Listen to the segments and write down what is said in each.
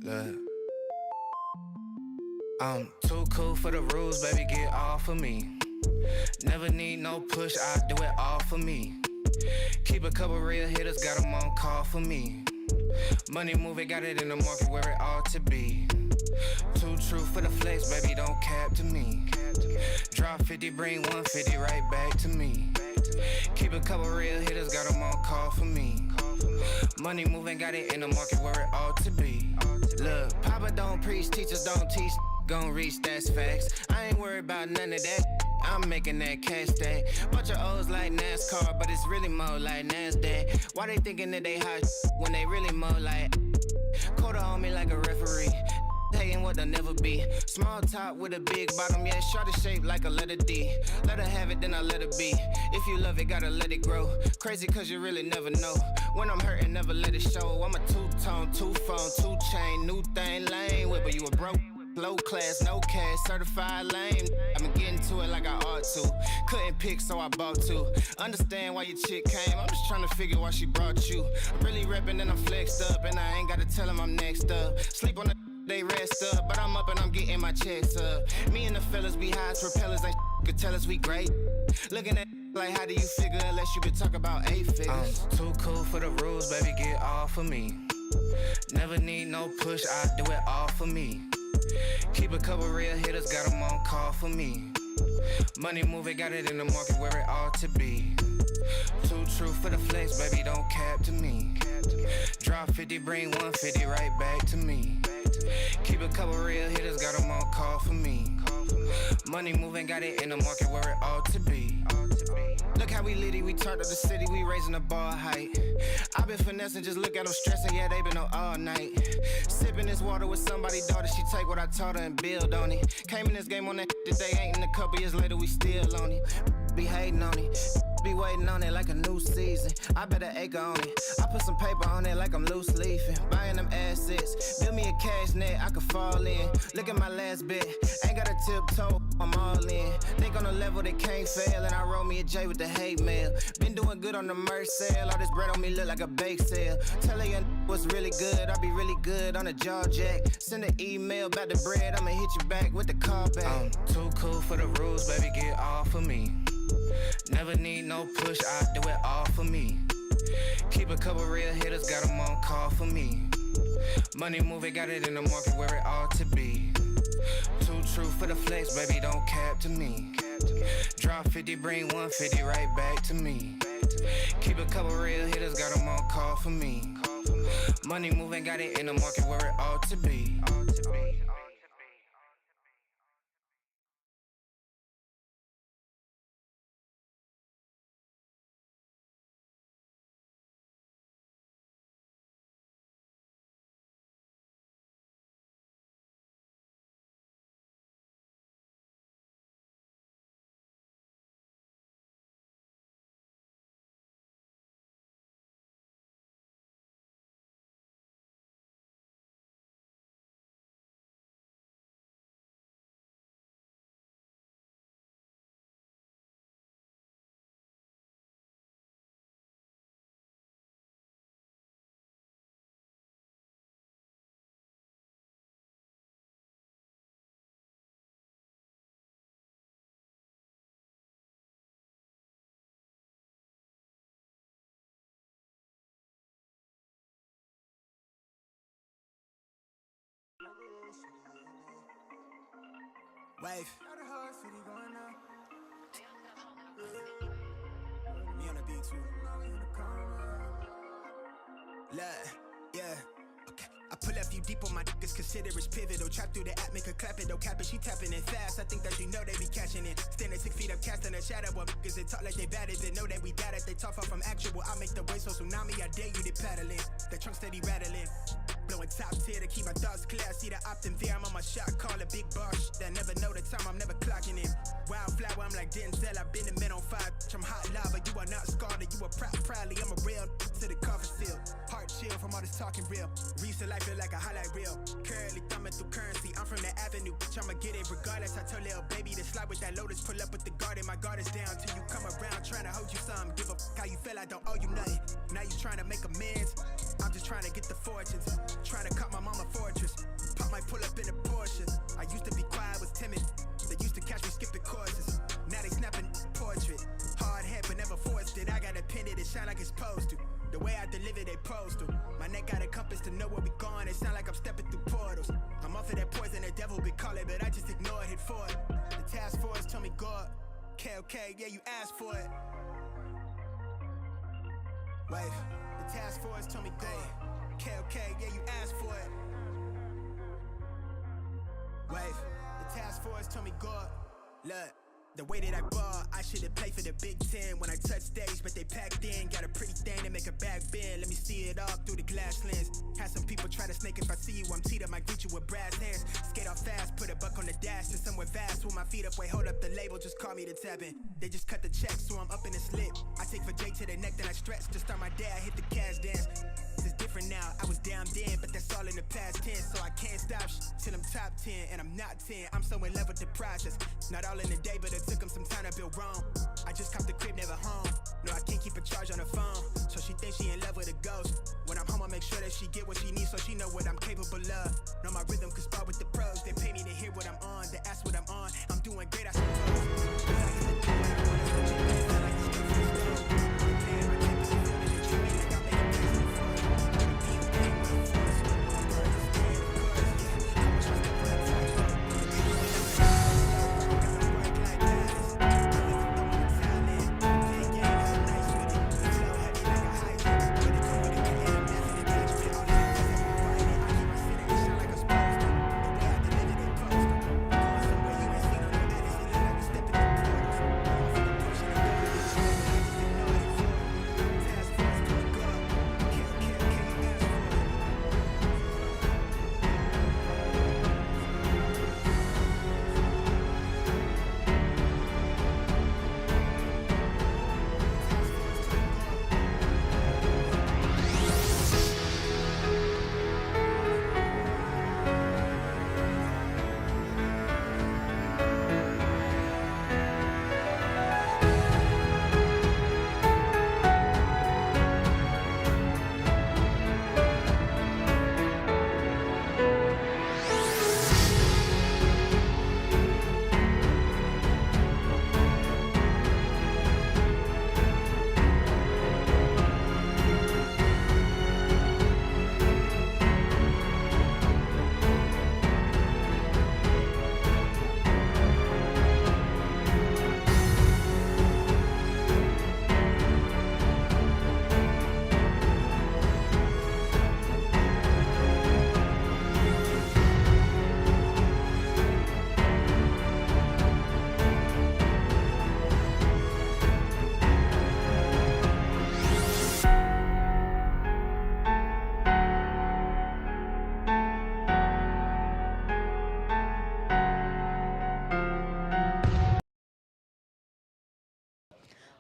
Look, I'm too cool for the rules, baby, get off of me. Never need no push, I do it all for me. Keep a couple real hitters, got them on call for me. Money moving, got it in the market where it ought to be. Too true for the flex, baby, don't cap to me. Drop 50, bring 150 right back to me. Keep a couple real hitters, got them on call for me. Money moving, got it in the market where it ought to be. Look, Papa don't preach, teachers don't teach. Gon' reach, that's facts. I ain't worried about none of that. I'm making that cash stack. Bunch of O's like NASCAR, but it's really more like NASDAQ. Why they thinking that they hot when they really more like quarter on me like a referee? Hating what they'll never be. Small top with a big bottom, yeah, shorty shaped like a letter D. Let her have it, then I let her be. If you love it, gotta let it grow. Crazy cause you really never know. When I'm hurting, never let it show. I'm a two-tone, two-phone, two-chain, new thing, lame whip, but you a broke. Low class, no cash, certified lame. I've been getting to it like I ought to. Couldn't pick, so I bought two. Understand why your chick came, I'm just trying to figure why she brought you. I'm really reppin' and I'm flexed up, and I ain't gotta tell him I'm next up. Sleep on the they rest up, but I'm up and I'm getting my checks up. Me and the fellas be high as propellers, like could tell us we great. Looking at like how do you figure unless you been talking about 8 figures. I'm too cool for the rules, baby, get off of me. Never need no push, I do it all for me. Keep a couple real hitters, got them on call for me. Money moving, got it in the market where it ought to be. Too true for the flex, baby, don't cap to me. Drop 50, bring 150 right back to me. Keep a couple real hitters, got them on call for me. Money moving, got it in the market where it ought to be. Look how we litty, we turned up the city, we raising the bar height. I been finessing, just look at them stressing, yeah, they been up all night. Sipping this water with somebody's daughter, she take what I taught her and build on it. Came in this game on that they ain't, in a couple years later, we still on it. Be hating on it, be waiting on it like a new season. I bet an acre on it, I put some paper on it like I'm loose leafing. Buying them assets, build me a cash net I could fall in. Look at my last bet, ain't got a tiptoe, I'm all in. Think on a level that can't fail, and I roll me a J with the hate mail. Been doing good on the merch sale, all this bread on me look like a bake sale. Tell her what's really good, I be really good on a jaw jack. Send an email about the bread, I'ma hit you back with the call back. I'm too cool for the rules, baby, get off of me. Never need no push, I do it all for me. Keep a couple real hitters, got them on call for me. Money moving, got it in the market where it ought to be. Too true for the flex, baby, don't cap to me. Drop 50, bring 150 right back to me. Keep a couple real hitters, got them on call for me. Money moving, got it in the market where it ought to be. Wave. Me on the beat too. Look, yeah. Okay. I pull up you deep on my niggas, consider it's pivotal. Trap through the app, make her clap it, don't cap it, she tapping it fast. I think that you know they be catching it. Standing 6 feet up, casting a shadow. What niggas that talk like they bad it, they know that we got it. They talk far from actual. I make the waves so tsunami, I dare you to paddle in. The trunk steady rattling. Blowing top tier to keep my thoughts clear. I see the opt in there, I'm on my shot, call a big boss. That never know the time, I'm never clocking in. Wildflower, I'm like Denzel, I've been in men on fire. I'm hot lava, you are not scarred, you are proudly. I'm a real to the coffin still. Heart chill from all this talking real. Reach to life feel like a highlight reel. Currently thumbing through currency, I'm from the avenue, bitch, I'ma get it regardless. I told little baby to slide with that lotus, pull up with the garden. My guard is down till you come around, trying to hold you some. Give a f how you feel, I don't owe you nothing. Now you trying to make amends. I'm just trying to get the fortunes, trying to cut my mama fortress. Pop might pull up in a Porsche. I used to be quiet, was timid. They used to catch me skipping courses. Now they snapping portrait. Hard head but never forced it. I got a pin it shine like it's supposed to. The way I deliver they postal. My neck got a compass to know where we going. It sound like I'm stepping through portals. I'm off of that poison the devil be calling, but I just ignore it, hit for it. The task force told me God. Okay, yeah, you asked for it. Wave. The task force told me go. Okay, yeah, you asked for it. Wave. The task force told me go. Look. The way that I ball, I should've played for the Big Ten when I touch stage, but they packed in. Got a pretty thing to make a back bend. Let me see it all through the glass lens. Had some people try to snake if I see you. I'm teed up, might greet you with brass hands. Skate off fast, put a buck on the dash to somewhere vast. With my feet up, wait, hold up the label, just call me to tap in. They just cut the check, so I'm up in the slip. I take for Jake to the neck, then I stretch. To start my day, I hit the cash dance. It's different now, I was down then, but that's all in the past tense. So I can't stop till I'm top 10, and I'm not 10. I'm so in love with the process. Not all in a day, but it took them some time to build Rome. I just copped the crib, never home. No, I can't keep a charge on the phone. So she thinks she in love with a ghost. When I'm home, I make sure that she get what she needs, so she know what I'm capable of. Know my rhythm, could spar with the pros. They pay me to hear what I'm on, to ask what I'm on. I'm doing great, I suppose.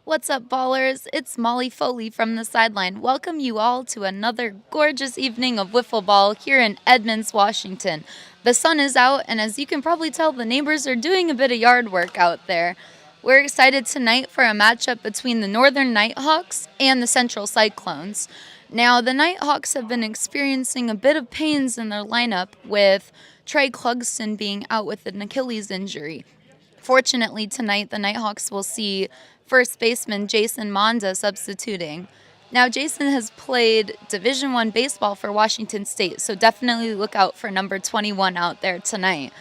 What's up, ballers? It's Molly Foley from the sideline. Welcome you all to another gorgeous evening of wiffle ball here in Edmonds, Washington. The sun is out, and as you can probably tell, the neighbors are doing a bit of yard work out there. We're excited tonight for a matchup between the Northern Nighthawks and the Central Cyclones. Now, the Nighthawks have been experiencing a bit of pains in their lineup with Trey Clugston being out with an Achilles injury. Fortunately, tonight, the Nighthawks will see first baseman Jason Monda substituting. Now, Jason has played Division I baseball for Washington State, so definitely look out for number 21 out there tonight.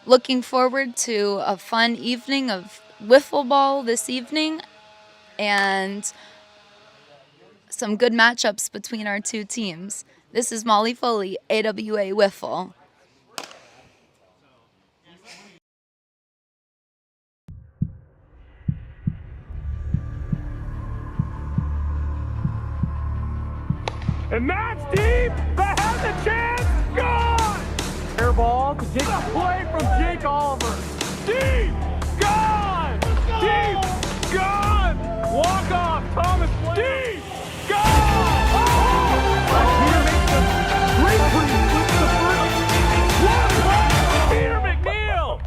Looking forward to a fun evening of wiffle ball this evening and some good matchups between our two teams. This is Molly Foley, AWA Wiffle. And that's deep. That has a chance. Gone. Air ball to Jake. Play from Jake Oliver. Deep. Gone. Deep. Gone. Walk off. Thomas. Deep. Gone. Oh! Peter makes the grapefruit with the first. What a play. Peter McNeil.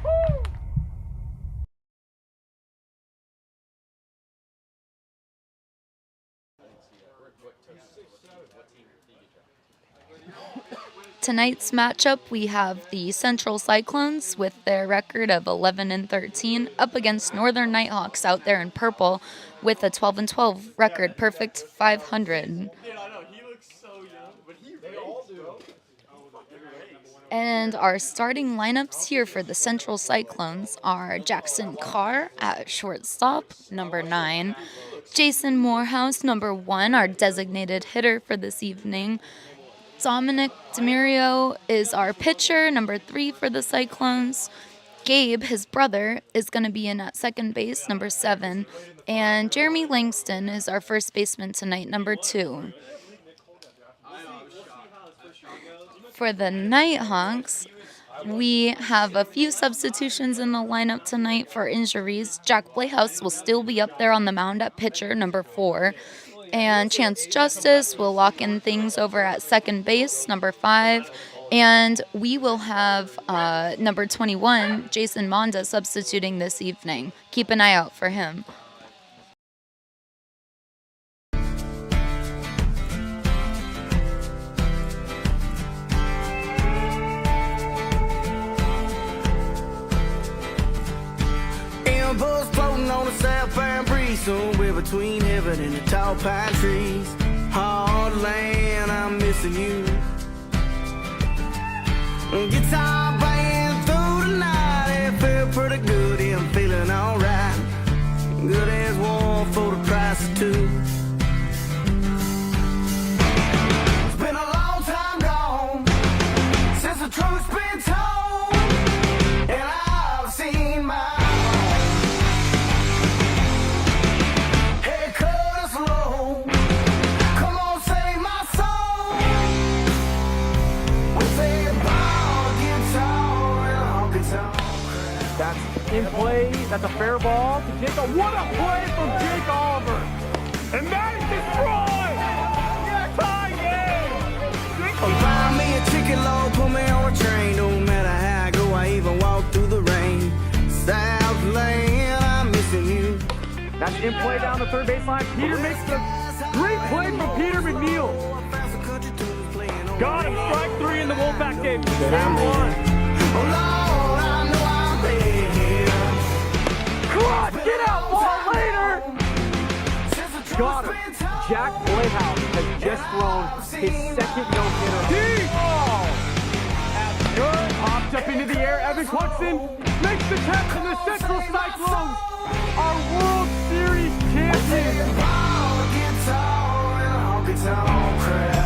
Tonight's matchup, we have the Central Cyclones with their record of 11-13 up against Northern Nighthawks out there in purple with a 12-12 record, perfect 500. And our starting lineups here for the Central Cyclones are Jackson Carr at shortstop, number 9. Jason Morehouse, number 1, our designated hitter for this evening. Dominic Demirio is our pitcher, number 3 for the Cyclones. Gabe, his brother, is going to be in at second base, number 7. And Jeremy Langston is our first baseman tonight, number 2. For the Nighthawks, we have a few substitutions in the lineup tonight for injuries. Jack Playhouse will still be up there on the mound at pitcher, number 4. And Chance Justice will lock in things over at second base, number 5. And we will have number 21, Jason Monda, substituting this evening. Keep an eye out for him. Impulse floating on a sapphire breeze, somewhere between heaven and the tall pine trees. Hard land, I'm missing you. Guitar playing through the night, it felt pretty good, yeah, I'm feeling alright. Good as one for the price of two. It's been a long time gone since the truth's been told, and I've seen my in play. That's a fair ball to Jacob. What a play from Jake Oliver. And that is destroyed. Tie game. Buy me a ticket, Lord, put me on a train. Don't matter how I go, I even walk through the rain. Southland, I'm missing you. That's in play down the third baseline. Peter makes the great play from Peter McNeil. Got him, strike 3 in the Wolfpack game. Game 1. Oh, Lord, I know I'm here. Clutch, get out, ball later. Got him. Jack Playhouse has just thrown his second no-hitter. Deep! Oh! That's good. Popped up into the air. Evan Cluxton makes the catch, and the Central Cyclones are World Series champions. Guitar crowd.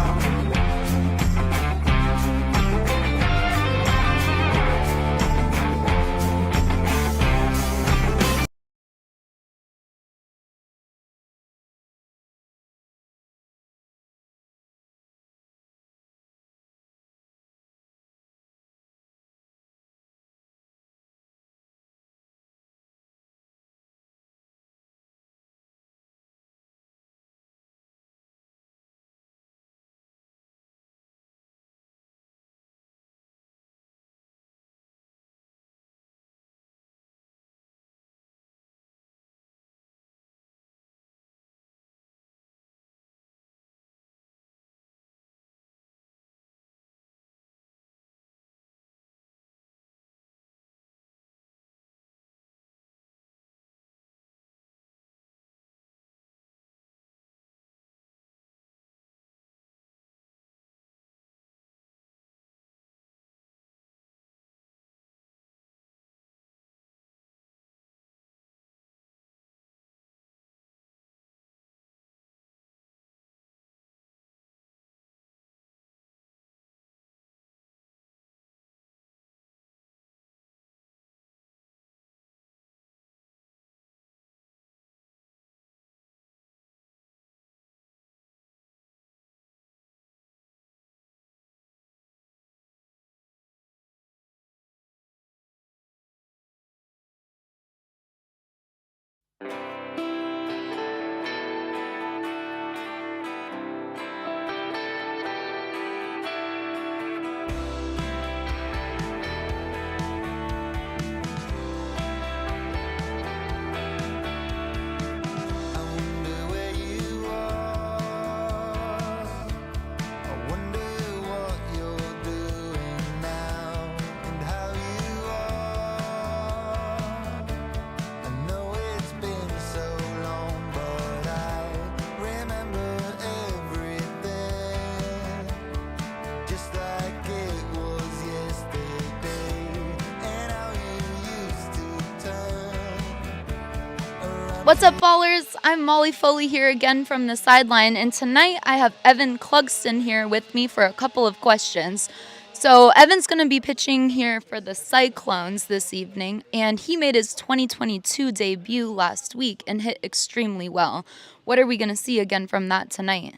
What's up, ballers? I'm Molly Foley here again from the sideline, and tonight I have Evan Clugston here with me for a couple of questions. So Evan's going to be pitching here for the Cyclones this evening, and he made his 2022 debut last week and hit extremely well. What are we going to see again from that tonight?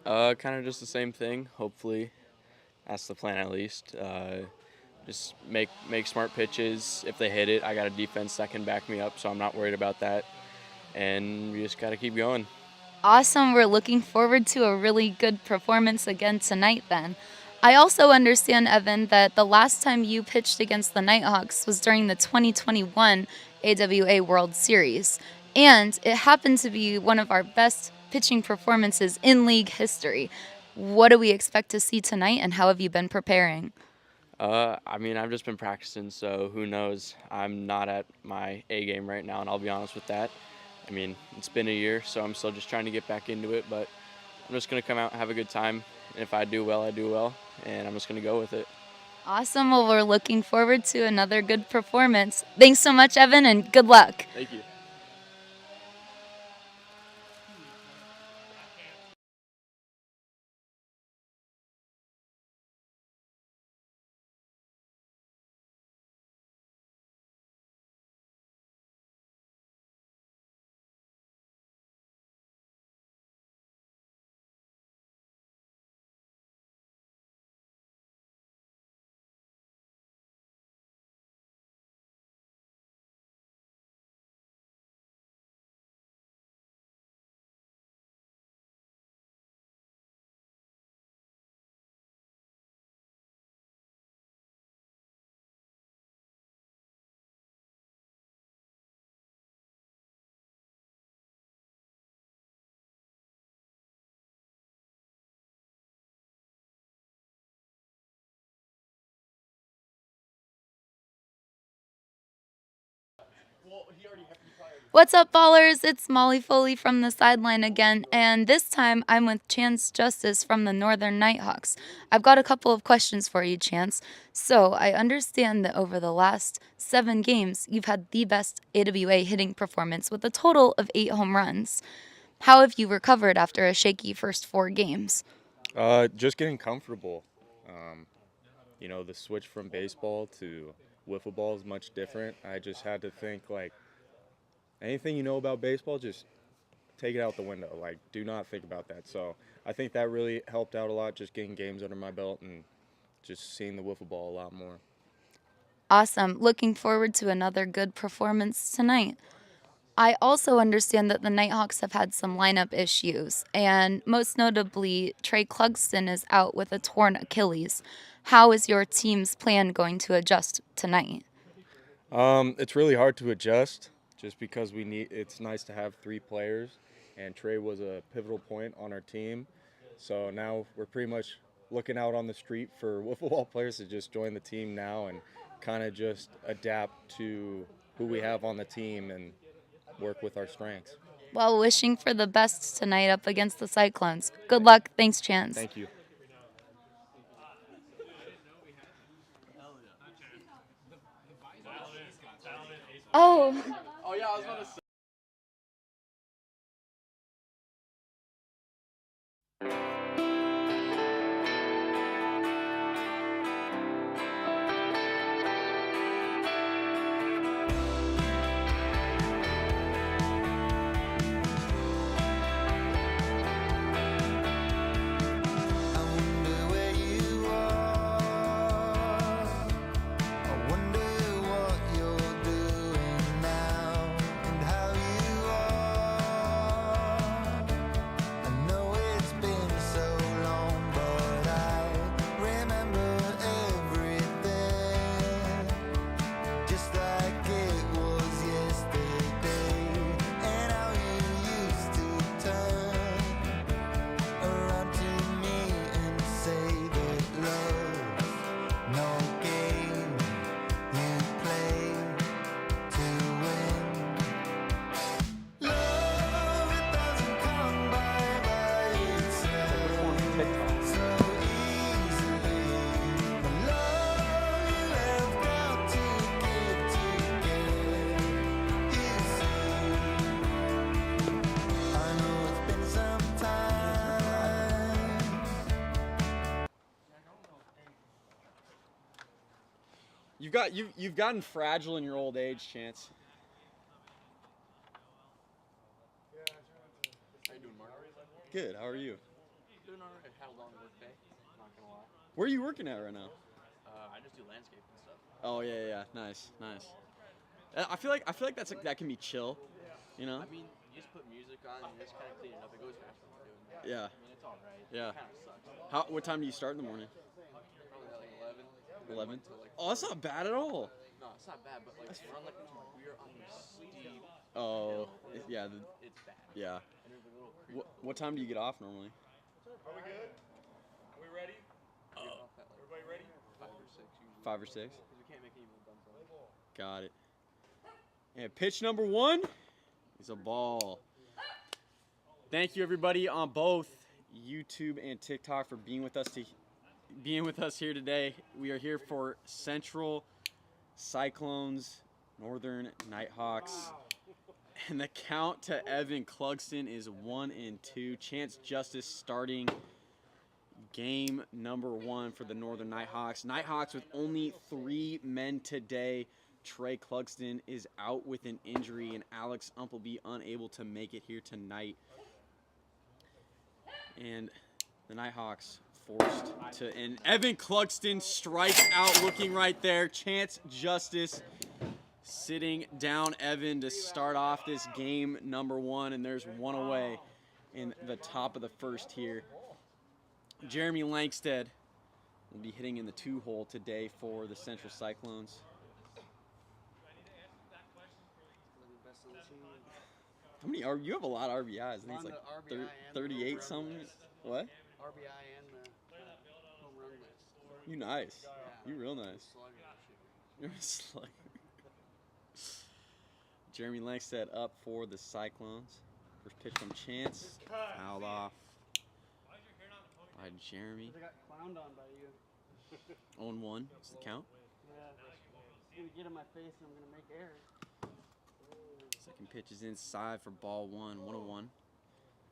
Kind of just the same thing. Hopefully, that's the plan at least. Just make smart pitches. If they hit it, I got a defense that can back me up, so I'm not worried about that. And we just got to keep going. Awesome. We're looking forward to a really good performance again tonight then. I also understand, Evan, that the last time you pitched against the Nighthawks was during the 2021 AWA World Series, and it happened to be one of our best pitching performances in league history. What do we expect to see tonight, and how have you been preparing? I've just been practicing, so who knows? I'm not at my A game right now, and I'll be honest with that. It's been a year, so I'm still just trying to get back into it, but I'm just going to come out and have a good time. And if I do well, I do well, and I'm just going to go with it. Awesome. Well, we're looking forward to another good performance. Thanks so much, Evan, and good luck. Thank you. What's up, ballers? It's Molly Foley from the sideline again, and this time I'm with Chance Justice from the Northern Nighthawks. I've got a couple of questions for you, Chance. So I understand that over the last 7 games, you've had the best AWA hitting performance with a total of 8 home runs. How have you recovered after a shaky first 4 games? Just getting comfortable. The switch from baseball to wiffle ball is much different. I just had to think, anything you know about baseball, just take it out the window. Do not think about that. So I think that really helped out a lot, just getting games under my belt and just seeing the wiffle ball a lot more. Awesome. Looking forward to another good performance tonight. I also understand that the Nighthawks have had some lineup issues, and most notably, Trey Clugston is out with a torn Achilles. How is your team's plan going to adjust tonight? It's really hard to adjust just because it's nice to have 3 players, and Trey was a pivotal point on our team. So now we're pretty much looking out on the street for wiffle ball players to just join the team now and kind of just adapt to who we have on the team and work with our strengths. Well, wishing for the best tonight up against the Cyclones. Good luck. Thanks, Chance. Thank you. Oh. Yeah, I was going to say. So You've gotten fragile in your old age, Chance. How you doing, Mark? Good. How are you? Doing all right. Had a long work day. Not gonna lie. Where are you working at right now? I just do landscape and stuff. Oh yeah. Nice. I feel like that can be chill, you know? I mean, you just put music on and you just kind of clean it up. It goes faster when you're doing that. Yeah. I mean, it's all right. Yeah. It kind of sucks. What time do you start in the morning? Probably at like 11. 11. Until like Oh, that's not bad at all. no, it's not bad, but like we're on like we're on the steep. Oh, yeah. It's bad. Yeah. And there's a little creek. What time do you get off normally? Are we good? Are we ready? Everybody ready? 5 or 6 usually. 5 or 6. Because we can't make any more dump runs. Got it. And pitch number 1 is a ball. Thank you everybody on both YouTube and TikTok for being with us here today. We are here for Central Cyclones, Northern Nighthawks. And the count to Evan Clugston is 1-2. Chance Justice starting game number 1 for the Northern Nighthawks. Nighthawks with only 3 men today. Trey Clugston is out with an injury, and Alex Umpleby unable to make it here tonight. And the Nighthawks forced to, and Evan Clugston strikes out, looking right there. Chance Justice sitting down Evan to start off this game number 1, and there's one away in the top of the first here. Jeremy Langsted will be hitting in the 2-hole today for the Central Cyclones. How many you have a lot of RBIs? I think it's like 38 something. What? RBI and the home run list. You nice. Yeah. You real nice. Slugger this year. You're a slugger. Jeremy Langsted up for the Cyclones. First pitch from Chance. Fouled off by Jeremy. I got clowned on by you. 0-1 is the count. Yeah. He's going to get in my face and I'm going to make errors. Second pitch is inside for ball 1. 1-1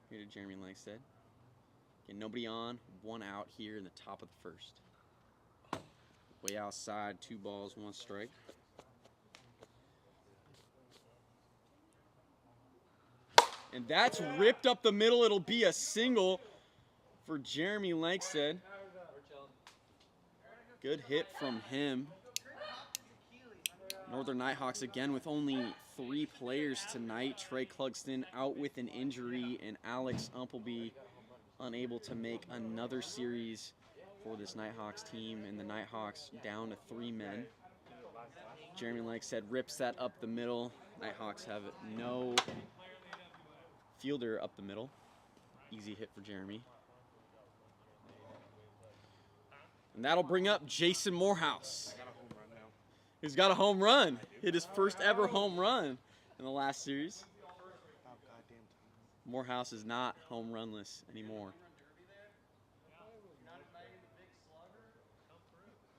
here to Jeremy Langsted. Again, nobody on. 1 out here in the top of the first. Way outside, 2 balls, 1 strike. And that's ripped up the middle. It'll be a single for Jeremy Langsted. Good hit from him. Northern Nighthawks again with only 3 players tonight. Trey Clugston out with an injury, and Alex Umpleby unable to make another series for this Nighthawks team, and the Nighthawks down to 3 men. Jeremy Langsted rips that up the middle. Nighthawks have no fielder up the middle. Easy hit for Jeremy. And that'll bring up Jason Morehouse, who's got a home run. Hit his first ever home run in the last series. Morehouse is not home runless anymore.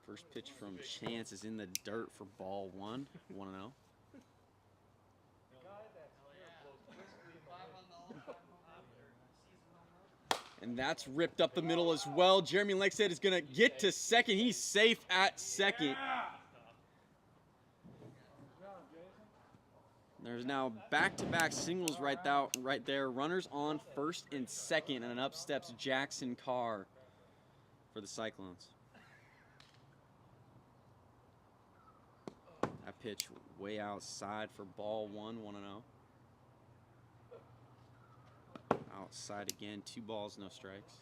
First pitch from Chance is in the dirt for ball 1. 1-0. And that's ripped up the middle as well. Jeremy Langsted is going to get to second. He's safe at second. There's now back-to-back singles right there. Runners on first and second, and up steps Jackson Carr for the Cyclones. That pitch way outside for ball 1, 1-0. Outside again, 2 balls, no strikes.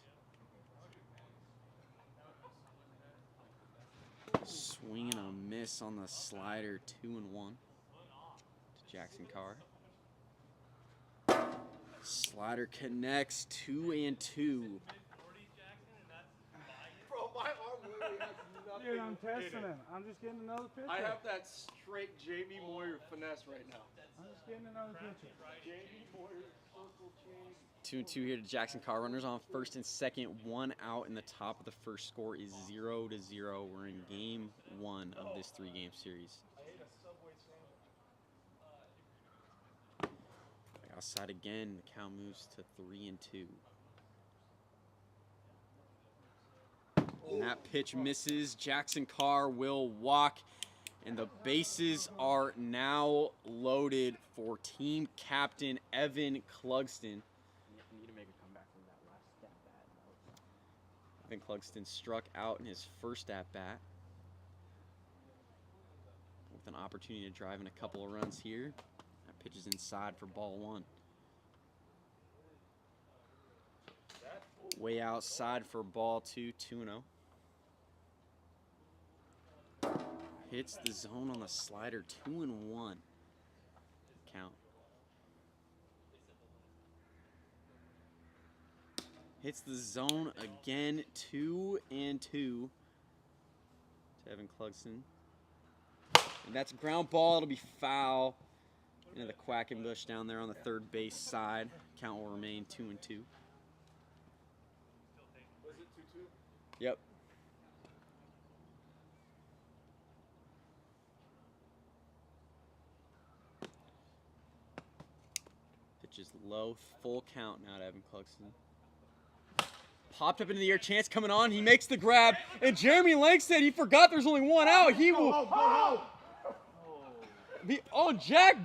Swing and a miss on the slider, 2-1 to Jackson Carr. Slider connects, 2-2. Bro, my arm literally has nothing. Dude, I'm testing him. I'm just getting another pitcher. I have that straight Jamie Moyer finesse right now. I'm just getting another pitcher. Jamie Moyer purple chain. 2-2 here to Jackson Carr. Runners on first and second, 1 out, and the top of the first score is 0-0. We're in game 1 of this 3-game series. Outside again, the count moves to 3-2. And that pitch misses. Jackson Carr will walk. And the bases are now loaded for team captain Evan Clugston. Need to make a comeback from that last at-bat. Evan Clugston struck out in his first at-bat, with an opportunity to drive in a couple of runs here. That pitch is inside for ball one. Way outside for ball two, 2-0. Hits the zone on the slider, 2-1 count. Hits the zone again, 2-2 to Evan Clugston. And that's a ground ball. It'll be foul into the Quackenbush down there on the third base side. Count will remain 2-2. Was it 2-2? Yep. Pitch is low, full count now to Evan Clugston. Popped up into the air, chance coming on. He makes the grab, and Jeremy Langston, he forgot there's only one out. He will. Jack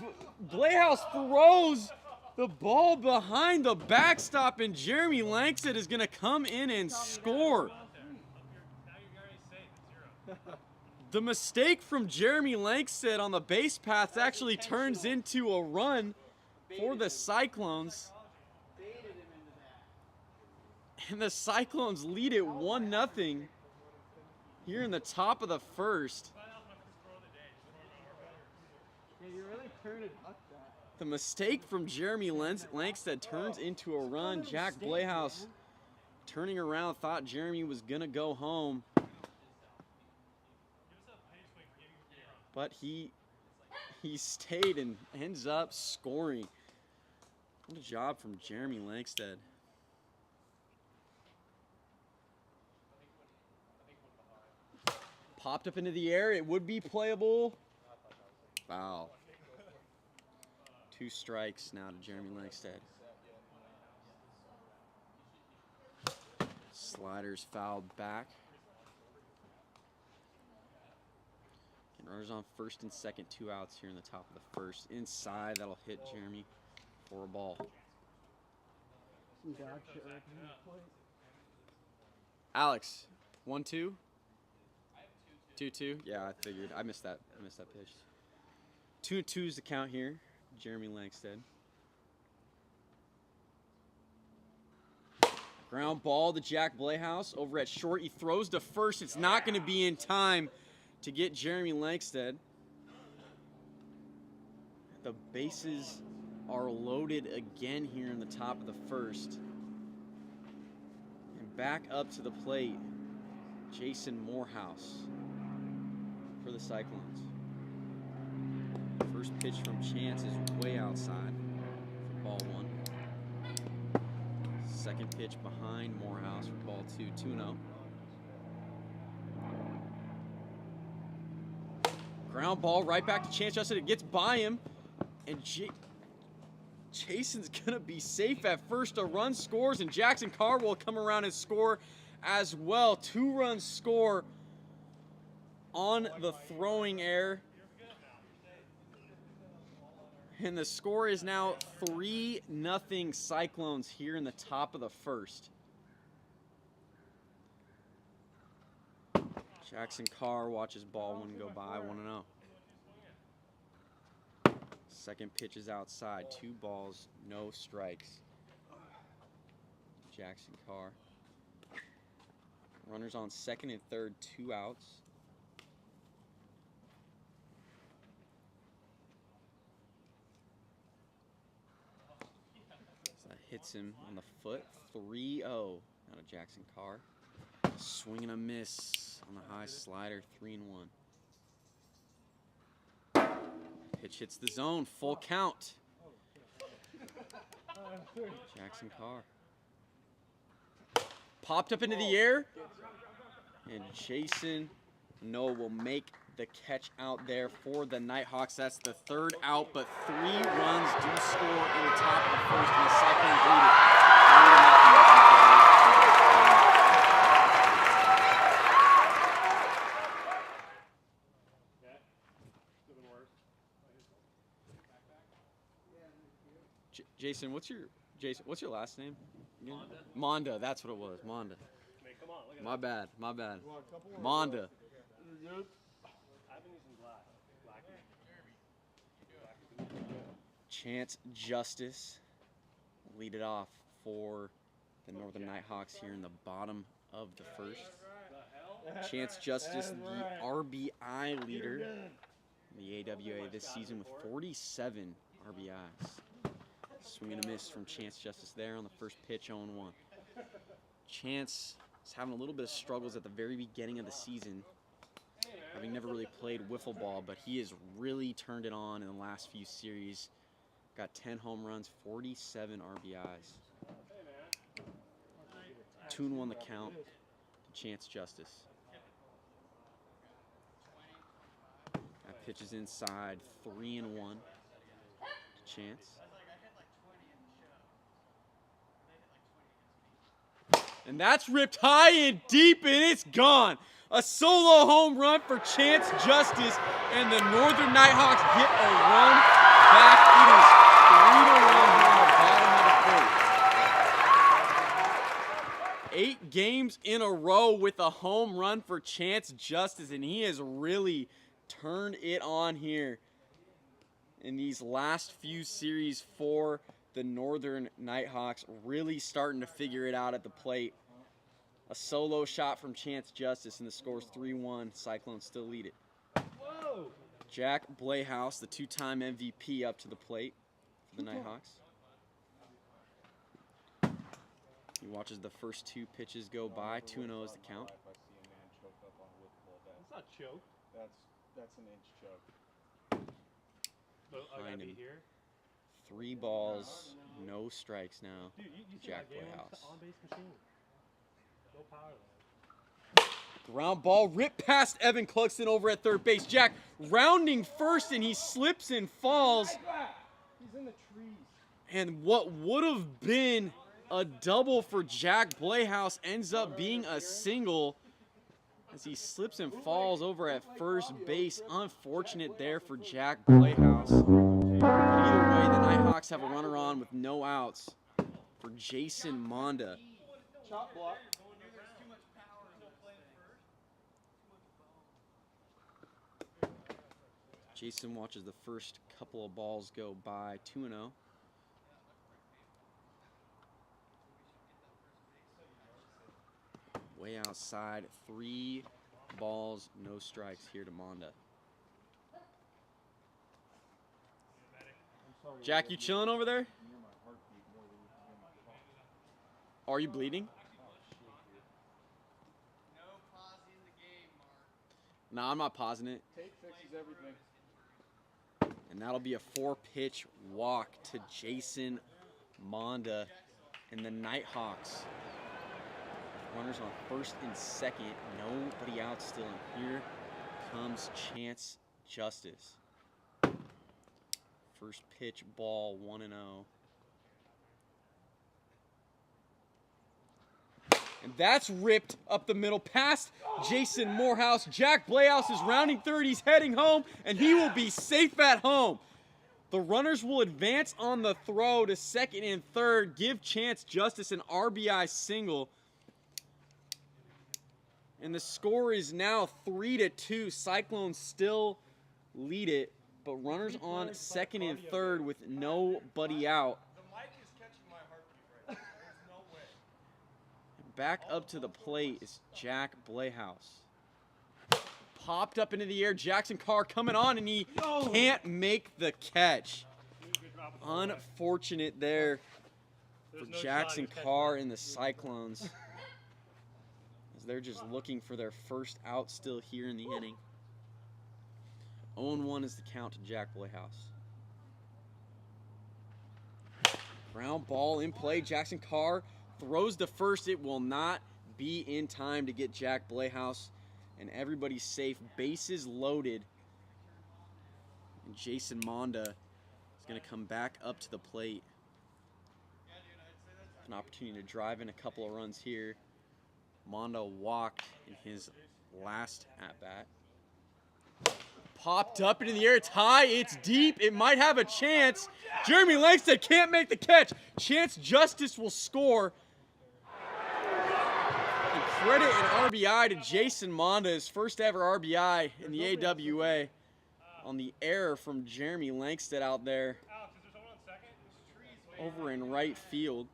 Playhouse throws the ball behind the backstop, and Jeremy Langston is going to come in and score. The mistake from Jeremy Langston on the base path actually turns into a run for the Cyclones. And the Cyclones lead it 1-0 here in the top of the first. The mistake from Jeremy Langston turns into a run. Jack Playhouse turning around, thought Jeremy was going to go home. But he stayed and ends up scoring. What a job from Jeremy Langston. Popped up into the air. It would be playable. Foul. 2 strikes now to Jeremy Langston. Sliders fouled back. And runners on first and second, 2 outs here in the top of the first. Inside, that'll hit Jeremy for a ball. Alex, 1-2. 2-2. Yeah, I figured. I missed that pitch. 2-2 is the count here. Jeremy Langston. Ground ball to Jack Playhouse over at short. He throws to first. It's not going to be in time to get Jeremy Langston. The bases are loaded again here in the top of the first. And back up to the plate, Jason Morehouse for the Cyclones. First pitch from Chance is way outside for ball 1. Second pitch behind Morehouse for ball 2, 2-0. Ground ball right back to Chance Justin. It gets by him, and Jason's gonna be safe at first. A run scores, and Jackson Carr will come around and score as well. 2-run score on the throwing error. And the score is now 3-0 Cyclones here in the top of the first. Jackson Carr watches ball 1 go by, 1-0. Second pitch is outside, 2 balls, no strikes. Jackson Carr. Runners on second and third, 2 outs. Hits him on the foot. 3-0 out of Jackson Carr. Swing and a miss on the high slider. 3-1. Pitch hits the zone. Full count. Jackson Carr. Popped up into the air. And Jason Noah will make the catch out there for the Nighthawks. That's the 3rd out, but 3 runs do score in the top of the first, and the Cyclones lead it 3-0. Jason, what's your last name? Monda, that's what it was. Monda. My bad. Monda. Chance Justice lead it off for the Northern Nighthawks here in the bottom of the first. Chance Justice, the RBI leader in the AWA this season with 47 RBIs. Swing and a miss from Chance Justice there on the first pitch, 0-1. Chance is having a little bit of struggles at the very beginning of the season, having never really played wiffle ball, but he has really turned it on in the last few series. Got 10 home runs, 47 RBIs. 2-1 the count to Chance Justice. That pitch is inside, 3-1 to Chance. And that's ripped high and deep, and it's gone. A solo home run for Chance Justice, and the Northern Nighthawks get a run back. It is 3-1 here on the bottom of the 4th. 8 games in a row with a home run for Chance Justice, and he has really turned it on here in these last few series for the Northern Nighthawks, really starting to figure it out at the plate. A solo shot from Chance Justice, and the score's 3-1. Cyclones still lead it. Whoa. Jack Blayhouse, the 2-time MVP, up to the plate for the Nighthawks. He watches the first 2 pitches go by. 2-0 is the count. It's not choke. That's an inch choke. But I gotta be here. 3 balls, no strikes now. Dude, you see Jack that game Blayhouse. on base machine. No power though. Ground ball ripped past Evan Cluxton over at third base. Jack rounding first, and he slips and falls. He's in the trees. And what would have been a double for Jack Blayhouse ends up being a single as he slips and falls over at first base. Unfortunate there for Jack Blayhouse. Either way, the Nighthawks have a runner on with no outs for Jason Monda. Chop block. Jason watches the first couple of balls go by. 2-0. Way outside, 3 balls, no strikes here to Monda. Jack, you chilling over there? Are you bleeding? No, I'm not pausing it. Tape fixes everything. And that'll be a 4-pitch walk to Jason Monda and the Nighthawks. Runners on first and second, nobody out still. And here comes Chance Justice. First pitch, ball, 1-0. And that's ripped up the middle past Jason Morehouse. Jack Blayhouse is rounding third. He's heading home, and he will be safe at home. The runners will advance on the throw to second and third, give Chance Justice an RBI single. And the score is now 3-2. Cyclones still lead it, but runners on second and third with nobody out. The mic is catching my heartbeat right now. There's no way. Back up to the plate is Jack Blayhouse. Popped up into the air. Jackson Carr coming on, and he can't make the catch. Unfortunate there for Jackson Carr and the Cyclones. They're just looking for their first out still here in the inning. 0-1 is the count to Jack Blayhouse. Ground ball in play. Jackson Carr throws to first. It will not be in time to get Jack Blayhouse. And everybody's safe. Bases loaded. And Jason Monda is going to come back up to the plate. An opportunity to drive in a couple of runs here. Monda walked in his last at-bat. Popped up into the air. It's high. It's deep. It might have a chance. Jeremy Langston can't make the catch. Chance Justice will score. And credit an RBI to Jason Monda, his first ever RBI in the AWA on the error from Jeremy Langston out there over in right field.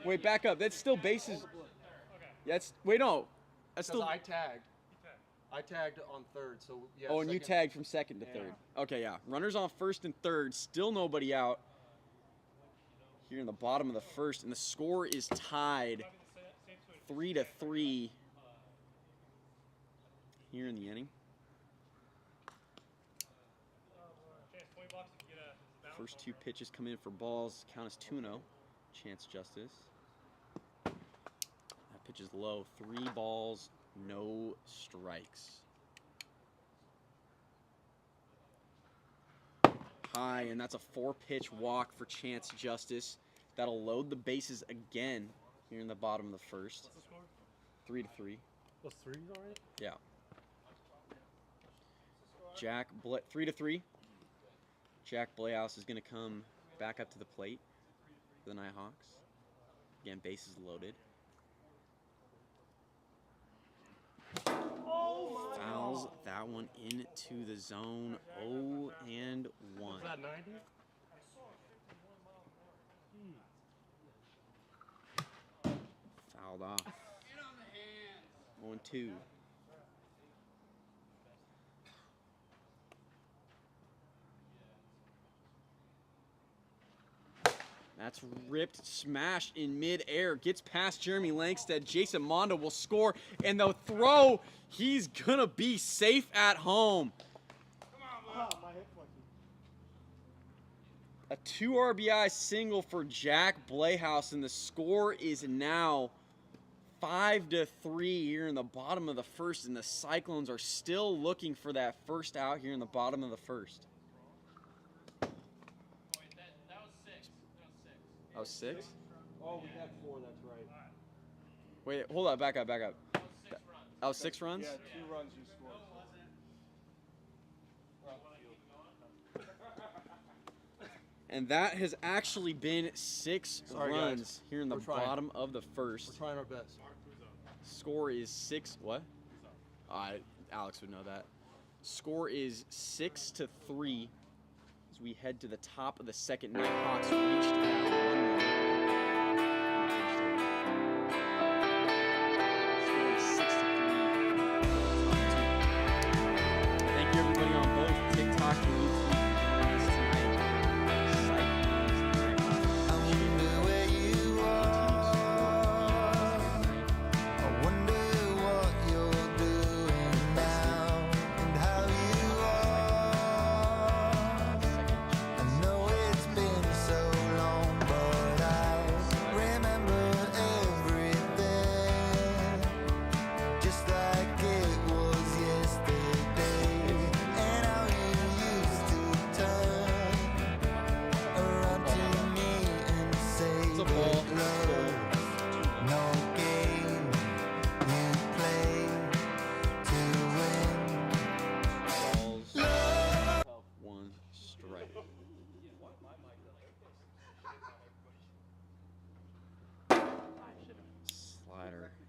Wait, back up. That's still bases. That's wait, no. That's still. I tagged. I tagged on third, so yeah. Oh, and you tagged from second to third. Okay, yeah. Runners on first and third. Still nobody out. Here in the bottom of the first, and the score is tied 3-3 here in the inning. First two pitches come in for balls. Count as 2-0. Chance Justice. That pitch is low. 3 balls, no strikes. High, and that's a 4-pitch walk for Chance Justice. That'll load the bases again here in the bottom of the first. What's the score? 3-3. What's 3 already? Yeah. Jack 3-3. Jack Blehouse is going to come back up to the plate for the Nighthawks. Again, bases loaded. Fouls that one into the zone. 0-1. Is that 90? Fouled off. 0-2. That's ripped, smashed in midair. Gets past Jeremy Langston. Jason Monda will score, and the throw, he's gonna be safe at home. A 2 RBI single for Jack Blehouse, and the score is now 5-3 here in the bottom of the first, and the Cyclones are still looking for that first out here in the bottom of the first. That was 6? Oh, we had 4, that's right. Wait, hold up, back up. That was 6 runs? Yeah, 2 runs you scored. And that has actually been 6 runs guys. here in the We're trying. bottom of the first. We're trying our best. Score is 6. What? Alex would know that. Score is 6-3 as we head to the top of the second. Nighthawks reached that 1 run. Score is 6-3. Thank you everybody on both TikTok and YouTube.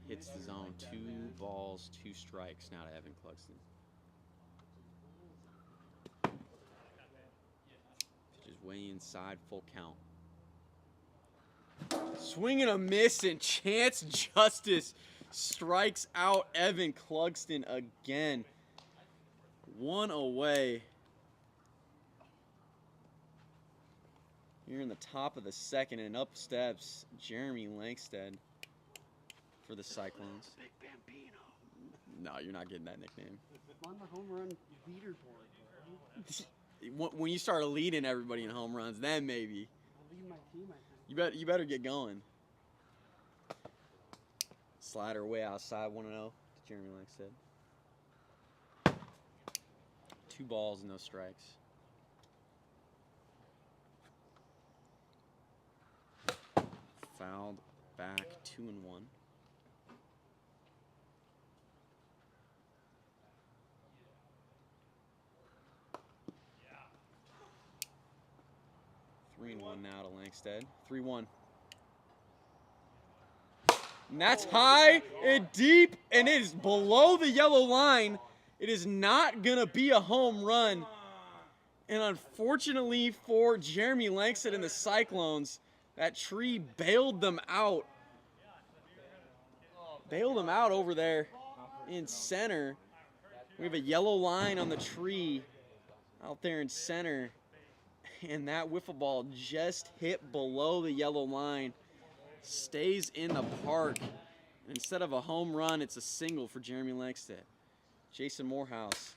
Hits the zone. 2 balls, 2 strikes now to Evan Clugston. Pitch is way inside, full count. Swing and a miss, and Chance Justice strikes out Evan Clugston again. 1 away. Here in the top of the second, and up steps Jeremy Langston for the Cyclones. Big Bambino. No, you're not getting that nickname. I'm on the home run leaderboard, bro. When you start leading everybody in home runs, then maybe. I'll lead my team, I think. You better get going. Slider way outside, 1-0 to Jeremy Langston. 2 balls, no strikes. Fouled back, 2-1. Langsted, 3-1. And that's high and deep, and it is below the yellow line. It is not going to be a home run. And unfortunately for Jeremy Langsted and the Cyclones, that tree bailed them out. Bailed them out over there in center. We have a yellow line on the tree out there in center. And that wiffle ball just hit below the yellow line. Stays in the park. Instead of a home run, it's a single for Jeremy Langsted. Jason Morehouse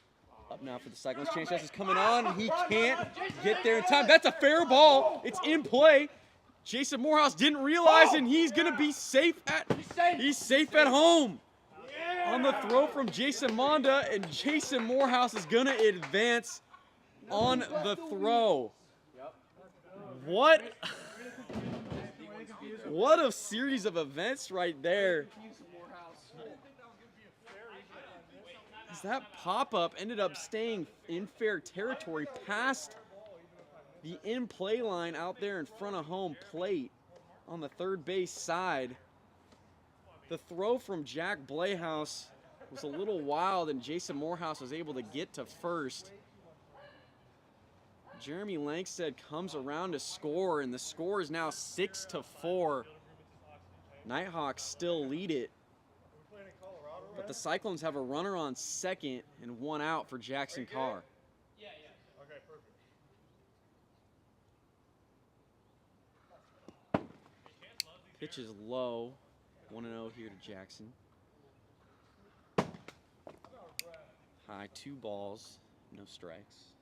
up now for the Cyclones. Chance Justice coming on, and he can't get there in time. That's a fair ball. It's in play. Jason Morehouse didn't realize, and he's gonna be safe at home. On the throw from Jason Monda, and Jason Morehouse is gonna advance on the throw. What a series of events right there. As that pop-up ended up staying in fair territory past the in-play line out there in front of home plate on the third base side. The throw from Jack Blayhouse was a little wild, and Jason Morehouse was able to get to first. Jeremy Langsted comes around to score, and the score is now 6-4. Nighthawks still lead it, but the Cyclones have a runner on second and one out for Jackson Carr. Okay, perfect. Pitch is low, 1-0 here to Jackson. High, 2 balls, no strikes.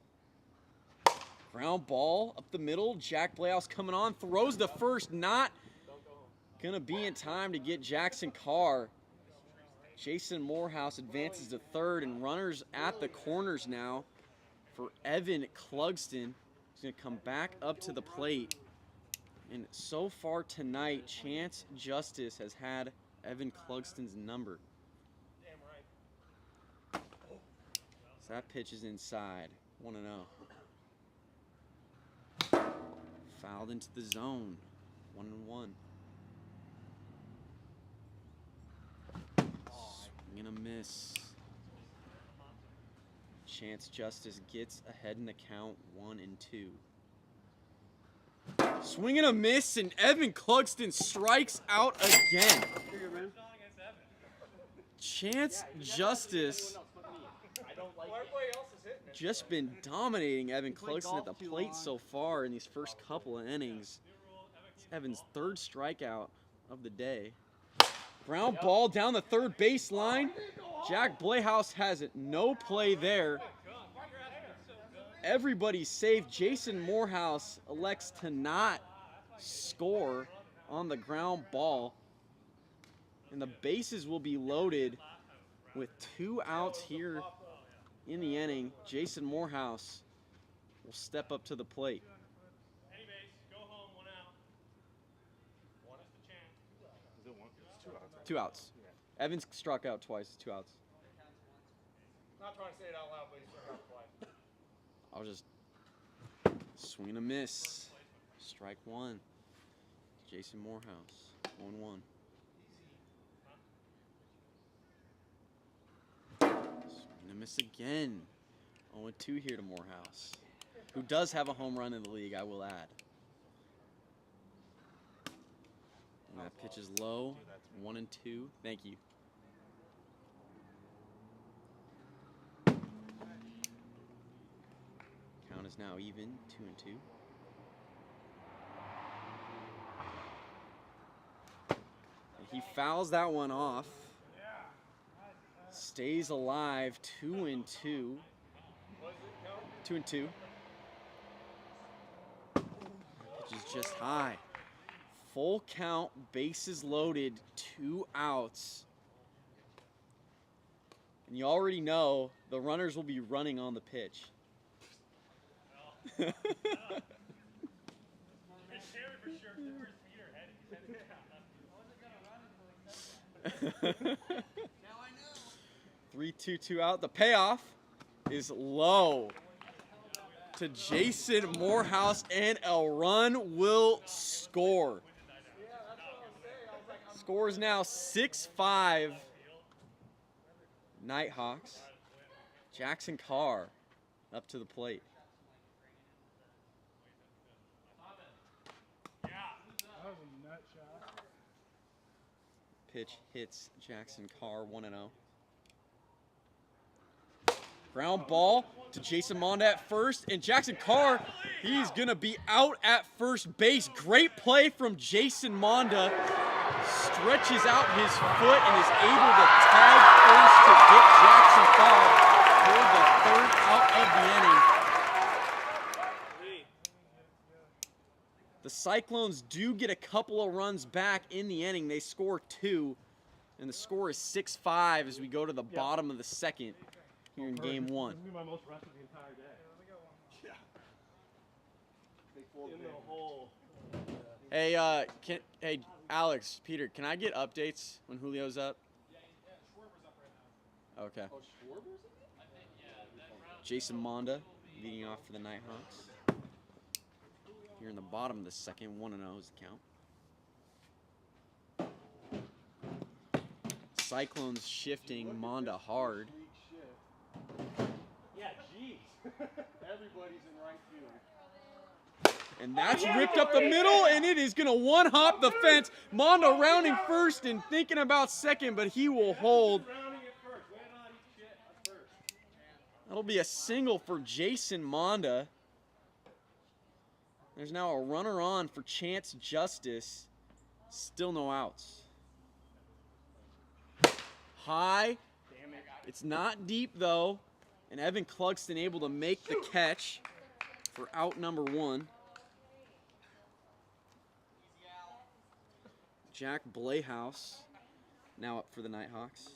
Ground ball up the middle. Jack Blayhouse coming on, throws to first, not gonna be in time to get Jackson Carr. Jason Morehouse advances to third, and runners at the corners now for Evan Clugston. He's gonna come back up to the plate. And so far tonight, Chance Justice has had Evan Clugston's number. So that pitch is inside, 1-0. Fouled into the zone, 1-1. Swing and a miss. Chance Justice gets ahead in the count, 1-2. Swing and a miss, and Evan Clugston strikes out again. Chance Justice just been dominating Evan Clugston at the plate so far in these first couple of innings. It's Evan's third strikeout of the day. Ground ball down the third base line. Jack Blayhouse has no play there. Everybody's safe. Jason Morehouse elects to not score on the ground ball. And the bases will be loaded with 2 outs here in the inning. Jason Morehouse will step up to the plate. Any base, go home, 1 out. One is the chance. Is it one? It's 2 outs. 2 outs. Evans struck out twice, 2 outs. Not trying to say it out loud, but he struck out twice. I'll just swing and a miss. Strike 1. Jason Morehouse, 1-1. Swing and a miss again. 0-2 here to Morehouse, who does have a home run in the league, I will add. And that pitch is low, 1-2. Thank you. Count is now even, 2-2. And he fouls that one off. Stays alive, 2-2. 2-2. Pitch is just high. Full count, bases loaded, 2 outs. And you already know the runners will be running on the pitch. Now I know. 3-2-2 out. The payoff is low. to Jason Morehouse, and a run will score. Score is now 6-5 Nighthawks. Jackson Carr up to the plate. Pitch hits Jackson Carr 1-0. Ground ball to Jason Monda at first, and Jackson Carr, he's gonna be out at first base. Great play from Jason Monda. Stretches out his foot and is able to tag first to get Jackson Carr for the third out of the inning. The Cyclones do get a couple of runs back in the inning. They score 2, and the score is 6-5 as we go to the bottom of the second here in game 1. This is my most rest of the entire day. Yeah. In the hole. Hey, hey, Alex, Peter, can I get updates when Julio's up? Yeah, Schwarber's up right now. Okay. Oh, Schwarber's up? Jason Monda leading off for the Nighthawks. Here in the bottom of the second, 1-0 is the count. Cyclones shifting Monda hard. Yeah, jeez. Everybody's in right field. And that's ripped up the middle, and it is going to one-hop the fence. Monda rounding first and thinking about second, but he will hold. That'll be a single for Jason Monda. There's now a runner on for Chance Justice. Still no outs. High. It's not deep, though. And Evan Clugston able to make the catch for out number 1. Jack Blayhouse now up for the Nighthawks.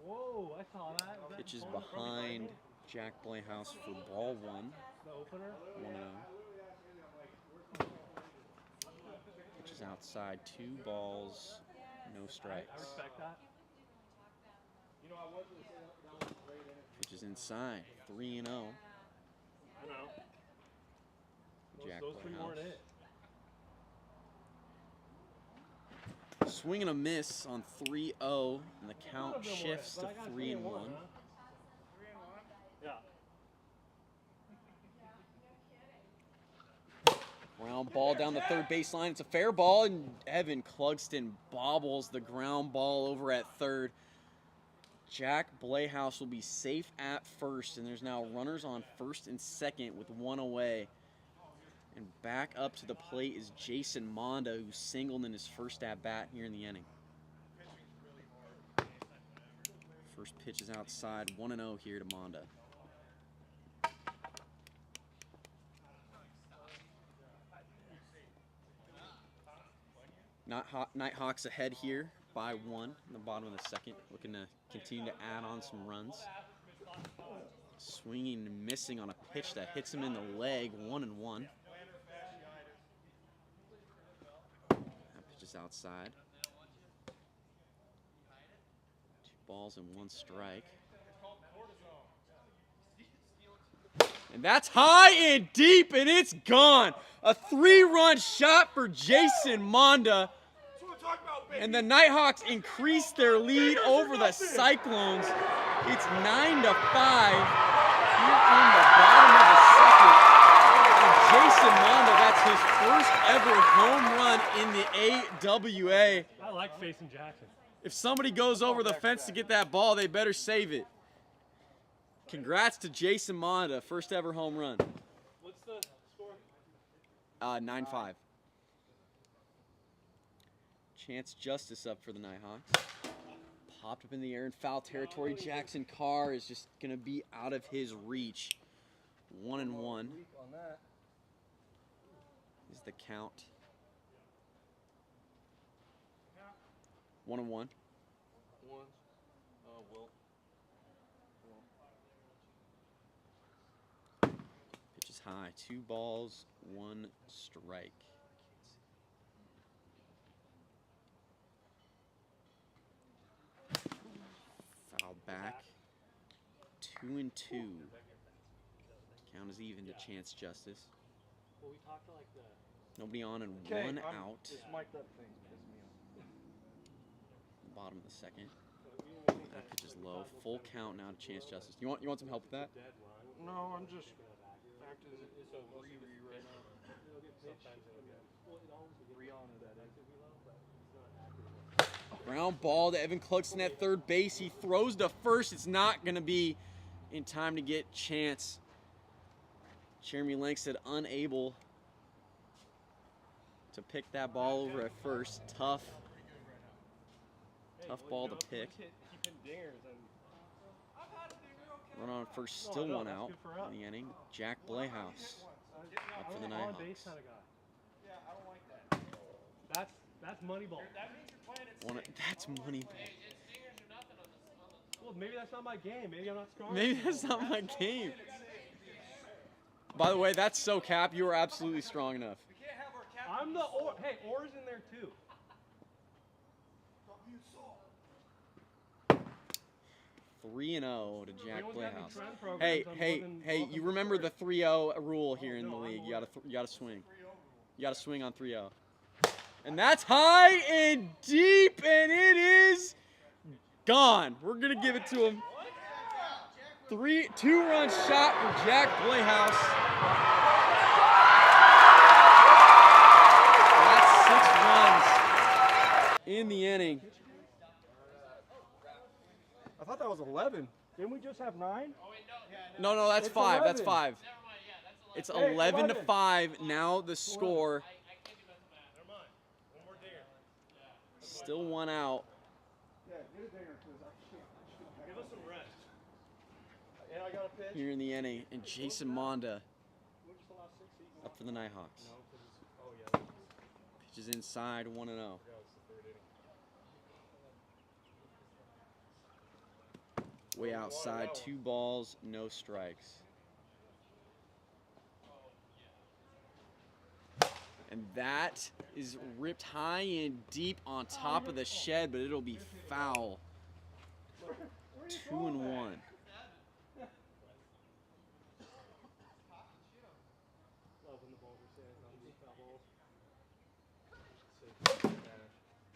Whoa, I saw that. Pitch is behind Jack Blayhouse for ball 1. The opener? 1-0. Pitch is outside. 2 balls, no strikes. I respect that. You know, I wanted to say that was great. Pitch is inside. 3-0. I know. Jack Those 3 weren't Blayhouse. it. Swing and a miss on 3-0, and the count shifts to 3-1. Yeah. Ground ball down the third baseline. It's a fair ball, and Evan Clugston bobbles the ground ball over at third. Jack Blayhouse will be safe at first, and there's now runners on first and second with 1 away. And back up to the plate is Jason Monda, who singled in his first at-bat here in the inning. First pitch is outside, 1-0 here to Monda. Nighthawks ahead here by 1 in the bottom of the second, looking to continue to add on some runs. Swinging and missing on a pitch that hits him in the leg, 1-1. That pitch is outside. 2 balls and 1 strike. And that's high and deep, and it's gone. A 3-run shot for Jason Monda. And the Nighthawks increase their lead over the Cyclones. It's 9-5 here in the bottom of the second. And Jason Monda, that's his first ever home run in the AWA. I like facing Jackson. If somebody goes over the fence to get that ball, they better save it. Congrats to Jason Monda, first ever home run. What's the score? 9-5. Chance Justice up for the Nighthawks. Popped up in the air in foul territory. Jackson Carr is just going to be out of his reach. 1-1 is the count. 1-1. Pitch is high. 2 balls, 1 strike. Foul back. 2-2. Count is even to Chance Justice. Well, we talked to like the. Nobody on and one out. This mic'd up thing pissed me off. Bottom of the second. That pitch is low. Full count now to Chance Justice. You want some help with that? No, I'm just acting re right now. Re on it, that is. Ground ball to Evan Cluxton at third base. He throws to first. It's not going to be in time to get Chance. Jeremy Langston unable to pick that ball over at first. Tough ball to pick. Run on first, still one out in the inning. Jack Playhouse up for the Nighthawks. That's money ball. That's money ball. Well, maybe that's not my game. Maybe I'm not strong. Maybe that's not my game. By the way, that's so cap. You are absolutely strong enough. I'm the or. Hey, Or's in there too. 3-0 to Jack Playhouse. Hey! You remember the 3-0 rule here in the league? You gotta swing. You gotta swing on 3-0. And that's high and deep, and it is gone. We're gonna give it to him. 2-run shot for Jack Playhouse. That's 6 runs in the inning. I thought that was 11. Didn't we just have 9? No, that's 5. 11. That's 5. It's 11-5 now. The score. Still one out. Here in the inning, and Jason Monda up for the Nighthawks. Pitches inside, 1-0. Way outside, 2 balls, no strikes. And that is ripped high and deep on top of the shed, but it'll be foul. 2-1.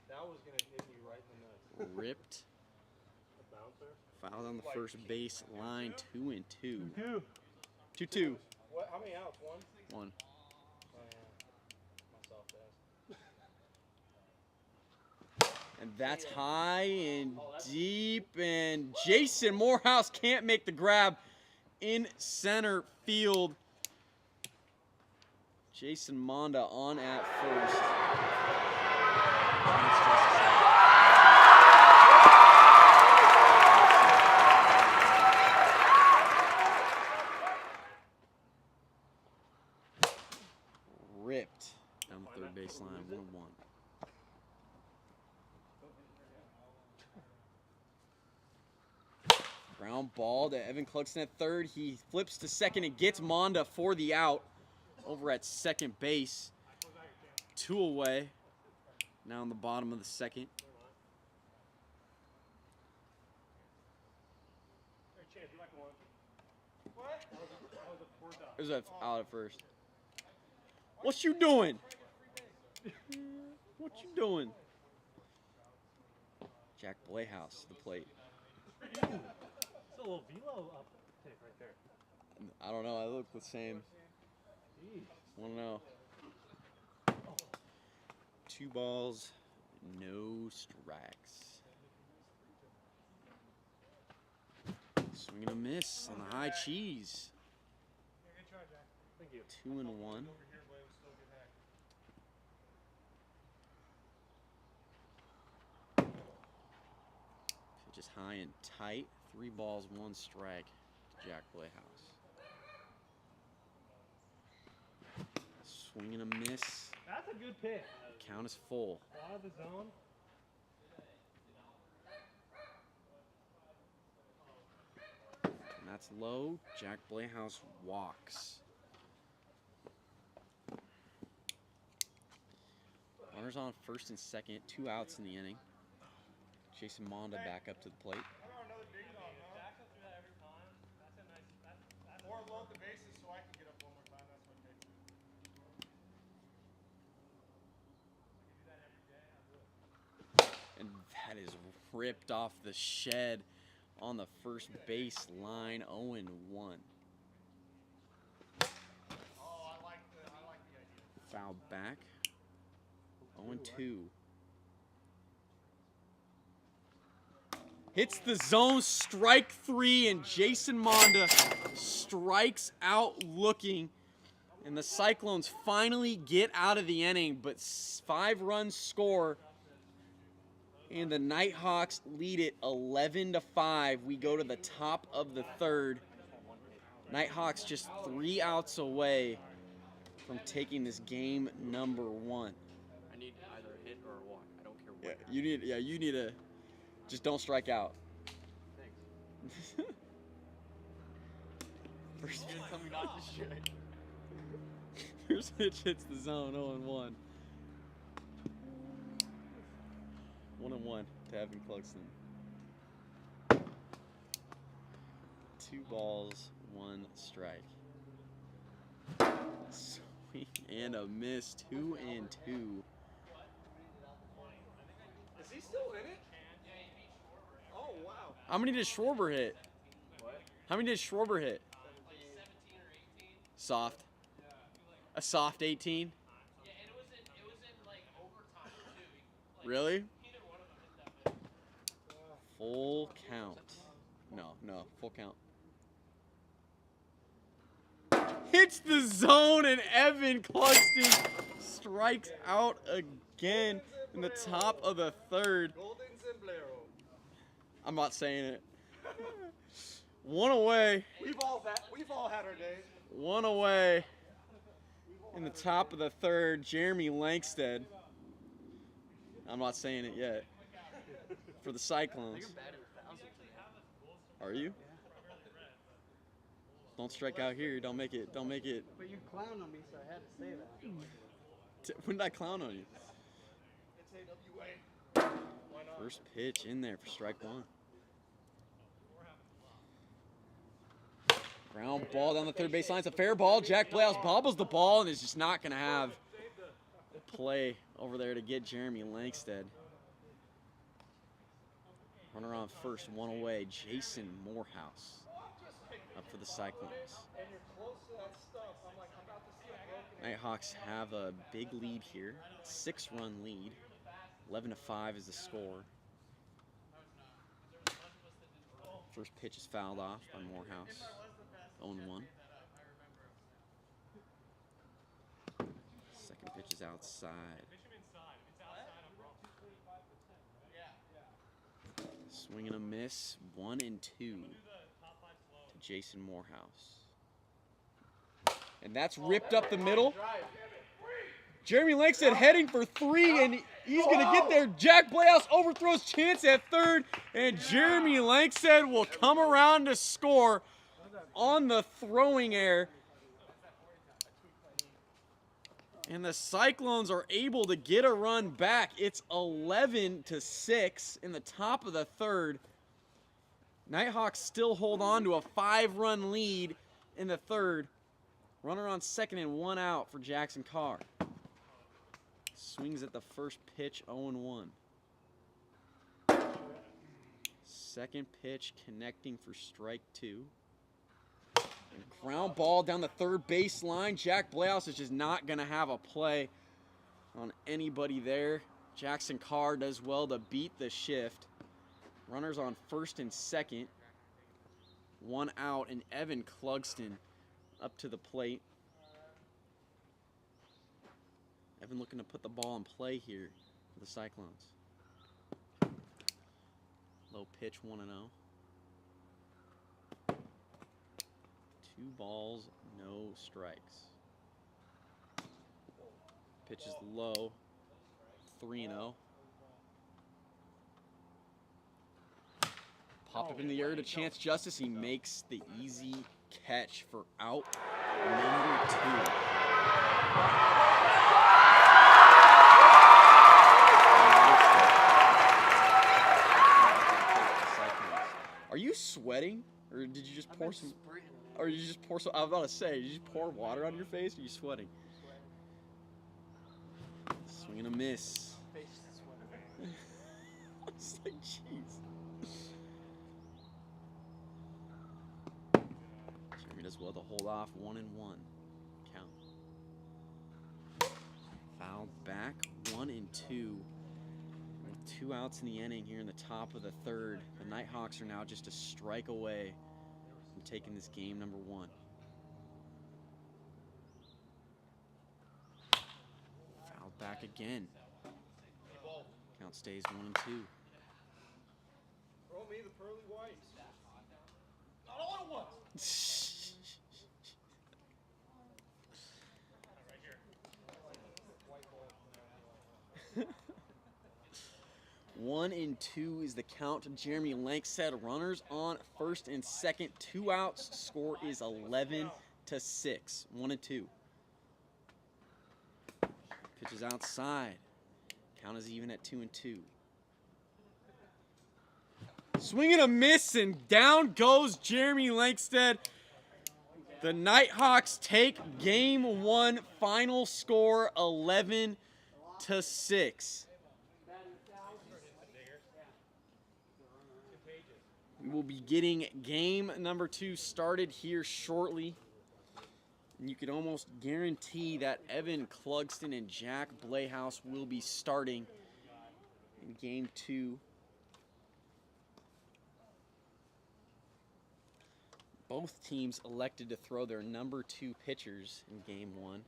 That was going to hit me right in the nuts. Ripped. Fouled on the first base line, 2-2. 2-2. What? How many outs? 1? 1. Oh, yeah. Myself fast. And that's high and deep, and Jason Morehouse can't make the grab in center field. Jason Monda on at first. Ripped down the third baseline, 1-1. Ground ball to Evan Cluxton at third. He flips to second and gets Monda for the out over at second base. 2 away. Now in the bottom of the second. It was out at first. What you doing? What you doing? Jack Playhouse, the plate. It's a little velo uptick right there. I don't know. I look the same. Jeez. 1-0. 2 balls, no strikes. Swing and a miss on the high cheese. Thank you. 2-1. Pitch is high and tight. 3 balls, 1 strike to Jack Playhouse. Swing and a miss. That's a good pick. Count is full. Out of the zone. And that's low. Jack Playhouse walks. Runners on first and second. 2 outs in the inning. Jason Monda back up to the plate. ripped off the shed on the first base line. 0-1. Foul back. 0-2. Hits the zone, strike 3, and Jason Monda strikes out looking. And the Cyclones finally get out of the inning, but 5 runs score. And the Nighthawks lead it 11-5. We go to the top of the 3rd. Nighthawks just 3 outs away from taking this game number 1. I need either a hit or a walk. I don't care what. You need a just don't strike out. Thanks. First You're telling me not to strike. First pitch hits the zone, 0-1. 1-1 to Evan Clugston. 2 balls, 1 strike. Swing and a miss, 2-2. Is he still in it? Oh, wow. How many did Schwarber hit? How many did Schwarber hit? Soft. A soft 18? Yeah, and it was in like overtime too. Really? Either one of them hit that. Full count. No, full count. Hits the zone and Evan Clugston strikes out again in the top of the 3rd. Golden Zemblero. I'm not saying it. 1 away. We've all had our days. 1 away. In the top of the 3rd, Jeremy Langsted. I'm not saying it yet. For the Cyclones. Are you? Don't strike out here. Don't make it. But you clowned on me, so I had to say that. When did I clown on you? It's AWA. Why not? First pitch in there for strike 1. Ground ball down the 3rd baseline. It's a fair ball. Jack Blaus bobbles the ball and is just not going to have play over there to get Jeremy Langsted. Runner on first, 1 away. Jason Morehouse up for the Cyclones. Nighthawks have a big lead here. 6-run lead. 11-5 is the score. First pitch is fouled off by Morehouse. 0-1. Second pitch is outside. Swing and a miss. 1-2 to Jason Morehouse. And that's ripped up the middle. Jeremy Langsted heading for 3, and he's going to get there. Jack Blaus overthrows chance at 3rd, and Jeremy Langsted will come around to score on the throwing error. And the Cyclones are able to get a run back. It's 11-6 in the top of the 3rd. Nighthawks still hold on to a 5-run lead in the 3rd. Runner on second and 1 out for Jackson Carr. Swings at the first pitch, 0-1. Second pitch connecting for strike 2. And ground ball down the 3rd baseline. Jack Blaus is just not going to have a play on anybody there. Jackson Carr does well to beat the shift. Runners on first and second. 1 out, and Evan Clugston up to the plate. Evan looking to put the ball in play here for the Cyclones. Low pitch, 1-0. 2 balls, no strikes. Pitch is low, 3-0. Pop up in the air to Chance Justice. He makes the easy catch for out number 2. Are you sweating, or did you just pour some? Or did you just pour some? I was about to say, did you just pour water on your face? Or are you sweating? Swing and a miss. It's like, jeez. Jeremy does well to hold off 1-1. Count. Fouled back, 1-2. With 2 outs in the inning here in the top of the third, the Nighthawks are now just a strike away from taking this game number 1. Fouled back again. Count stays 1-2. Throw me the pearly whites. Not all at once. Right here. 1-2 is the count to Jeremy Lankstead. Runners on first and second. 2 outs. Score is 11-6. 1-2. Pitch is outside. Count is even at 2-2. Swing and a miss, and down goes Jeremy Lankstead. The Nighthawks take game 1. Final score 11-6. We will be getting game number 2 started here shortly. And you can almost guarantee that Evan Clugston and Jack Blayhouse will be starting in game 2. Both teams elected to throw their number 2 pitchers in game 1.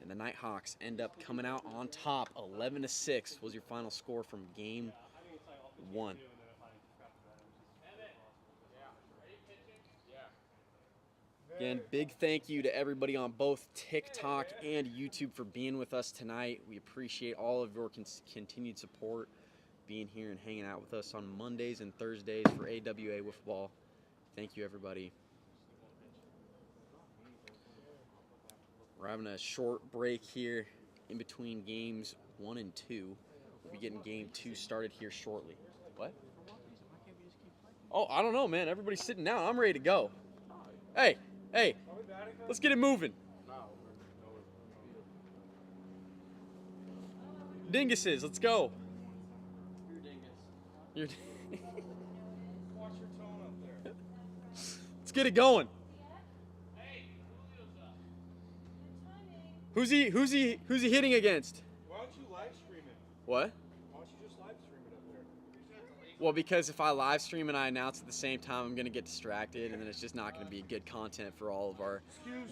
And the Nighthawks end up coming out on top. 11-6 was your final score from game 1. Again, big thank you to everybody on both TikTok and YouTube for being with us tonight. We appreciate all of your continued support, being here and hanging out with us on Mondays and Thursdays for AWA Wiffle Ball. Thank you, everybody. We're having a short break here in between games 1 and 2. We'll be getting game 2 started here shortly. What? Oh, I don't know, man. Everybody's sitting down. I'm ready to go. Hey, let's get it moving. Dinguses, let's go. You're dingus. Watch your tone up there. Let's get it going. Who's he hitting against? Why don't you live stream it? What? Why don't you just live stream it up there? Well, because if I live stream and I announce at the same time, I'm going to get distracted, and then it's just not going to be good content for all of our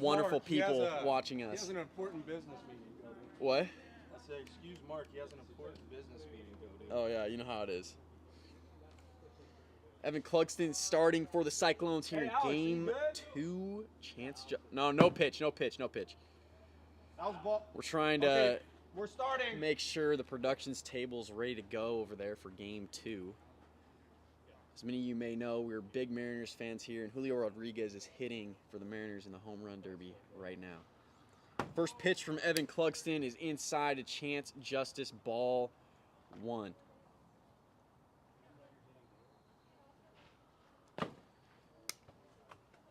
wonderful people watching us. He has an important business meeting to go to. What? I said, excuse Mark, he has an important business meeting to go to. Oh, yeah, you know how it is. Evan Clugston starting for the Cyclones here in game 2. No pitch. That was ball. We're trying to We're starting. make sure the productions table's ready to go over there for game 2. As many of you may know, we're big Mariners fans here, and Julio Rodriguez is hitting for the Mariners in the home run derby right now. First pitch from Evan Clugston is inside to Chance Justice, ball 1.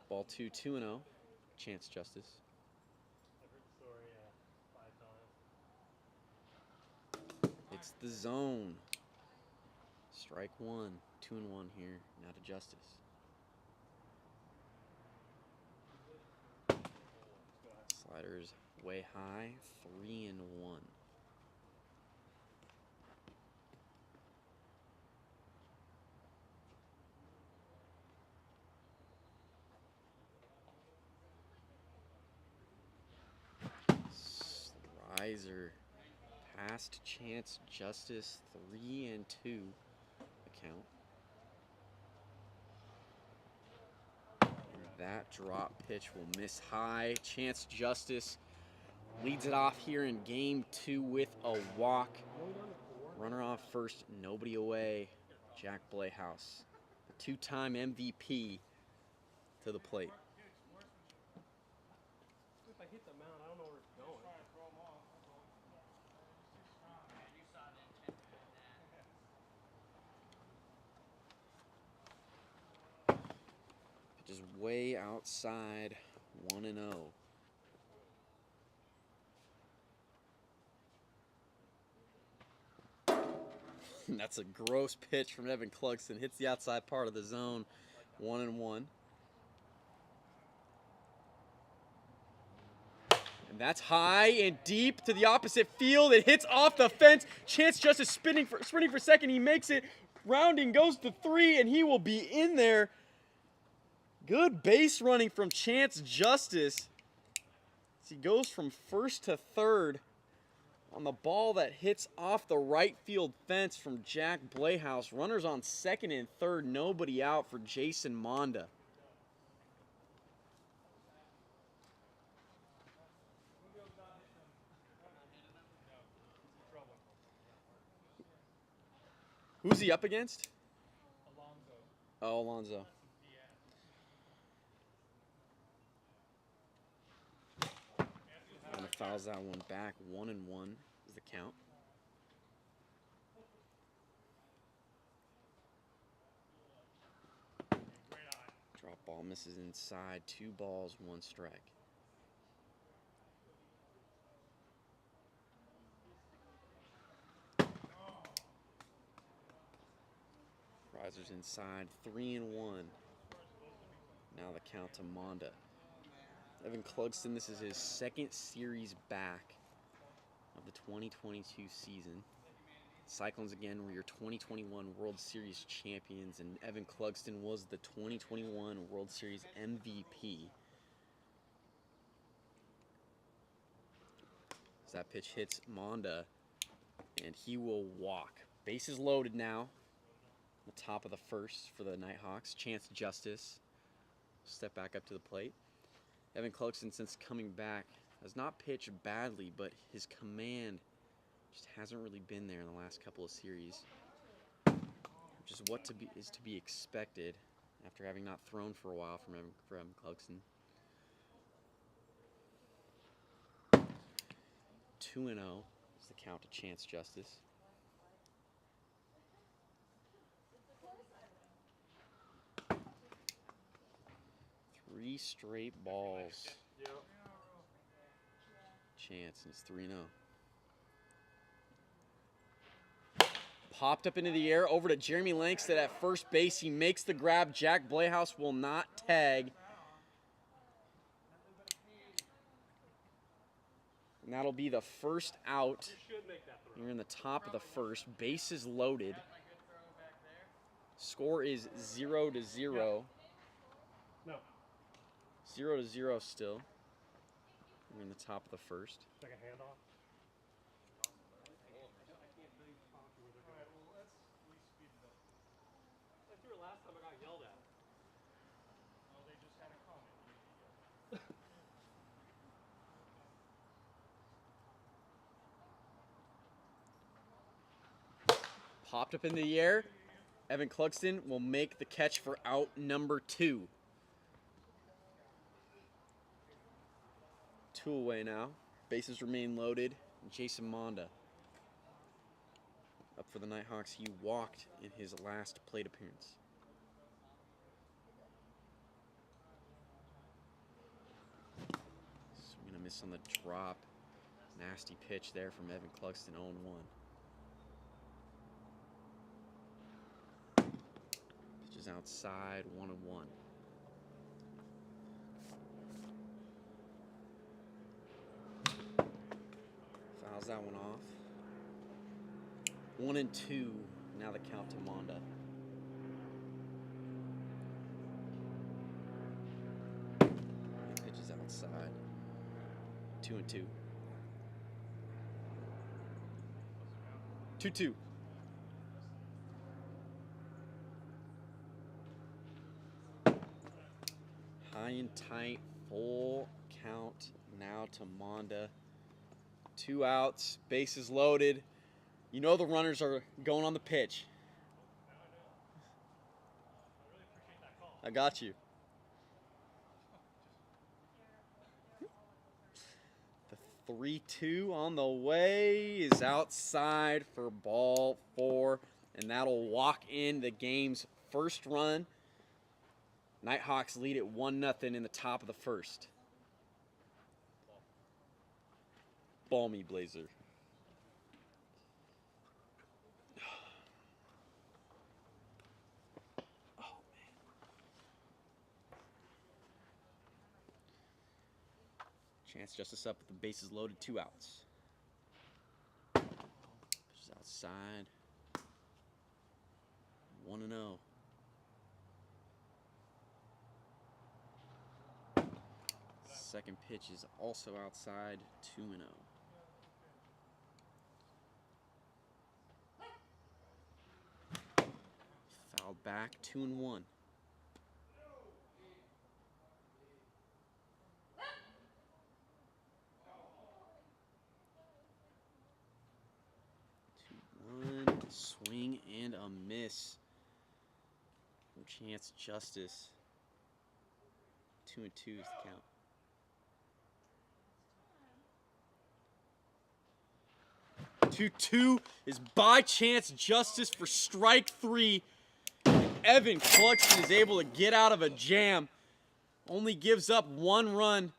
Ball 2, 2-0, Chance Justice. It's the zone. Strike 1, 2-1 here, now to Justice. Sliders way high, 3-1. Slicer past Chance Justice, 3-2 account. And that drop pitch will miss high. Chance Justice leads it off here in game 2 with a walk. Runner off first, nobody away. Jack Blayhouse, the 2-time MVP, to the plate. If I hit the mound, I don't know where it's going. Pitch is way outside, 1-0. That's a gross pitch from Evan Clugston. Hits the outside part of the zone. 1-1. And that's high and deep to the opposite field. It hits off the fence. Chance Justice sprinting for second. He makes it. Rounding goes to 3, and he will be in there. Good base running from Chance Justice. As he goes from first to third on the ball that hits off the right field fence from Jack Blayhouse. Runners on second and third. Nobody out for Jason Monda. Who's he up against? Oh, Alonzo. And fouls that one back. 1-1 is the count. Drop ball misses inside. 2 balls, 1 strike. Risers inside, 3-1. Now the count to Monda. Evan Clugston, this is his second series back of the 2022 season. Cyclones again were your 2021 World Series champions, and Evan Clugston was the 2021 World Series MVP. As that pitch hits Monda, and he will walk. Bases loaded now. The top of the first for the Nighthawks. Chance Justice. Step back up to the plate. Evan Clugston, since coming back, has not pitched badly, but his command just hasn't really been there in the last couple of series, which is what is to be expected after having not thrown for a while from Evan Clugston. 2-0 is the count to Chance Justice. 3 straight balls. Chance, and it's 3-0. Popped up into the air, over to Jeremy Langston at first base. He makes the grab. Jack Blayhouse will not tag. And that'll be the first out. You're in the top of the first. Bases loaded. Score is 0-0. No. 0-0 still. We're in the top of the first. Second handoff. I threw it last time. I got yelled at. Oh, they just had a comment. Popped up in the air. Evan Clugston will make the catch for out number 2. 2 away now. Bases remain loaded. Jason Monda. Up for the Nighthawks. He walked in his last plate appearance. Swing and a miss on the drop. Nasty pitch there from Evan Clugston, 0-1. Pitches outside, 1-1. Fouls that one off. 1-2. Now the count to Monda. Pitches outside. 2-2. 2-2. High and tight, full count now to Monda. 2 outs, bases loaded. You know the runners are going on the pitch. I got you. The 3-2 on the way is outside for ball 4, and that'll walk in the game's first run. Nighthawks lead it 1-0 in the top of the first. Ball me, Blazer. Chance Justice up with the bases loaded, 2 outs. Pitches outside. 1-0. Second pitch is also outside, 2-0. Foul back, 2-1. Swing and a miss. No Chance Justice. 2-2 is the count. Two is by Chance Justice for strike 3. Evan Cluxton is able to get out of a jam. Only gives up 1 run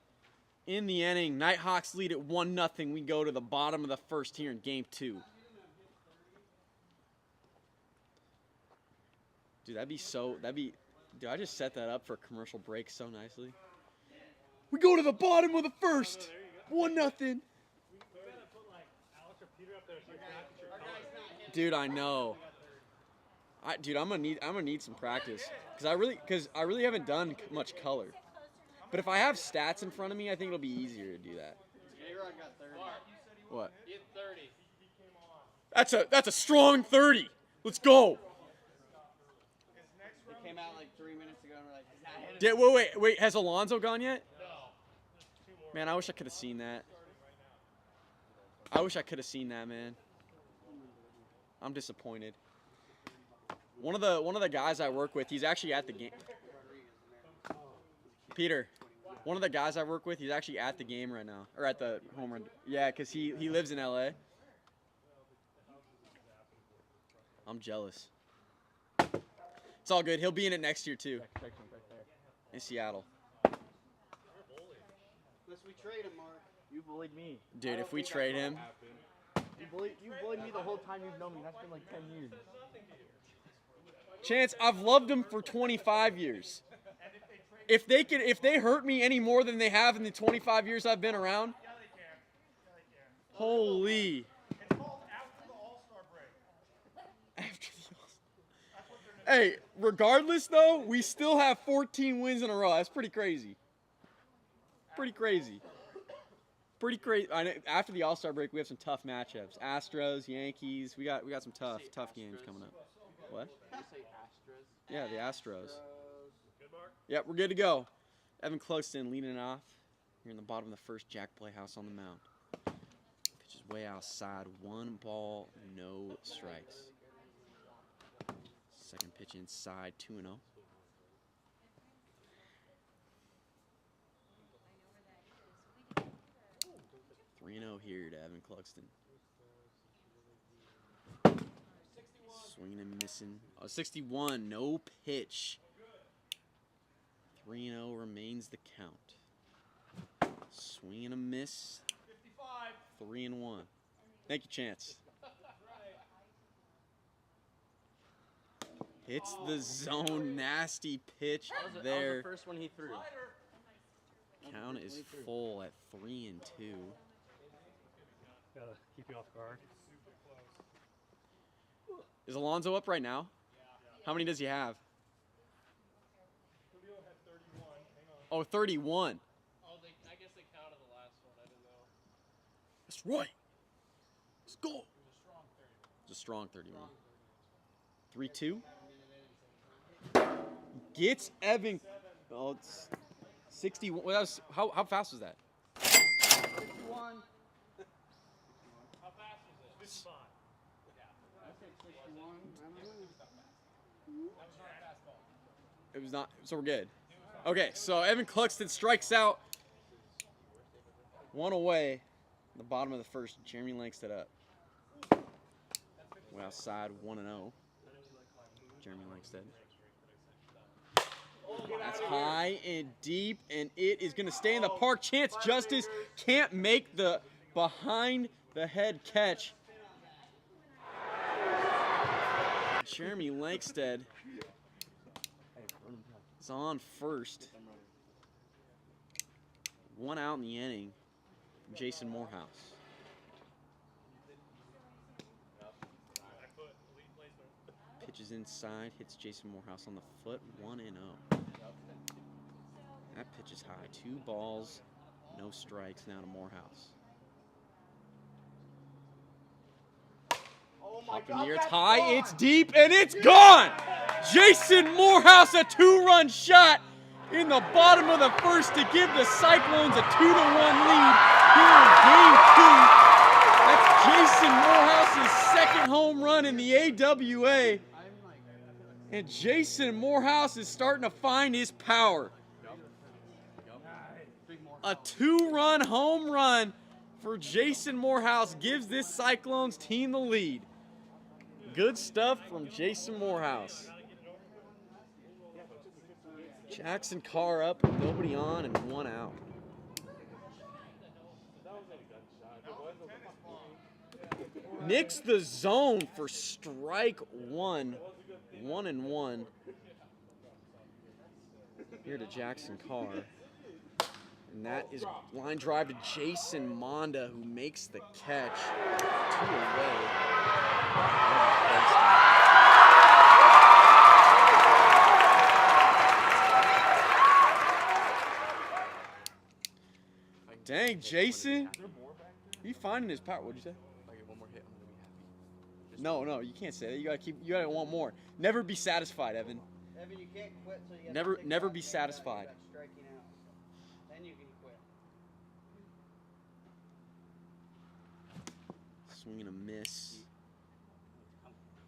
in the inning. Nighthawks lead at 1-0. We go to the bottom of the first here in game 2. Dude, dude, I just set that up for a commercial break so nicely. We go to the bottom of the first. 1-0. Dude, I know. Dude, I'm gonna need some practice because I really haven't done much color. But if I have stats in front of me, I think it'll be easier to do that. What? That's a strong 30. Let's go. They came out like 3 minutes ago and we're like, Wait. Has Alonzo gone yet? No. Man, I wish I could have seen that. I wish I could have seen that, man. I'm disappointed. One of the guys I work with, he's actually at the game. Peter, one of the guys I work with, he's actually at the game right now, or at the home run. Yeah, because he lives in LA. I'm jealous. It's all good. He'll be in it next year too. In Seattle. unless we trade him, Mark. You bullied me. Dude, if we trade him. You bullied me the whole time you've known me. That's been like 10 years. Chance, I've loved him for 25 years. If they hurt me any more than they have in the 25 years I've been around, holy. It's called after the All-Star break. After the All-Star. Hey, regardless though, we still have 14 wins in a row. That's pretty crazy. Pretty crazy. I know, after the All-Star break, we have some tough matchups. Astros, Yankees. We got some tough games coming up. What? Did you say Astros? Yeah, the Astros. Yep, we're good to go. Evan Cluxton leading it off. Here in the bottom of the first, Jack Playhouse on the mound. Pitch is way outside. 1 ball, no strikes. Second pitch inside, 2-0. 3-0 here to Evan Cluxton. Swinging and missing. Oh, 61, no pitch. 3-0 remains the count. Swing and a miss. 3-1. Thank you, Chance. Hits the zone. Nasty pitch there. That was the first one he threw. Count is full at 3-2. Gotta keep you off guard. Is Alonzo up right now? How many does he have? Oh, 31. Oh, I guess they counted the last one. I didn't know. That's right. Let's go. It's a strong 31. 3-2. Gets Evan. Oh, it's 61. Well, how fast was that? 61. How fast is it? 55. I said 61. It was not. So we're good. Okay, so Evan Cluxton strikes out. 1 away. In the bottom of the first, Jeremy Langston up. Way outside, 1-0. Jeremy Langston. That's high and deep, and it is going to stay in the park. Chance Justice can't make the behind the head catch. Jeremy Langston is on first. 1 out in the inning. from Jason Morehouse. Pitches inside, hits Jason Morehouse on the foot, 1-0. That pitch is high. 2 balls, no strikes now to Morehouse. Up in the air, it's high, it's deep, and it's gone! Jason Morehouse, a 2-run shot in the bottom of the first to give the Cyclones a 2-1 lead here in Game 2. That's Jason Morehouse's second home run in the AWA. And Jason Morehouse is starting to find his power. A 2-run home run for Jason Morehouse gives this Cyclones team the lead. Good stuff from Jason Morehouse. Jackson Carr up with nobody on and 1 out. Nicks the zone for strike 1. 1-1. Here to Jackson Carr. And that is line drive to Jason Monda, who makes the catch. 2 away. Dang, Jason. You finding his power. What'd you say? If I get one more hit, I'm gonna be happy. No, you can't say that. You gotta want more. Never be satisfied, Evan. Evan, you can't quit till you get Never be satisfied. striking out. Then you can quit. Swing and a miss.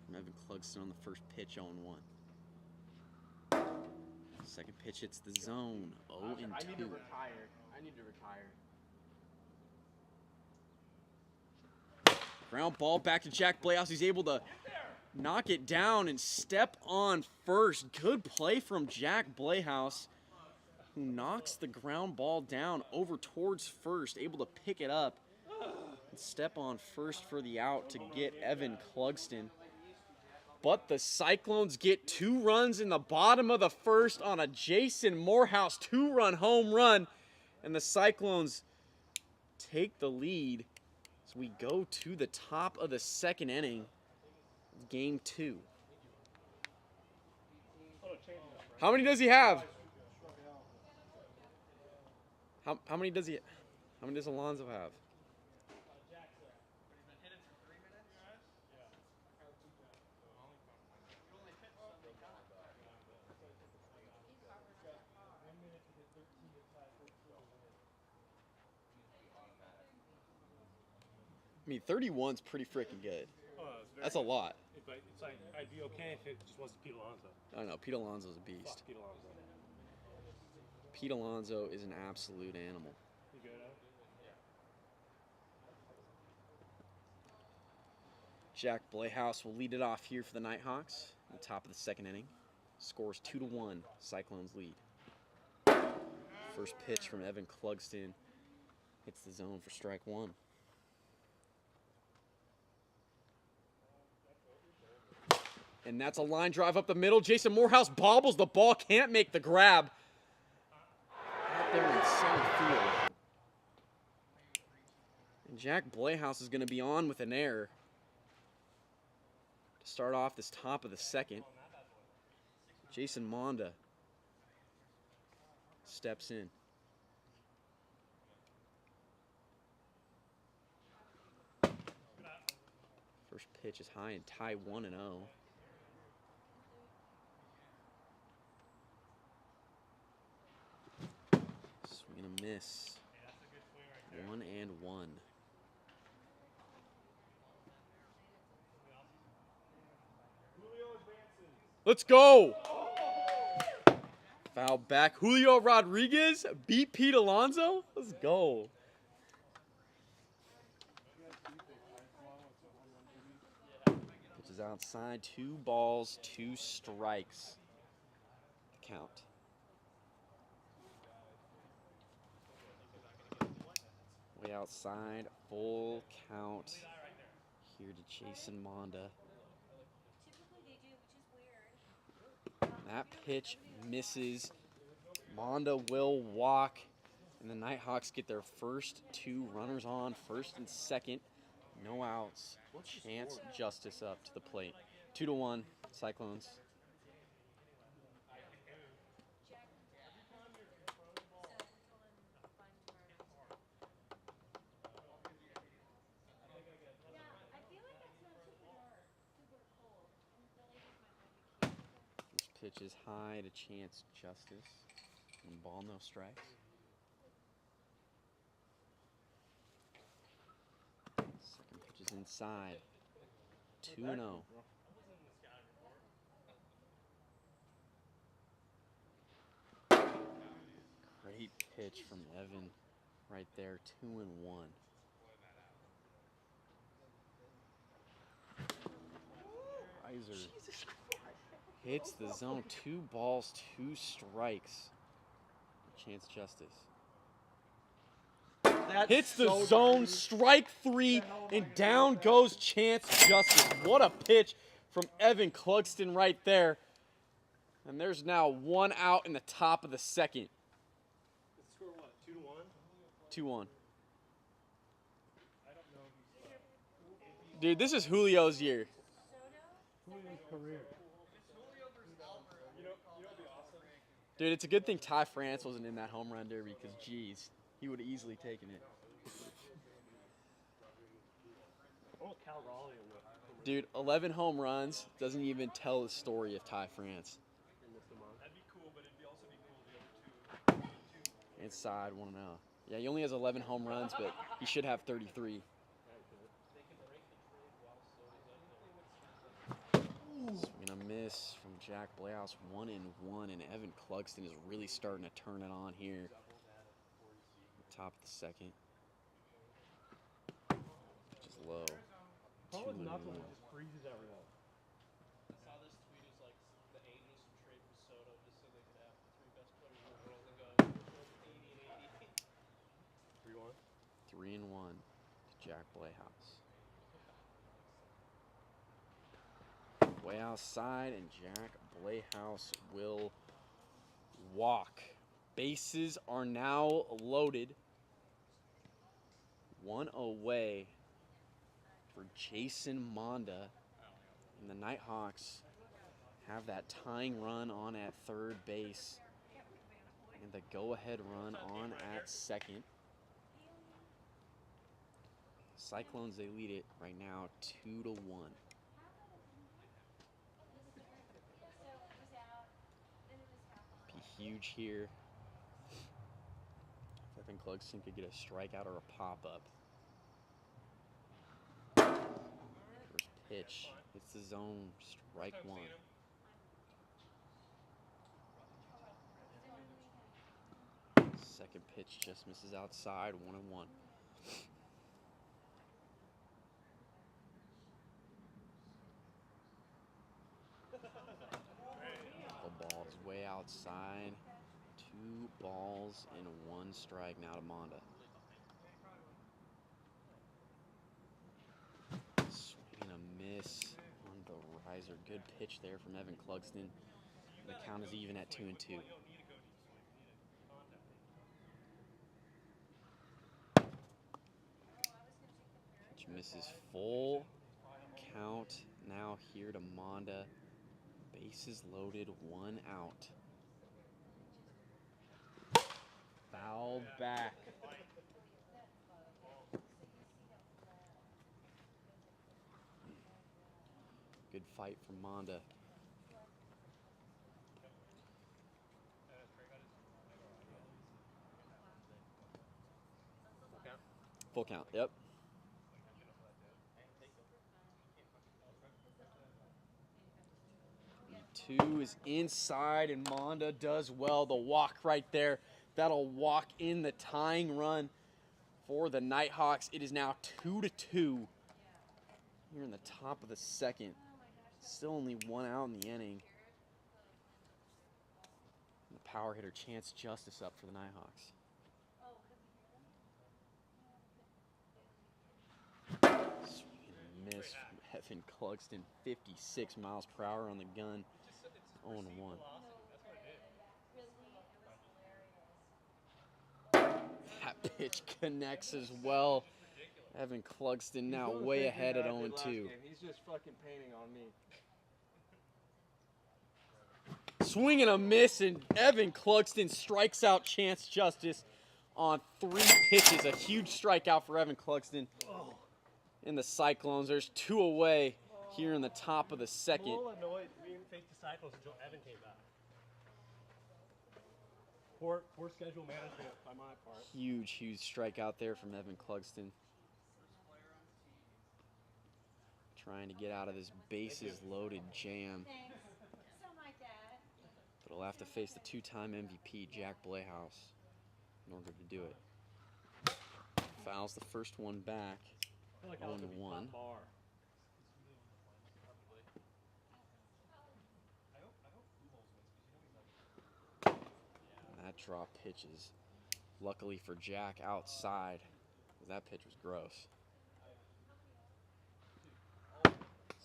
From Evan Clugston on the first pitch, 0-1. Second pitch hits the zone, 0-2. I need to retire. Ground ball back to Jack Playhouse. He's able to knock it down and step on first. Good play from Jack Playhouse, who knocks the ground ball down over towards first, able to pick it up and step on first for the out to get Evan Clugston. But the Cyclones get 2 runs in the bottom of the first on a Jason Morehouse 2-run home run, and the Cyclones take the lead. So we go to the top of the second inning, Game 2. How many does he have? How many does Alonzo have? I mean, 31's pretty freaking good. That's a lot. But it's like, I'd be okay if it just wasn't Pete Alonso. I don't know. Pete Alonso's a beast. Fuck Pete Alonso. Pete Alonso is an absolute animal. You good, Evan? Jack Playhouse will lead it off here for the Nighthawks at the top of the second inning. Scores 2-1. Cyclones lead. First pitch from Evan Clugston hits the zone for strike 1. And that's a line drive up the middle. Jason Morehouse bobbles the ball, can't make the grab. Out there in center field. And Jack Playhouse is going to be on with an error to start off this top of the second. Jason Monda steps in. First pitch is high and tie 1-0. Swing and a miss. 1-1. Let's go! Foul back. Julio Rodriguez beat Pete Alonso. Let's go. Pitches outside. 2 balls, 2 strikes. Count. Way outside. Full count. Here to Jason Monda. That pitch misses. Monda will walk. And the Nighthawks get their first 2 runners on, first and second. No outs. Chance Justice up to the plate. 2-1, Cyclones. This pitch is high to Chance Justice. And ball, no strikes. Second pitch is inside. 2-0. Great pitch from Evan right there. 2-1. Riser hits the zone. 2 balls, 2 strikes. Chance Justice. Hits the zone, strike 3, and down goes Chance Justice. What a pitch from Evan Clugston right there. And there's now 1 out in the top of the second. Score what? 2-1? 2-1. Dude, this is Julio's year. Dude, it's a good thing Ty France wasn't in that home run derby because, geez, he would have easily taken it. Dude, 11 home runs doesn't even tell the story of Ty France. That'd be cool, but it'd also be cool the other 2. Inside, 1-0. Yeah, he only has 11 home runs, but he should have 33. Swing and a miss from Jack Blahouse, 1-1, and Evan Clugston is really starting to turn it on here. Top of the second. Just low. 2-1. Just freezes everyone. I saw this tweet. It's like the Angels would trade for Soto just so they could have the 3 best players in the world and go 80 and 80. 3-1 to Jack Blahouse. Way outside, and Jack Blahouse will walk. Bases are now loaded. 1 away for Jason Monda. And the Nighthawks have that tying run on at third base. And the go-ahead run on at second. Cyclones, they lead it right now 2-1. Be huge here. If Evan Clugston could get a strikeout or a pop-up. First pitch hits the zone, strike 1. Second pitch just misses outside, 1-1. The ball is way outside. 2 balls and 1 strike now to Monda. Swing and a miss on the riser. Good pitch there from Evan Clugston. The count is even at 2-2. Pitch misses, full count now here to Monda. Bases loaded, 1 out. Foul back. Good fight from Monda. Full count, yep. 2 is inside, and Monda does well. The walk right there. That'll walk in the tying run for the Nighthawks. It is now 2-2 here in the top of the second. Still only 1 out in the inning. And the power hitter Chance Justice up for the Nighthawks. Swing and a miss from Evan Clugston. 56 miles per hour on the gun. 0-1. That pitch connects as well. Evan Clugston now way ahead at 0-2. He's just fucking painting on me. Swing and a miss, and Evan Clugston strikes out Chance Justice on 3 pitches. A huge strikeout for Evan Clugston in the Cyclones. There's 2 away here in the top of the second. A little annoyed we didn't face the Cyclones until Evan came back. Poor schedule management by my part. Huge strikeout there from Evan Clugston. Trying to get out of this bases loaded jam. But he'll have to face the 2-time MVP, Jack Blehouse, in order to do it. Fouls the first one back. 1-1. That drop pitches, luckily for Jack, outside. That pitch was gross.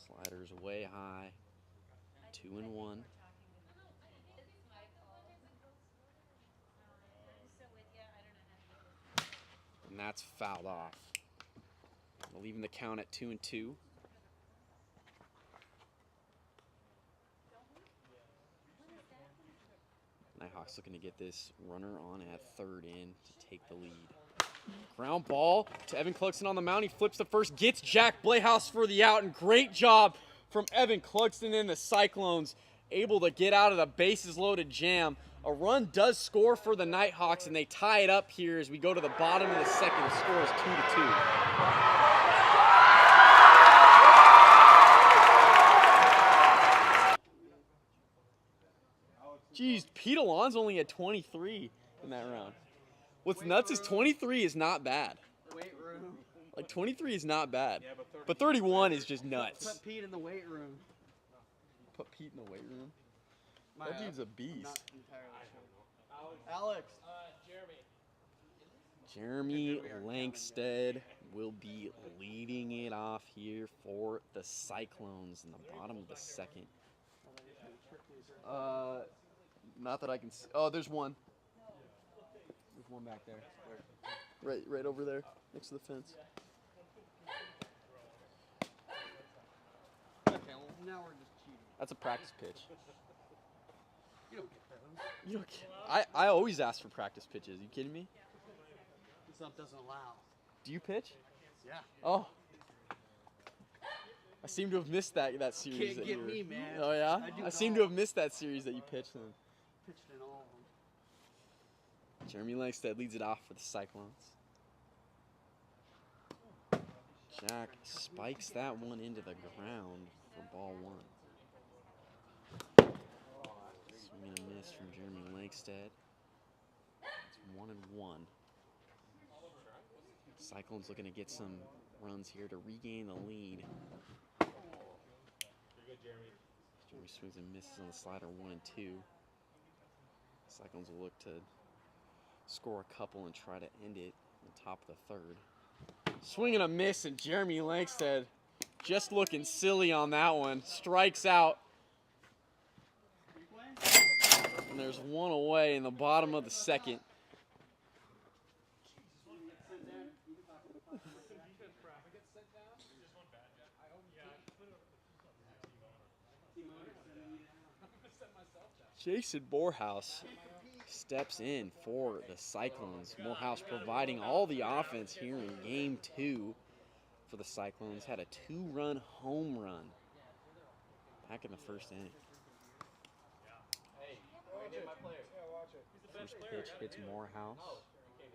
Sliders way high. 2-1. And that's fouled off. Leaving the count at 2-2. Nighthawks looking to get this runner on at third in to take the lead. Ground ball to Evan Clugston on the mound. He flips the first, gets Jack Blehouse for the out, and great job from Evan Clugston and the Cyclones, able to get out of the bases loaded jam. A run does score for the Nighthawks, and they tie it up here as we go to the bottom of the second. The score is 2-2. Geez, Pete Alon's only at 23 in that round. What's nuts is 23 is not bad. Weight room. Like 23 is not bad. But 31 is just nuts. Put Pete in the weight room. Put Pete in the weight room? That dude's a beast. Not entirely sure. Alex. Jeremy Langsted will be leading it off here for the Cyclones in the bottom of the second. Not that I can see. Oh, there's one. There's one back there. Right over there, next to the fence. Okay, well, now we're just cheating. That's a practice pitch. You don't get those. You don't get, I always ask for practice pitches. You kidding me? This up doesn't allow. Do you pitch? Yeah. Oh. I seem to have missed that series. Can't that get you were, me, man. Oh yeah? I do seem it to all. have missed that series that you pitched in. Pitched in all of them. Jeremy Langsted leads it off for the Cyclones. Jack spikes that one into the ground for ball 1. Swing and a miss from Jeremy Langsted. It's 1-1. Cyclones looking to get some runs here to regain the lead. Jeremy swings and misses on the slider 1-2. Cyclones will look to score a couple and try to end it on top of the third. Swing and a miss, and Jeremy Langsted just looking silly on that one. Strikes out. And there's one away in the bottom of the second. Jason Morehouse steps in for the Cyclones. Morehouse providing all the offense here in game 2 for the Cyclones. Had a 2-run home run back in the first inning. First pitch hits Morehouse.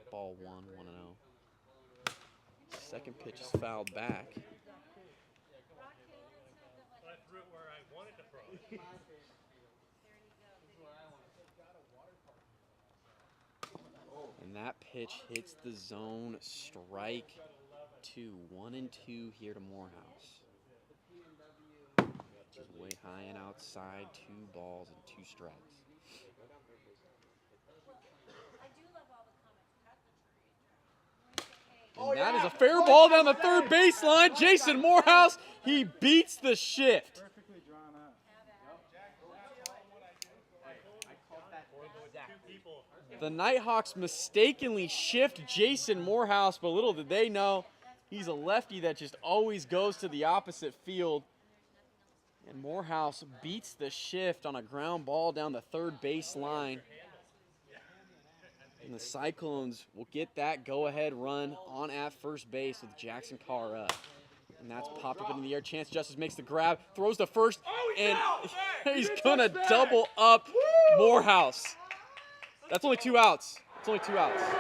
Ball 1-0. Second pitch is fouled back. But I threw it where I wanted to throw it. And that pitch hits the zone. Strike 2. 1-2 here to Morehouse. Just way high and outside. 2 balls and 2 strikes. And that is a fair ball down the third baseline. Jason Morehouse, he beats the shift. Perfectly drawn up. The Nighthawks mistakenly shift Jason Morehouse, but little did they know, he's a lefty that just always goes to the opposite field. And Morehouse beats the shift on a ground ball down the third base line. And the Cyclones will get that go-ahead run on at first base with Jackson Carr up. And that's popped up into the air. Chance Justice makes the grab, throws to first, and he's going to double up Morehouse. That's only 2 outs. It's only 2 outs. Oh,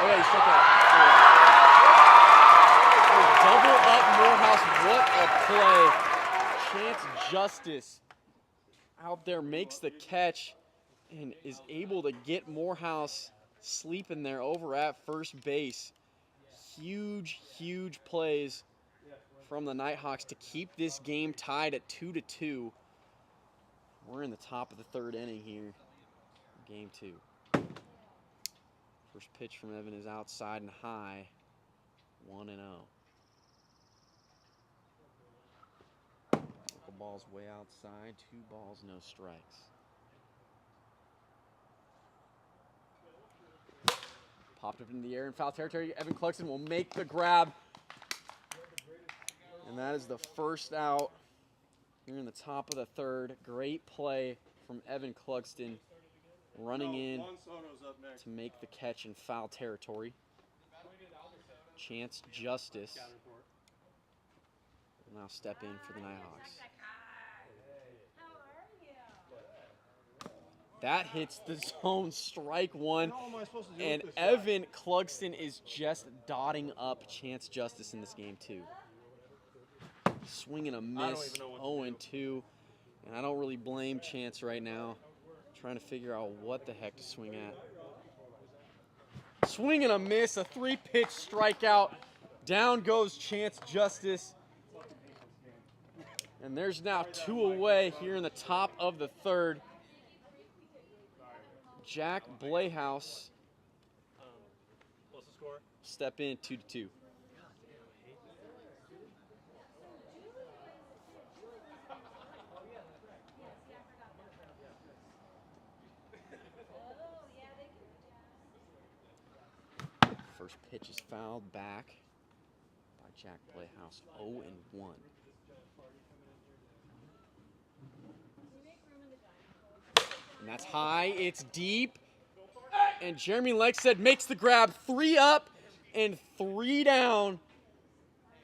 yeah, he struck out. Double up Morehouse. What a play. Chance Justice out there makes the catch and is able to get Morehouse sleeping there over at first base. Huge, huge plays from the Nighthawks to keep this game tied at 2-2. We're in the top of the 3rd inning here, game 2. First pitch from Evan is outside and high, 1-0. The ball's way outside, 2 balls, no strikes. Popped up in the air in foul territory. Evan Cluxton will make the grab. And that is the first out here in the top of the 3rd. Great play from Evan Cluxton running in to make the catch in foul territory. Chance Justice will now step in for the Nighthawks. That hits the zone, strike 1, and Evan Cluxton is just dotting up Chance Justice in this game too. Swing and a miss, 0-2, and I don't really blame Chance right now, trying to figure out what the heck to swing at. Swing and a miss, a 3-pitch strikeout. Down goes Chance Justice. And there's now 2 away here in the top of the 3rd. Jack Blayhouse What's the score? step in 2-2. First pitch is fouled back by Jack Blayhouse, 0-1. And that's high, it's deep. And Jeremy Lexstead makes the grab, 3 up and 3 down.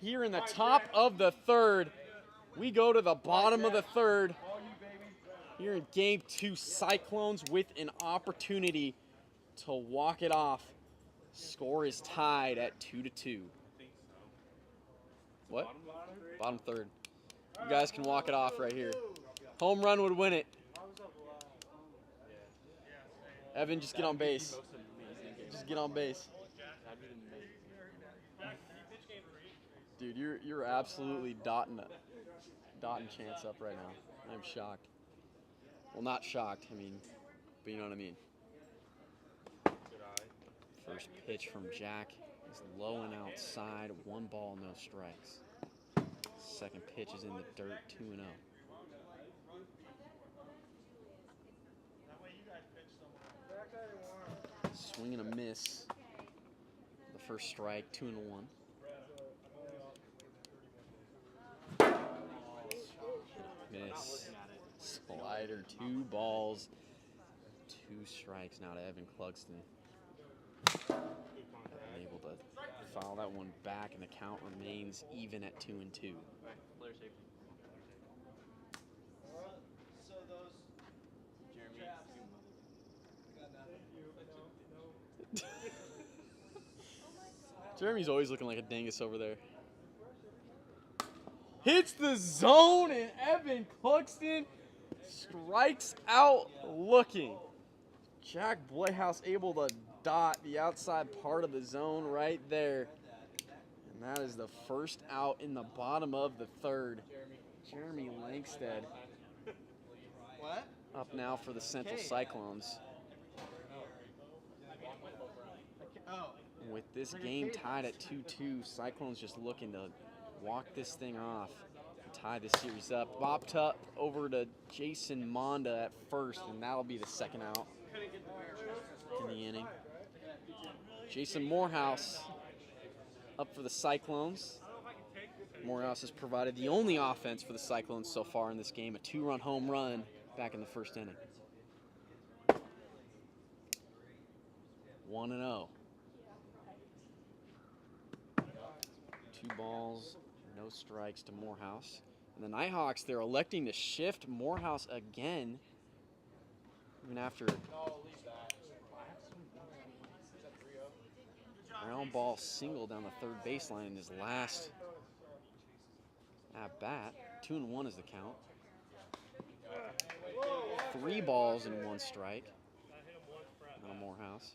Here in the top of the 3rd. We go to the bottom of the 3rd. Here in game 2, Cyclones with an opportunity to walk it off. Score is tied at 2-2. What? Bottom 3rd. You guys can walk it off right here. Home run would win it. Evan, just get on base. Just get on base. Dude, you're absolutely dotting Chance up right now. I'm shocked. Well, not shocked. I mean, but you know what I mean. First pitch from Jack is low and outside. 1 ball, no strikes. Second pitch is in the dirt, 2-0. Swing and a miss. The first strike, 2-1. Miss. Slider, 2 balls, 2 strikes now to Evan Cluxton. Able to foul that one back, and the count remains even at 2-2. Jeremy's always looking like a dingus over there. Hits the zone, and Evan Cluxton strikes out looking. Jack Blayhouse able to dot the outside part of the zone right there. And that is the first out in the bottom of the 3rd. Jeremy Langstead up now for the Central Cyclones. With this game tied at 2-2, Cyclones just looking to walk this thing off and tie this series up. Bob Tupp over to Jason Monda at first, and that'll be the second out in the inning. Jason Morehouse up for the Cyclones. Morehouse has provided the only offense for the Cyclones so far in this game, a 2-run home run back in the first inning. 1-0. 2 balls, no strikes to Morehouse. And the Nighthawks, they're electing to shift Morehouse again, even after ground ball single down the third baseline in his last at bat. 2-1 is the count. 3 balls and 1 strike on Morehouse.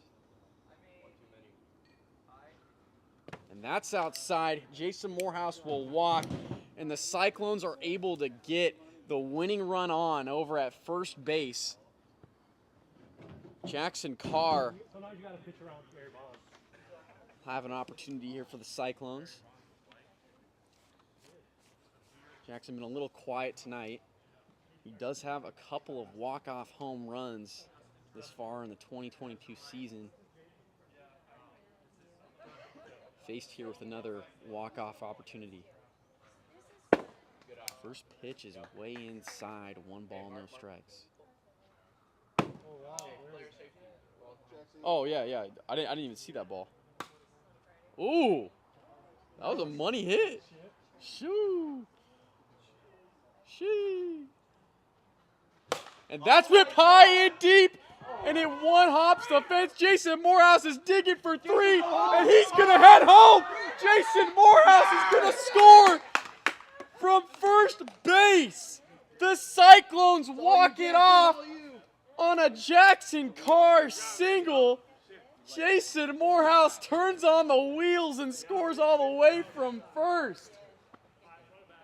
And that's outside. Jason Morehouse will walk, and the Cyclones are able to get the winning run on over at first base. Jackson Carr will have an opportunity here for the Cyclones. Jackson been a little quiet tonight. He does have a couple of walk-off home runs this far in the 2022 season. Faced here with another walk-off opportunity. First pitch is way inside, 1 ball, no strikes. Oh yeah, I didn't even see that ball. Ooh, that was a money hit. Shoo. Shee. And that's whipped high and deep, and it one-hops the fence. Jason Morehouse is digging for 3, and he's gonna head home. Jason Morehouse is gonna score from first base. The Cyclones walk it off on a Jackson Carr single. Jason Morehouse turns on the wheels and scores all the way from first.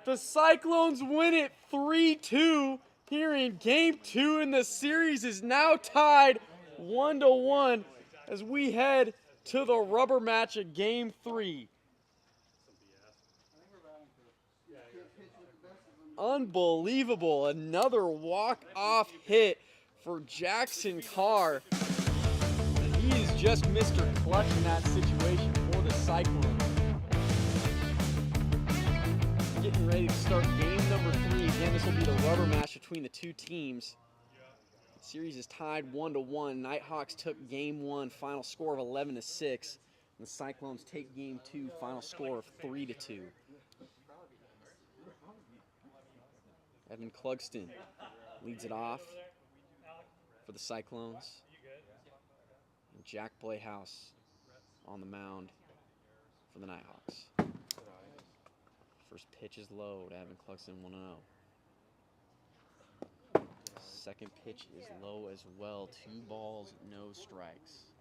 The Cyclones win it 3-2 here in Game 2, and the series is now tied 1-1 as we head to the rubber match of Game 3. Unbelievable. Another walk-off hit for Jackson Carr. He is just Mr. Clutch in that situation for the Cyclones. Getting ready to start game number 3. Again, this will be the rubber match between the two teams. The series is tied 1-1. Nighthawks took game 1, final score of 11-6. And the Cyclones take game 2, final score of 3-2. Evan Clugston leads it off for the Cyclones. And Jack Playhouse on the mound for the Nighthawks. First pitch is low to Evan Clugston, 1-0. Second pitch is low as well. 2 balls, no strikes.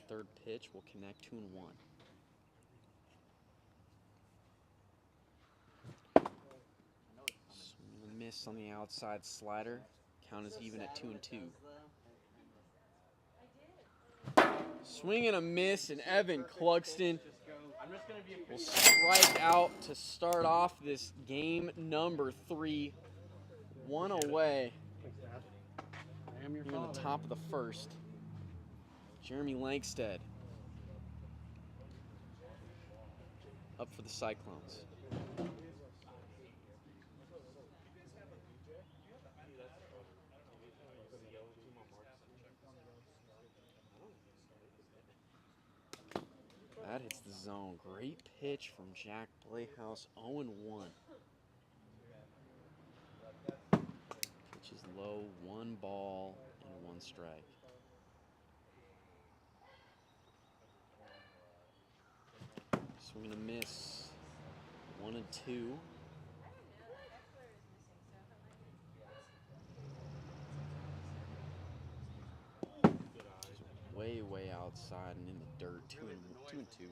Third pitch will connect 2-1. Swing and miss on the outside slider. Count is even at 2-2. Swing and a miss, and Evan Clugston will strike out to start off this game number 3. 1 away. Here in the top of the first. Jeremy Langsted up for the Cyclones. That hits the zone. Great pitch from Jack Playhouse, 0-1. Pitch is low, 1 ball and 1 strike. Swing and a miss, 1-2. Way outside and in the dirt. 2-2.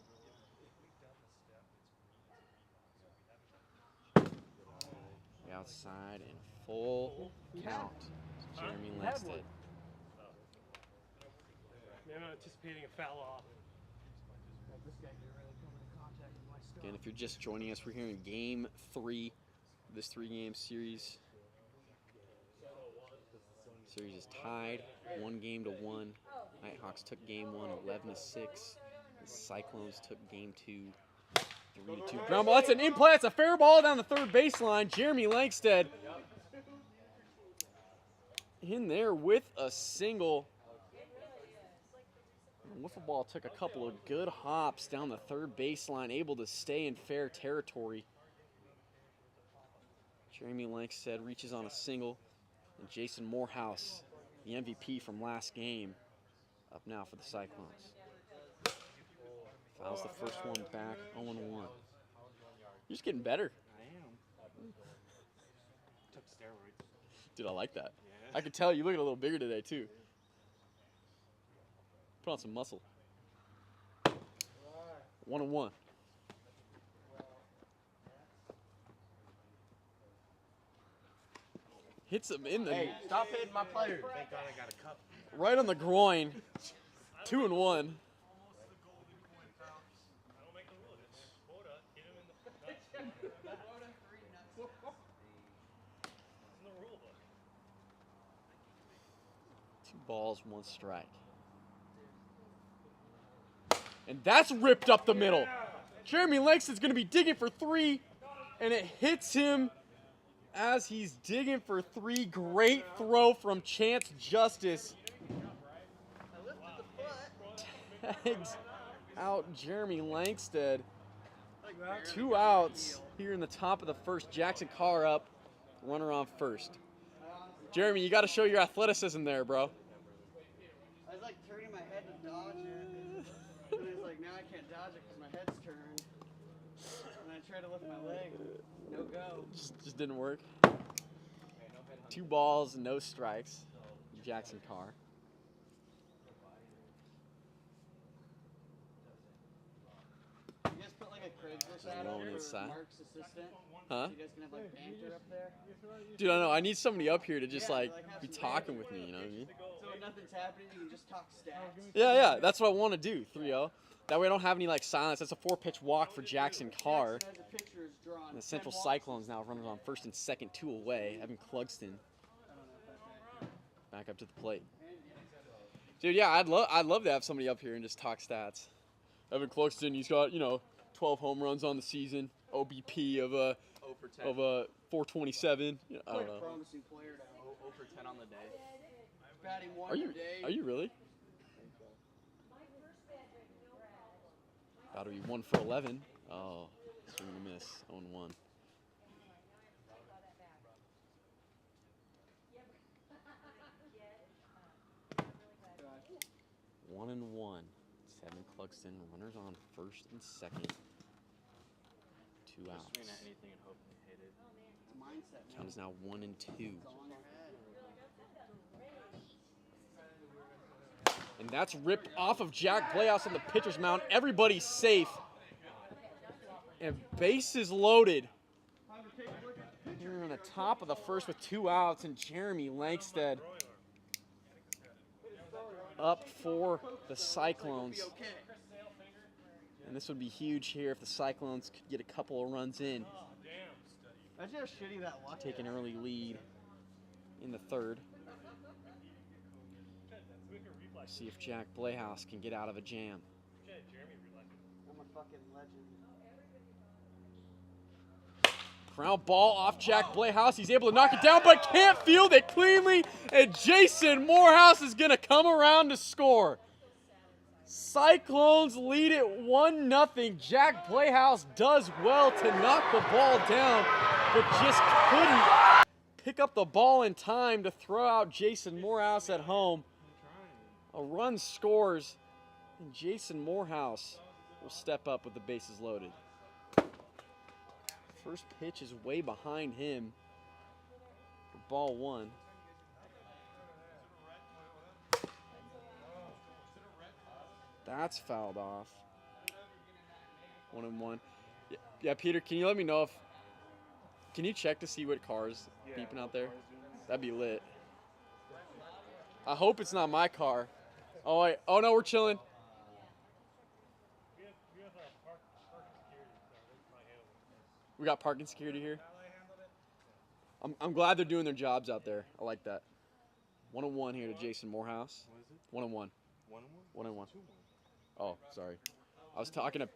Outside and full count to Jeremy Langsted. I'm anticipating a foul off. Again, if you're just joining us, we're here in Game 3 of this 3-game series. Series is tied 1-1. Nighthawks took Game 1 11-6. The Cyclones took Game 2 3-2. Ground ball. That's an in-play. That's a fair ball down the third baseline. Jeremy Langstead in there with a single. Wiffle ball took a couple of good hops down the third baseline, able to stay in fair territory. Jeremy Langstead reaches on a single, and Jason Morehouse, the MVP from last game, up now for the Cyclones. Fouls the first one back, 0-1. You're just getting better. I am. Took steroids. Dude, I like that. Yeah. I can tell you looking a little bigger today, too. Put on some muscle. 1-1. Hits him in the Stop hitting my players. Thank God I got a cup. right on the groin. 2-1. Two balls, one strike. And that's ripped up the middle. Jeremy Langston's going to be digging for 3, and it hits him as he's digging for 3. Great throw from Chance Justice. Tags out Jeremy Langstead. 2 outs here in the top of the first. Jackson Carr up, runner on first. Jeremy, you got to show your athleticism there, bro. I was like turning my head to dodge it. And it's like, now I can't dodge it because my head's turned. And I tried to lift my leg. No go. Just didn't work. 2 balls, no strikes. Jackson Carr. You guys put like a Craigslist ad low up on for his side. Mark's assistant? Huh? You guys can have like banter up there? Dude, I know. I need somebody up here to just Yeah, like have be some talking banter. with me, you know what I mean? So when nothing's happening, you can just talk stats. Yeah, that's what I want to do, 3-0. That way I don't have any like silence. That's a 4-pitch walk for Jackson Carr. Jackson has a picture drawn. And the Central 10 walks. Cyclones now runners on first and second, 2 away. Evan Clugston back up to the plate. Dude, yeah, I'd love to have somebody up here and just talk stats. Evan Clugston, he's got 12 home runs on the season, OBP of 427. I don't know. Promising player now. 0 for 10 on the day. Batting one Are you today. really? Got to be 1 for 11. Oh, swing and a miss. 0-1. One and 1. Evan Clugston, runners on first and second. 2 outs. Swing at anything and hope they hit it. It's mindset, man. Count is now 1 and 2. It's all in your head. And that's ripped off of Jack Playhouse on the pitcher's mound. Everybody's safe. And bases loaded. Here on the top of the first with 2 outs, and Jeremy Langstead up for the Cyclones. And this would be huge here if the Cyclones could get a couple of runs in. That's just shitty that luck. Take an early lead in the third. See if Jack Playhouse can get out of a jam. I'm a fucking legend. Ground ball off Jack Playhouse. He's able to knock it down, but can't field it cleanly. And Jason Morehouse is going to come around to score. Cyclones lead it 1-0. Jack Playhouse does well to knock the ball down, but just couldn't pick up the ball in time to throw out Jason Morehouse at home. A run scores, and Jason Morehouse will step up with the bases loaded. First pitch is way behind him for ball 1. That's fouled off. 1-1. Yeah, Peter, can you let me know if... Can you check to see what car's beeping out there? That'd be lit. I hope it's not my car. Oh, wait. Oh, no, we're chilling. We got parking security here. I'm glad they're doing their jobs out there. I like that. 1-1 here to Jason Morehouse. 1-1. 1-1. 1-1. Oh, sorry. I was talking to.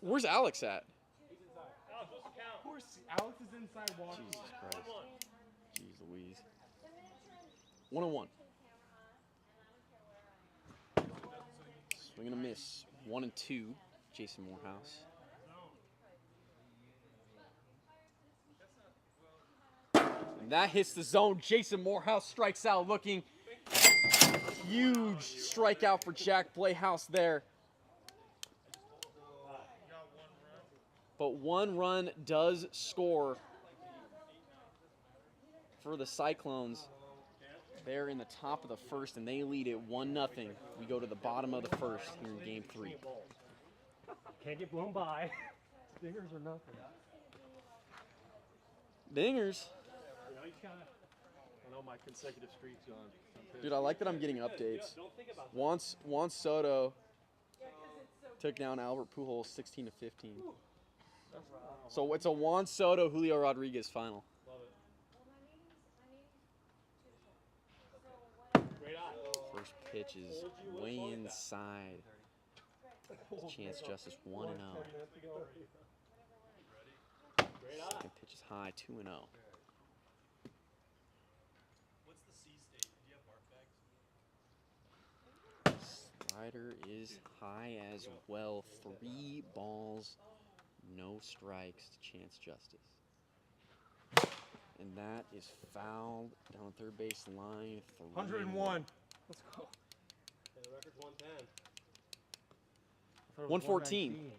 Where's Alex at? Of course, Alex is inside walking. Jesus Christ. Jeez Louise. 1-1. Swing and a miss. 1-2. Jason Morehouse. And that hits the zone. Jason Morehouse strikes out, looking huge strikeout for Jack Playhouse there. But 1 run does score for the Cyclones. They're in the top of the first, and they lead it 1-0. We go to the bottom of the first here in Game 3. Can't get blown by. Dingers or nothing. Dingers. I know my consecutive streaks on. Dude, I like that I'm getting updates. Juan Soto took down Albert Pujols 16-15. So it's a Juan Soto, Julio Rodriguez final. First pitch is way inside. Chance Justice 1-0. Second pitch is high, 2-0. What's the C state? Do you have bark bags? Slider is high as well. 3 balls, no strikes to Chance Justice. And that is fouled down third base line. 101. Let's go. Yeah, the record's 110. 114.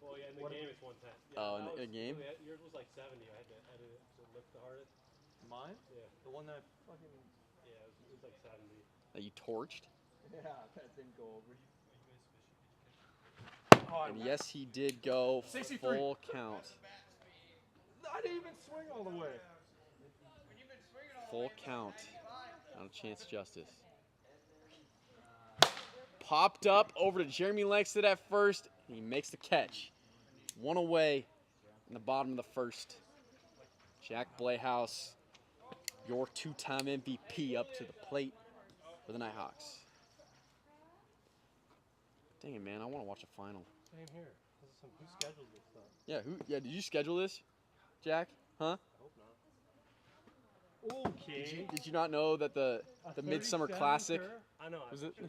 Well, yeah, in the game it's 110. Yeah, Oh, in the game? Yours was like 70. I had to edit it to lift the hardest. Mine? Yeah. The one that fucking. Yeah, it was like 70. That you torched? Yeah, that didn't go over. And yes, he did go 63. full count. I didn't even swing all the way. Full count on a Chance Justice. Popped up over to Jeremy Langston at first. And he makes the catch. 1 away in the bottom of the first. Jack Playhouse, your 2-time MVP, up to the plate for the Nighthawks. Dang it, man. I want to watch a final. Same here. Who scheduled this stuff? Yeah, did you schedule this, Jack? Huh? I hope not. Okay. Did you not know that the Midsummer Classic? I know. Was it? I know.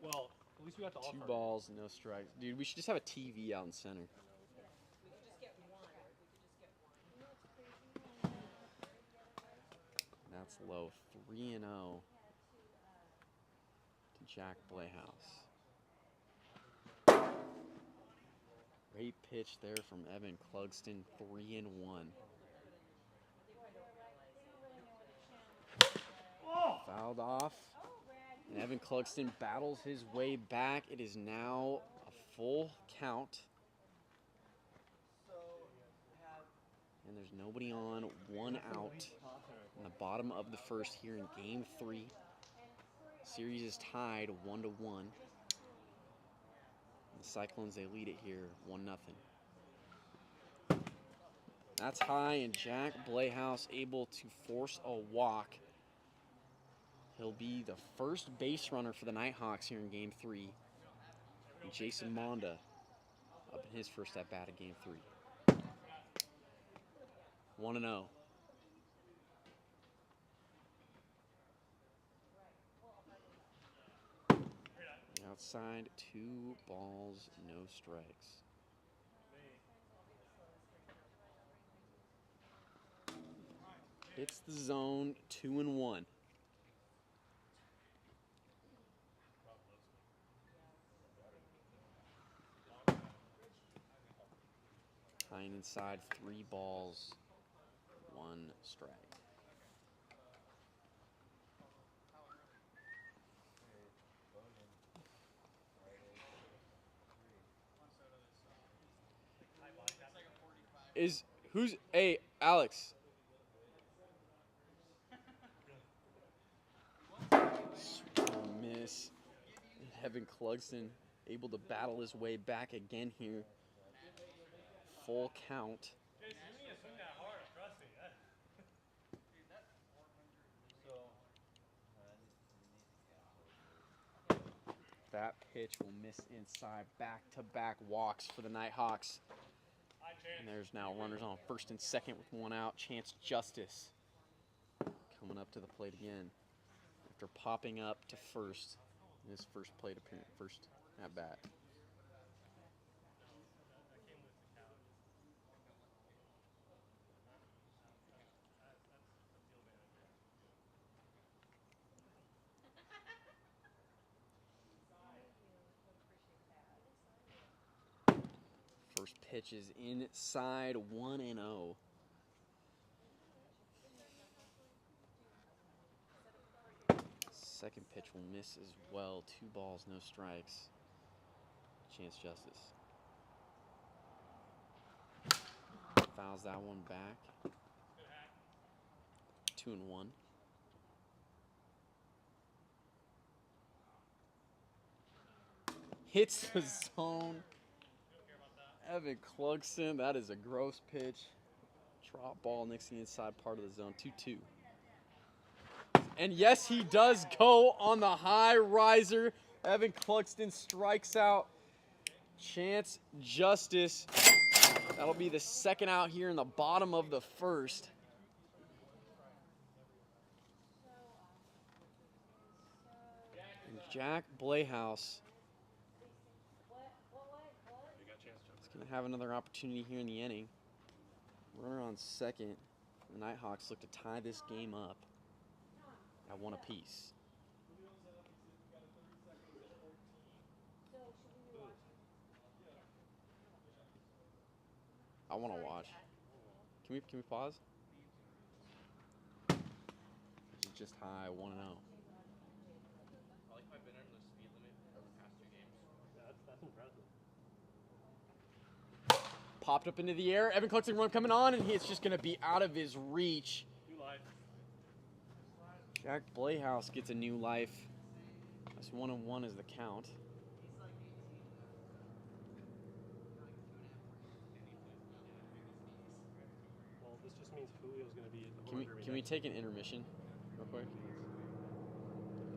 Well, at least we got the 2 balls, no strikes. Dude, we should just have a TV out in center. That's low. 3-0 to Jack Playhouse. Great pitch there from Evan Clugston. 3-1. Fouled off. And Evan Clugston battles his way back. It is now a full count. And there's nobody on, 1 out in the bottom of the first here in Game 3. Series is tied 1-1. The Cyclones, they lead it here 1-0. That's high, and Jack Playhouse able to force a walk. He'll be the first base runner for the Nighthawks here in Game 3. And Jason Monda up in his first at-bat of Game 3. 1-0. Outside, 2 balls, no strikes. Hits the zone, 2-1. High and inside, 3 balls, 1 strike. Hey, Alex. Miss. miss. Evan Clugston able to battle his way back again here. Full count. That pitch will miss inside. Back-to-back walks for the Nighthawks. And there's now runners on first and second with one out. Chance Justice coming up to the plate again after popping up to first in his first plate appearance, first at bat. First pitch is inside, 1-0. Second pitch will miss as well. 2 balls, no strikes. Chance Justice. Fouls that one back. 2-1. Hits the zone. Evan Clugston, that is a gross pitch. Drop ball next to the inside part of the zone, 2-2. And yes, he does go on the high riser. Evan Clugston strikes out Chance Justice. That'll be the second out here in the bottom of the first. And Jack Blehouse going to have another opportunity here in the inning. Runner on second. The Nighthawks look to tie this game up at 1 apiece. I want to watch. Can we pause? This is just high, 1-0. I like my been under the speed limit over the past 2 games. Yeah, that's impressive. Popped up into the air. Evan Clugston run coming on, and it's just going to be out of his reach. New life. Jack Blehouse gets a new life. That's 1-1 is the count. Well, this just means Julio's going to be at the Can we take an intermission real quick?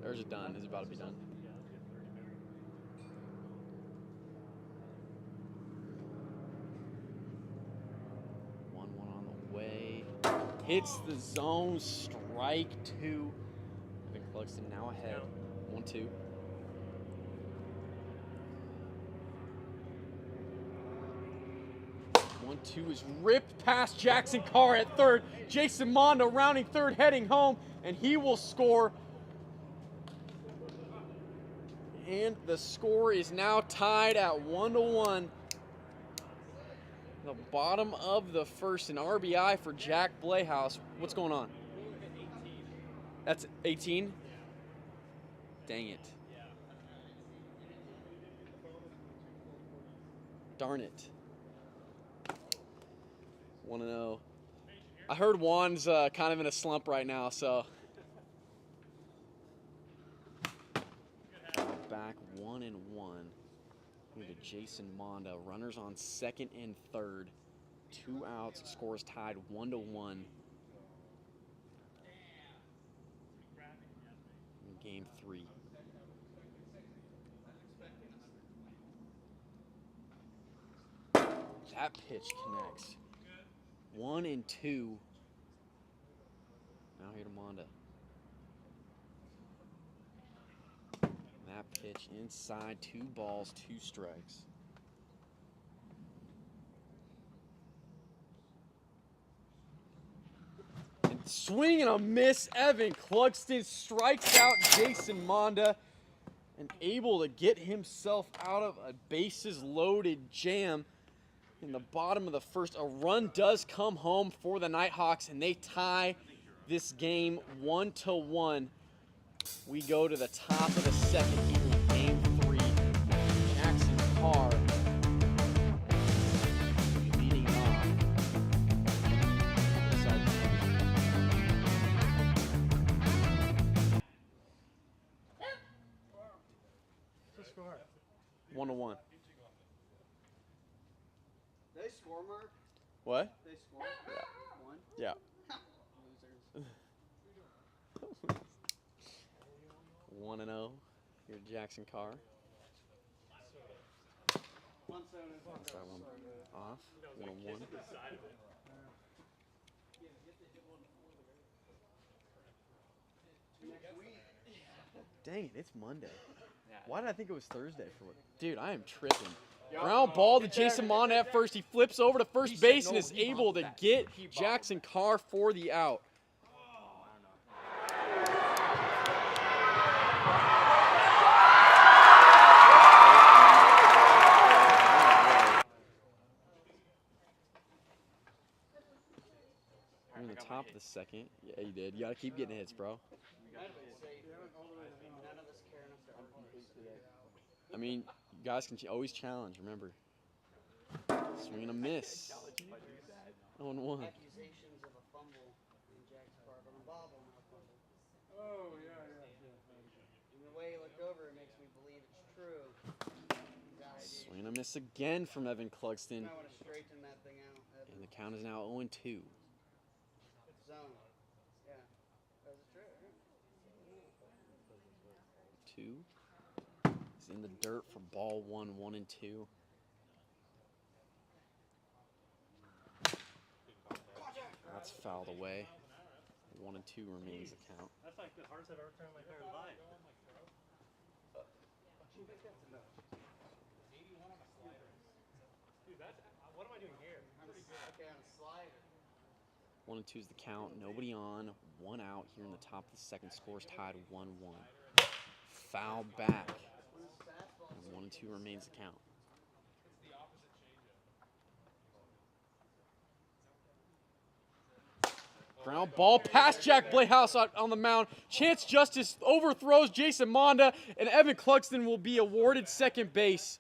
Or is it done? Is it about to be done? Yeah, let's get 30 minutes. Hits the zone, strike 2. Evan Clugston now ahead, 1-2. One, 2 is ripped past Jackson Carr at third. Jason Mondo rounding third, heading home, and he will score. And the score is now tied at 1-1. The bottom of the first, an RBI for Jack Blehouse. What's going on? That's 18? Dang it. Darn it. 1-0. I heard Juan's kind of in a slump right now, so. Back 1-1. To Jason Mondo. Runners on second and third. 2 outs. Score is tied 1-1. In game 3. That pitch connects. 1-2. Now here to Mondo. That pitch inside, 2 balls, 2 strikes. And swing and a miss. Evan Clugston strikes out Jason Mondo and able to get himself out of a bases loaded jam in the bottom of the first. A run does come home for the Nighthawks, and they tie this game 1-1. We go to the top of the second here in game 3. Jackson Carr leading off. score? 1-1. Did they score, Mark? What? They score? Yeah. One? Yeah. Losers. 1-0. Here, Jackson Carr. One soda. That's that one off. 1-1. Next week. Dang it, it's Monday. Why did I think it was Thursday for what? Dude, I am tripping. Ground ball to Jason Monda at first. He flips over to first base and is able to get Jackson Carr for the out. We're in the top of the second. Yeah, you did. You got to keep getting hits, bro. I mean, you guys can always challenge, remember. Swing and a miss. 0-1. Accusations of a fumble in Jack's part, but a bobble, not a fumble. Oh, yeah. And the way he looked over, it makes me believe it's true. Swing and a miss again from Evan Clugston. I want to straighten that thing out. And the count is now 0-2. Zone. Yeah. That's true. Two. He's in the dirt for ball 1, 1-2. That's fouled away. 1-2 remains the count. That's like the hardest I've ever turned my entire life. Dude, that's, what am I doing here? Okay, on a slider. 1-2 is the count. Nobody on. 1 out here in the top of the second. Scores tied 1-1. Foul back. And 1-2 remains the count. Ground ball past Jack Playhouse on the mound. Chance Justice overthrows Jason Monda, and Evan Clugston will be awarded second base.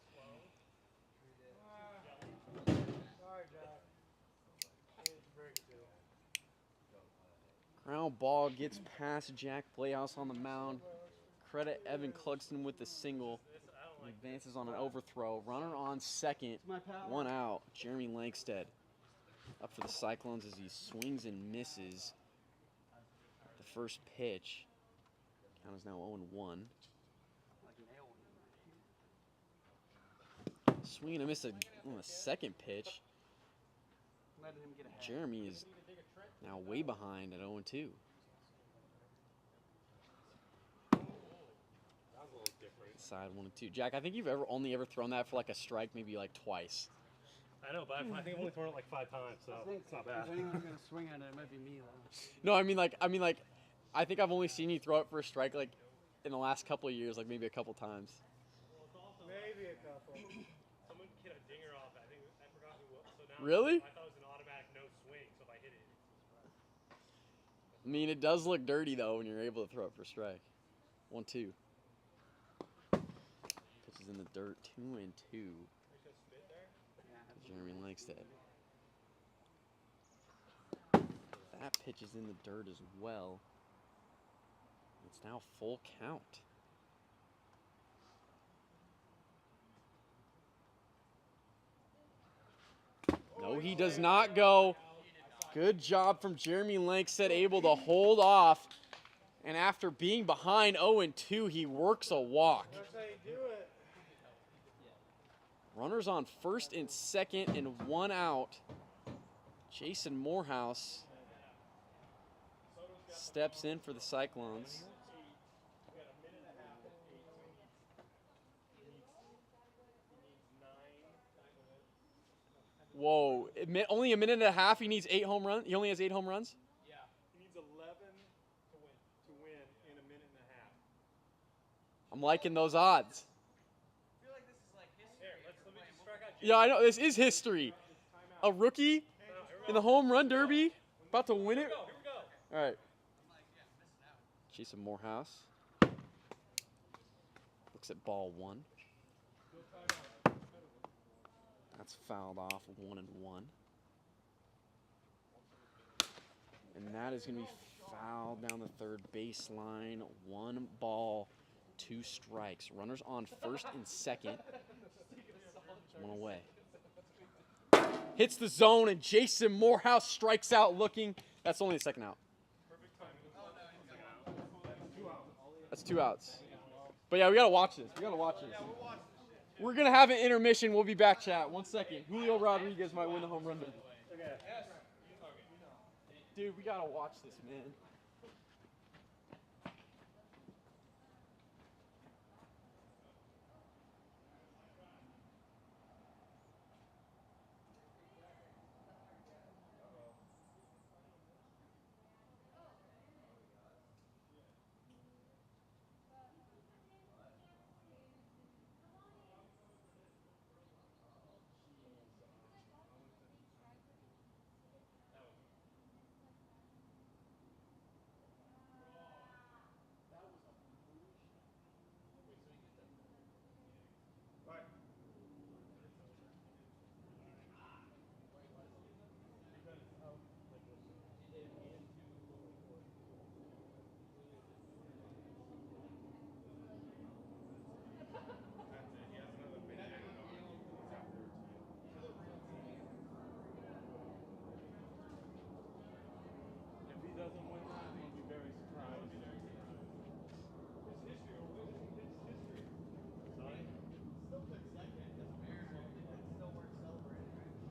Ground ball gets past Jack Playhouse on the mound. Credit Evan Clugston with the single. He advances on an overthrow. Runner on second. 1 out. Jeremy Lankstead up for the Cyclones as he swings and misses the first pitch. Count is now 0-1. Swing and a miss on the second pitch. Jeremy is now way behind at 0-2. Side 1-2. Jack, I think you've only ever thrown that for like a strike, maybe like twice. I know, but I think I've only thrown it like 5 times, so it's not bad. If anyone's gonna swing at it, it might be me though. No, I mean like I think I've only seen you throw it for a strike like in the last couple of years, like maybe a couple times. Maybe a couple. Someone hit a dinger off. I forgot who. So now Really? I thought it was an automatic no swing. So if I hit it. I mean, it does look dirty though when you're able to throw it for a strike. 1-2. Pitches in the dirt. 2-2. Jeremy Lankstead. That pitch is in the dirt as well. It's now full count. No, he does not go. Good job from Jeremy Lankstead, able to hold off. And after being behind 0-2, he works a walk. That's how you do it. Runners on first and second and 1 out. Jason Morehouse steps in for the Cyclones. Whoa, only a minute and a half. He needs 8 home runs. He only has 8 home runs? Yeah. He needs 11 to win in a minute and a half. I'm liking those odds. I feel like this is like history. Here, let me just strike out. Yeah, I know. This is history. A rookie in the home run derby about to win it. Here we go. All right. Jason Morehouse looks at ball 1. That's fouled off 1-1. And that is going to be fouled down the third baseline. 1 ball 2 strikes. Runners on first and second. There's one away. Hits the zone, and Jason Morehouse strikes out looking. That's only the second out. That's 2 outs. But yeah, we got to watch this. We're going to have an intermission. We'll be back, chat. 1 second. Julio Rodriguez might win the home run derby. Dude, we got to watch this, man.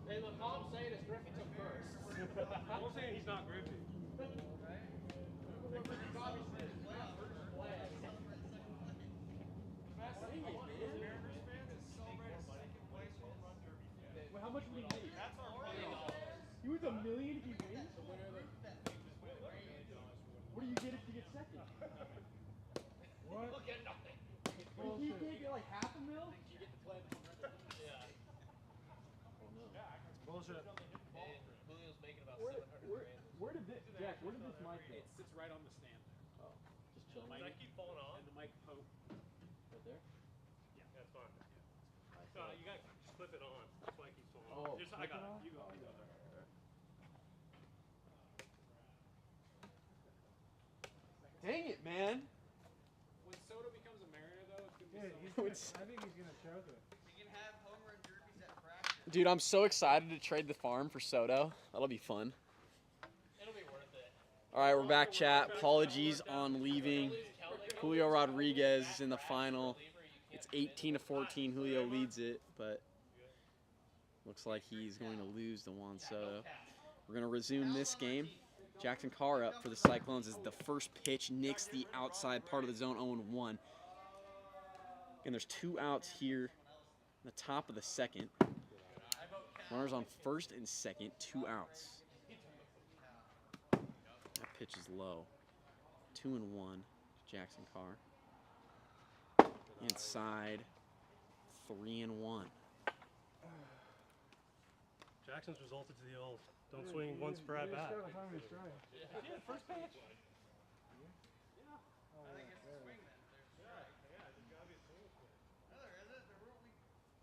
Hey, look, all I'm saying is Griffey took first. I'm saying he's not Griffey. Wait, how much would he need? He was $1 million if he wins? What do you get if you get second? What? Look at nothing. Wait, he can't get like half a mil? You get to play the home run derby. Yeah. Bullshit. Julio's making about 700 grand. Where did this, Jack, where did this mic go? It sits right on the stand there. Oh, just chilling. Does that keep falling off? And the mic poke. Right there? Yeah, that's fine. Yeah. No, you got to flip it on. That's why it keeps falling Oh, off. I got it. You go. You go there. Dang it, man. When Soto becomes a Mariner, though, it's going to be I think he's gonna choke it. We can have home run derbies at practice. Dude, I'm so excited to trade the farm for Soto. That'll be fun. It'll be worth it. All right, we're back, chat. Apologies on leaving. Julio Rodriguez is in the final. It's 18-14. Julio leads it, but looks like he's going to lose to Juan Soto. We're going to resume this game. Jackson Carr up for the Cyclones is the first pitch. Nicks the outside part of the zone, 0-1. And there's 2 outs here in the top of the second. Runners on first and second, 2 outs. That pitch is low. 2-1, Jackson Carr. Inside, 3-1. Jackson's resulted to the old. Don't swing once per at bat. First pitch. I think it's a swing then. Yeah, there's got to be a swing. No, there isn't. There were we.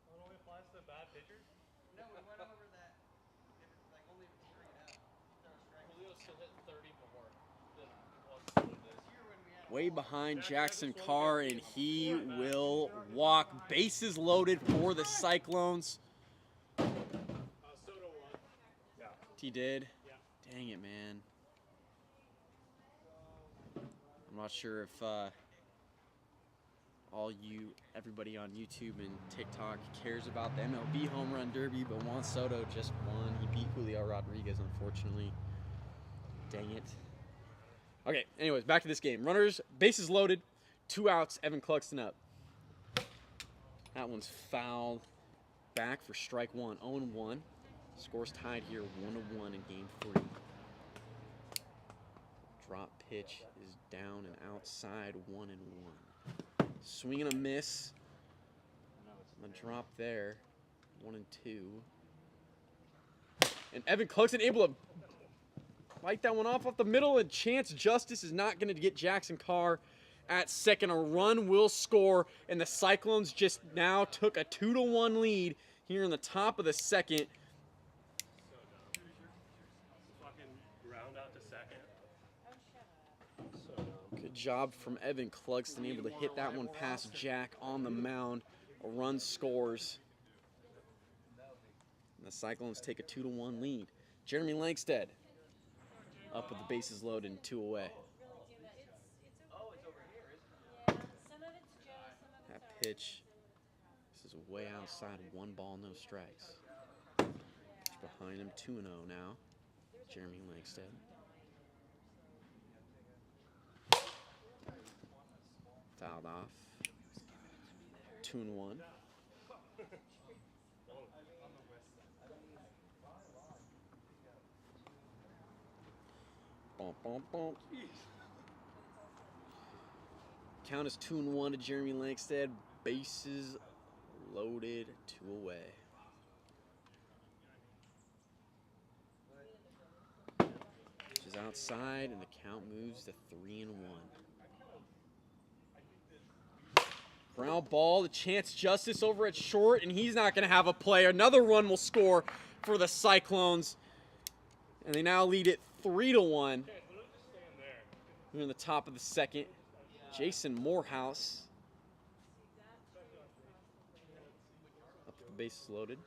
It only applies to bad pitchers? No, we went over that. If it's like only if it's straight out. Throw a strike. Julio still hit 30 more than was This year when we had Way behind Jackson Carr, and he will walk. Bases loaded for the Cyclones. Soto won. Yeah. He did? Yeah. Dang it, man. I'm not sure if everybody on YouTube and TikTok cares about the MLB home run derby, but Juan Soto just won. He beat Julio Rodriguez, unfortunately. Dang it. Okay, anyways, back to this game. Runners, bases loaded, 2 outs, Evan Cluxton up. That one's fouled. Back for strike 1, 0-1. Scores tied here, 1-1 in game 3. Drop pitch is down and outside, 1-1. Swing and a miss. The drop there, 1-2. And Evan Cluxton able to bite that one off the middle, and Chance Justice is not going to get Jackson Carr at second. A run will score, and the Cyclones just now took a 2-1 lead here in the top of the second. Fucking round out to second. Good Good job from Evan Clugston, able to hit that one past Jack on the mound. A run scores. And the Cyclones take a 2-1 lead. Jeremy Langstead up with the bases loaded and 2 away. That pitch, this is way outside, 1 ball, no strikes. Behind him, 2-0 now. Jeremy Langstead. Fouled off. 2-1. Bump, bump, bump. Count is 2-1 to Jeremy Langstead. Bases loaded, 2 away. Which is outside, and the count moves to 3-1. Ground ball, the Chance Justice over at short, and he's not going to have a play. Another run will score for the Cyclones. And they now lead it 3-1. We're in the top of the second. Jason Morehouse. Up with the bases loaded.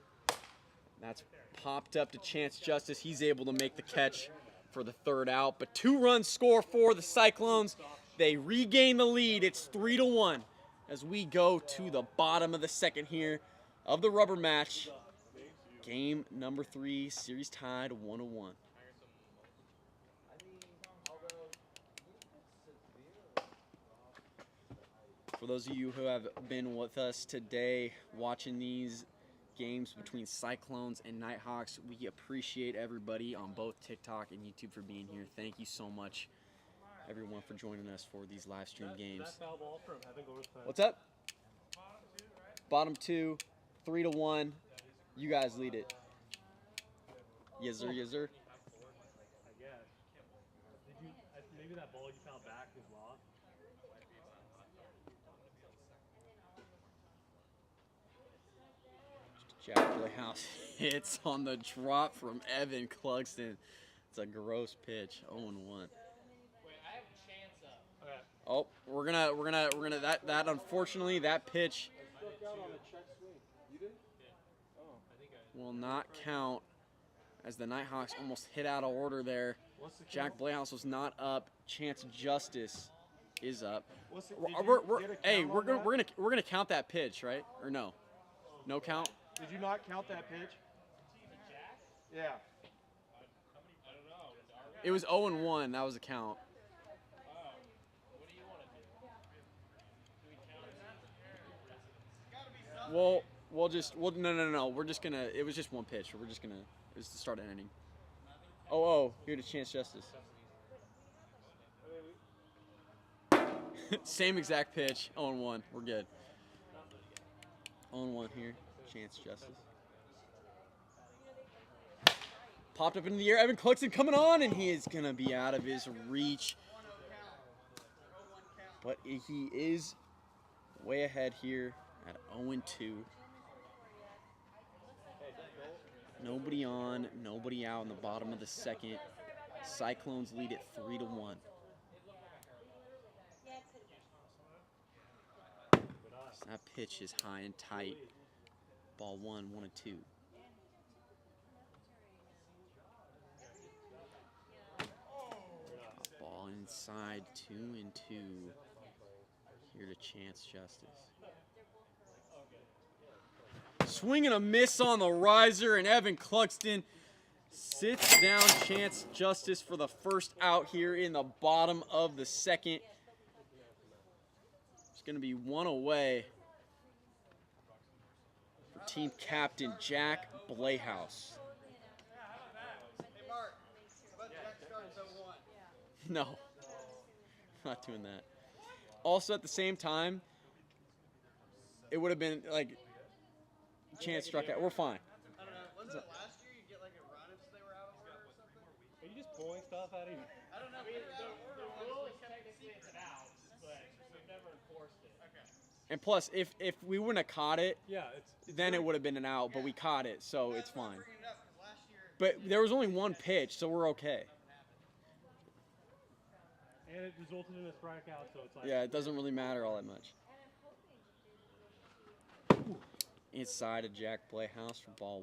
That's popped up to Chance Justice. He's able to make the catch for the 3rd out. But 2-run score for the Cyclones. They regain the lead. It's 3-1 as we go to the bottom of the second here of the rubber match. Game number 3, series tied 1-1. For those of you who have been with us today watching these games between Cyclones and Nighthawks, we appreciate everybody on both TikTok and YouTube for being here. Thank you so much, everyone, for joining us for these live stream games. What's up? Bottom 2, 3-1. You guys lead it. Yes, sir. Yes, sir. I guess. Maybe that ball you found back was lost? Jack Playhouse hits on the drop from Evan Clugston. It's a gross pitch. 0-1. Wait, I have a chance up. Okay. Oh, we're gonna that unfortunately that pitch will not count as the Nighthawks almost hit out of order there. Jack Playhouse was not up. Chance Justice is up. We're gonna count that pitch, right? Or no? No count? Did you not count that pitch? Yeah. It was 0-1. That was a count. What do you want to do? Do we count it? No. We're just gonna. It was just one pitch. We're just gonna. It was the start of an inning. Oh, here to Chance Justice. Same exact pitch. 0-1. We're good. 0-1 here. Chance Justice. Popped up into the air. Evan Clugston coming on, and he is gonna be out of his reach. But he is way ahead here at 0-2. Nobody on, nobody out in the bottom of the second. Cyclones lead it 3-1. That pitch is high and tight. Ball 1, 1-2. Ball inside, 2-2. Here to Chance Justice. Swing and a miss on the riser, and Evan Clugston sits down Chance Justice for the first out here in the bottom of the second. It's going to be 1 away for team captain Jack Playhouse. Hey, Mark, how about Jack starts 0-1? No, not doing that. Also, at the same time, it would have been like Chance struck out. We're fine. I don't know. Wasn't it last year you get like a run if they were out of order or something? Are you just pulling stuff out of you? I don't know. The rule is technically it's an out, but we've never enforced it. Okay. And plus, if we wouldn't have caught it, Yeah, then it would have been an out, but we caught it, so it's fine. Bringing it up 'cause last year. But there was only one pitch, so we're okay. And it resulted in a strikeout, so it's like. Yeah, it doesn't really matter all that much. Inside of Jack Playhouse for ball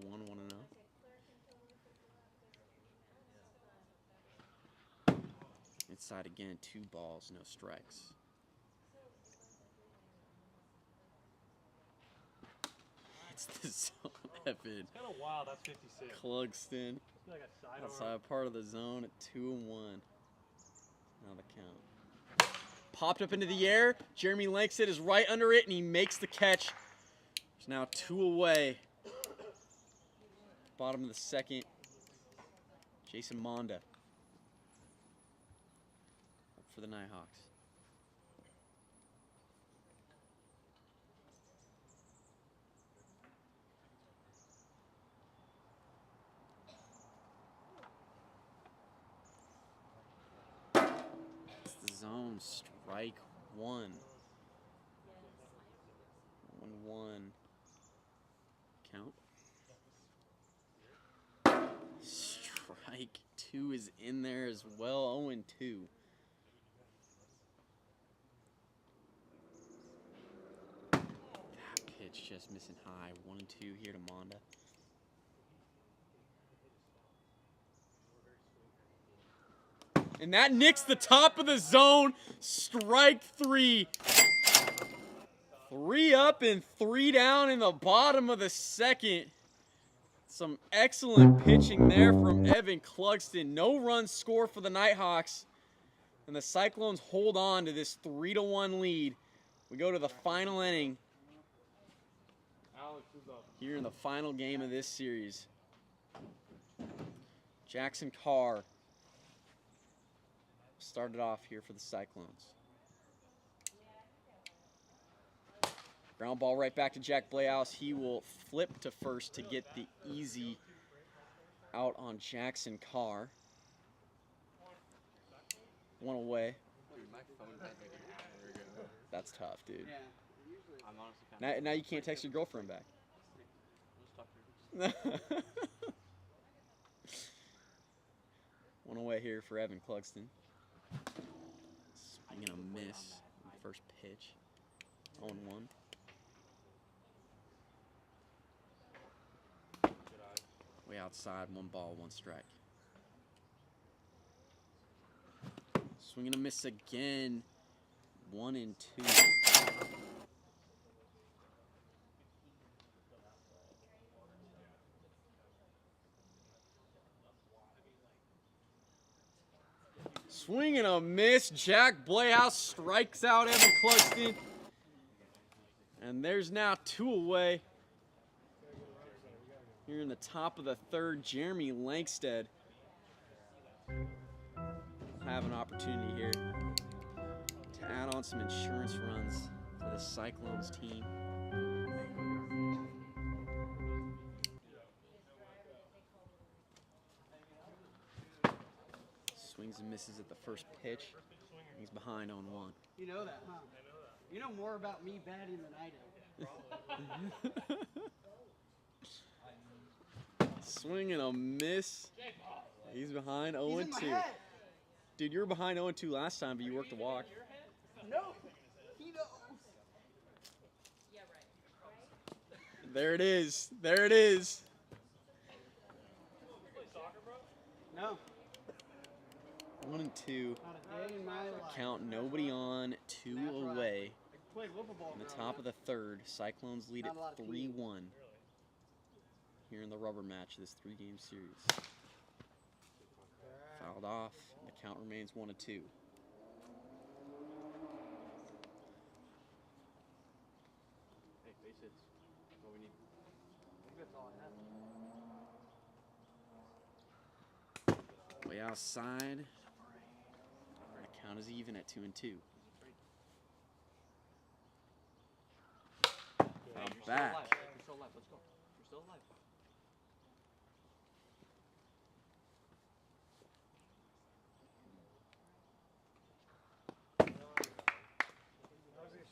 1-0. Inside again, 2 balls, no strikes. It's the zone, Evan. It's kind of wild. That's 56. Clugston. Like a sidearm. Outside part of the zone at 2-1. Now the count. Popped up into the air. Jeremy Langston is right under it, and he makes the catch. He's now 2 away. Bottom of the second. Jason Monda. Up for the Nighthawks. It's the zone. Strike 1. 1-1. Count. Strike 2 is in there as well. 0-2. That pitch just missing high. 1-2 here to Monda. And that nicks the top of the zone. Strike 3. 3 up and 3 down in the bottom of the second. Some excellent pitching there from Evan Clugston. No run score for the Nighthawks. And the Cyclones hold on to this 3-1 lead. We go to the final inning here in the final game of this series. Jackson Carr started off here for the Cyclones. Ground ball right back to Jack Playhouse. He will flip to first to get the easy out on Jackson Carr. 1 away. That's tough, dude. Now you can't text your girlfriend back. 1 away here for Evan Clugston. Swinging a miss. First pitch. 0-1. Way outside, 1 ball, 1 strike. Swinging a miss again. 1-2. Swing and a miss. Jack Playhouse strikes out Evan Clugston. And there's now 2 away. Here in the top of the third, Jeremy Langsted will have an opportunity here to add on some insurance runs for the Cyclones team. Swings and misses at the first pitch. He's behind on 1. You know that, huh? You know more about me batting than I do. Swing and a miss. He's behind 0-2. Dude, you were behind 0-2 last time, but you worked a walk. No, he knows. There it is. There it is. No. 1-2. Not a day in my life. Count, nobody on, 2 away. Played wiffle ball In the growing top up. of the third, Cyclones lead Not a lot at of people. 3-1 here in the rubber match of this 3-game series. Fouled off. The count remains 1-2. Hey, base hits. That's what we need. I think that's all I have. Way outside. The count is even at 2-2. You're Back. still alive. You're still alive. Let's go. You're still alive.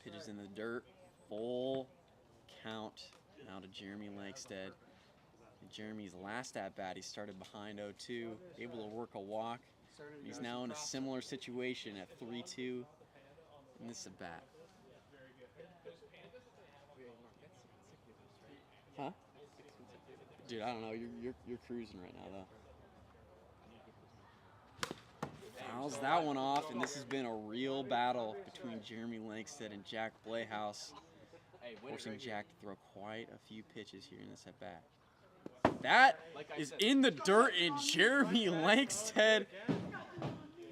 Pitches in the dirt. Full count now to Jeremy Langsted. And Jeremy's last at bat, he started behind 0-2, able to work a walk. He's now in a similar situation at 3-2 in this at bat. Huh? Dude, I don't know. You're cruising right now, though. Fouls that one off, and this has been a real battle between Jeremy Langsted and Jack Playhouse, forcing Jack to throw quite a few pitches here in this at bat. That is in the dirt, and Jeremy Langsted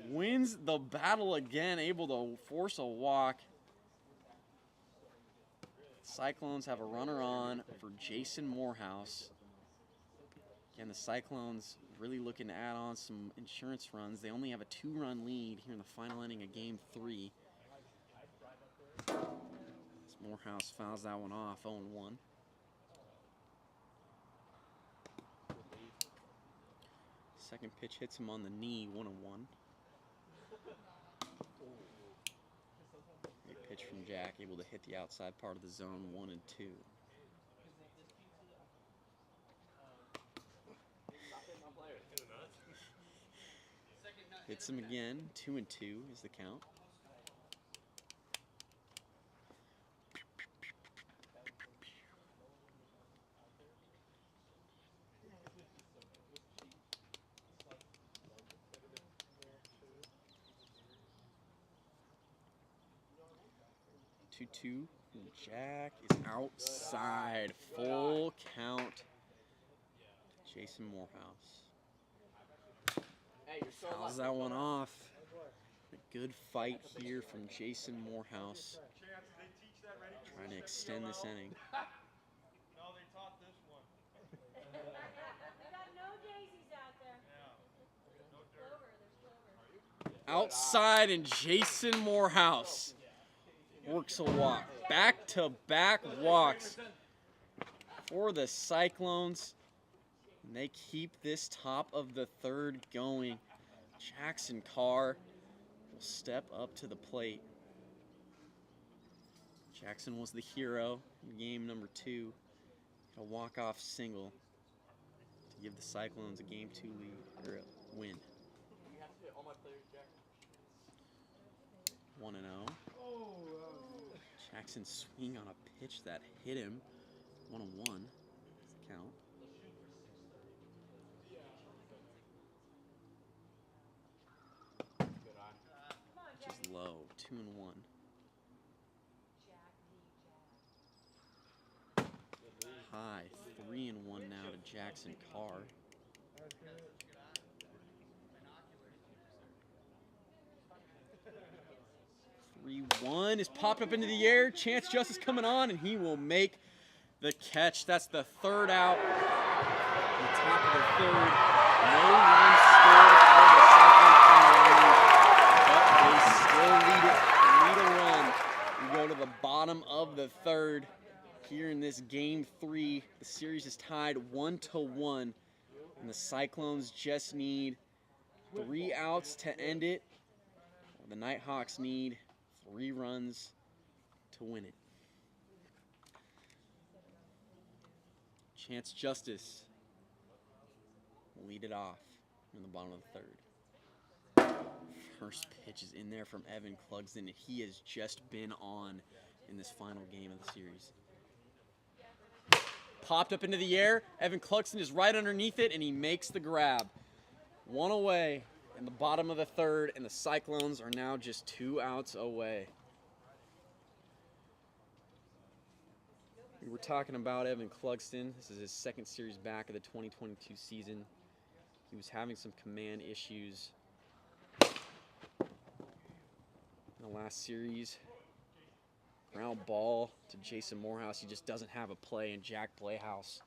wins the battle again, able to force a walk. Cyclones have a runner on for Jason Morehouse. Again, the Cyclones really looking to add on some insurance runs. They only have a 2-run lead here in the final inning of Game 3. As Morehouse fouls that one off, 0-1. Second pitch hits him on the knee, 1-1. Great pitch from Jack, able to hit the outside part of the zone, 1-2. Hits him again, 2-2 is the count. Jack is outside. Full count. Jason Morehouse. Fouls that one off. A good fight here from Jason Morehouse. Trying to extend this inning. No, they taught this one. We got no daisies out there. No dirt. Outside, and Jason Morehouse works a walk. Back-to-back walks for the Cyclones. And they keep this top of the third going. Jackson Carr will step up to the plate. Jackson was the hero in game number 2. A walk-off single to give the Cyclones a Game 2 lead, or a win. 1-0. Jackson swing on a pitch that hit him. 1-1 is the count. Just low. 2-1. High. 3-1 now to Jackson Carr. 3-1 is popped up into the air. Chance Justice coming on, and he will make the catch. That's the third out. On the top of the third. No runs scored for the Cyclone but they still lead it 3-1. We go to the bottom of the third here in this Game 3. The series is tied 1-1, and the Cyclones just need 3 outs to end it. The Nighthawks need 3 runs to win it. Chance Justice will lead it off in the bottom of the third. First pitch is in there from Evan Clugston, and he has just been on in this final game of the series. Popped up into the air. Evan Clugston is right underneath it, and he makes the grab. 1 away in the bottom of the third, and the Cyclones are now just 2 outs away. We were talking about Evan Clugston. This is his second series back of the 2022 season. He was having some command issues in the last series. Ground ball to Jason Morehouse. He just doesn't have a play, and Jack Playhouse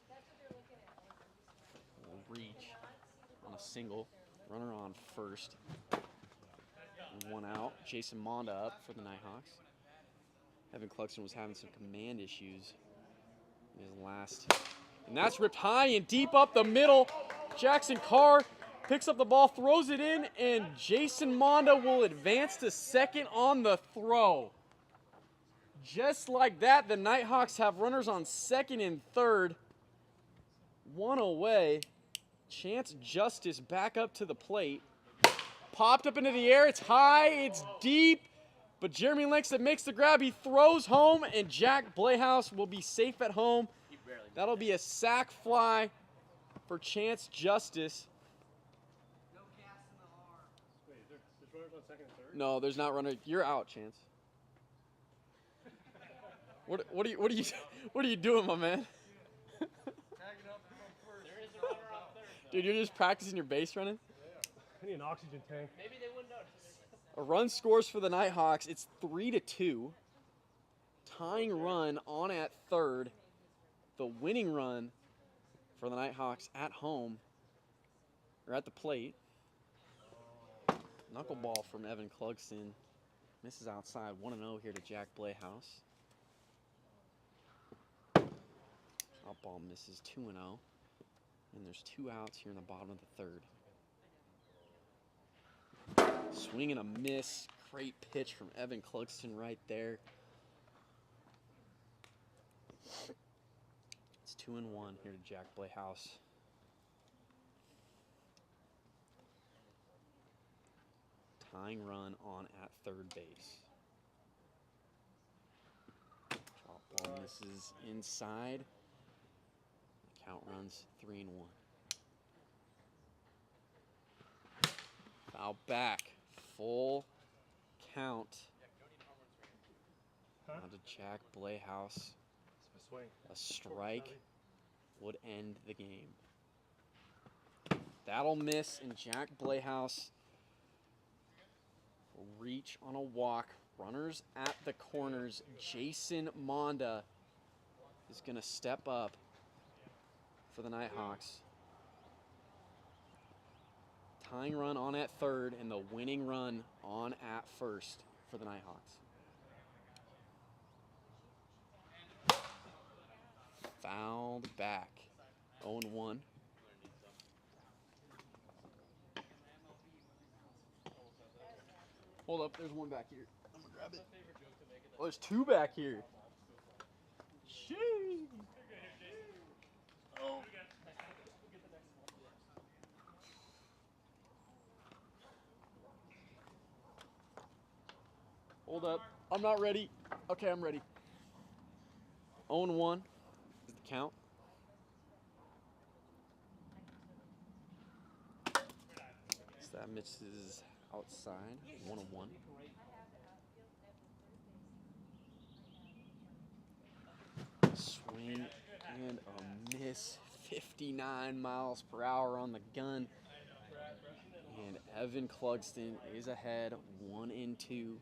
will reach on a single. Runner on first. 1 out. Jason Monda up for the Nighthawks. Evan Clugston was having some command issues in his last. And that's ripped high and deep up the middle. Jackson Carr picks up the ball, throws it in, and Jason Monda will advance to second on the throw. Just like that, the Nighthawks have runners on second and third. 1 away. Chance Justice back up to the plate. popped up into the air. It's high, it's deep, but Jeremy Langston makes the grab. He throws home, and Jack Blayhouse will be safe at home. That'll be a sack fly for Chance Justice. No, there's not runner. You're out, Chance. What are you doing, my man? Dude, you're just practicing your base running? I need an oxygen tank. Maybe they wouldn't notice. A run scores for the Nighthawks. It's 3-2. Tying run on at third. The winning run for the Nighthawks at home, or at the plate. Knuckleball from Evan Clugston. Misses outside. 1-0 here to Jack Blayhouse. Top ball misses. 2-0. And there's 2 outs here in the bottom of the third. Swing and a miss. Great pitch from Evan Clugston right there. It's 2-1 here to Jack Blayhouse. Tying run on at third base. Drop ball misses inside. Count runs 3-1. Foul back. Full count. Now to Jack Blayhouse. A strike would end the game. That'll miss, and Jack Blayhouse will reach on a walk. Runners at the corners. Jason Monda is going to step up for the Nighthawks. Tying run on at third and the winning run on at first for the Nighthawks. Fouled back. 0-1. Hold up, there's one back here. I'm gonna grab it. Oh, there's 2 back here. Sheesh. Oh. Hold up. I'm not ready. Okay, I'm ready. 0-1 is the count. So that misses outside. 1-1. Swing and a miss. 59 miles per hour on the gun. And Evan Clugston is ahead 1-2.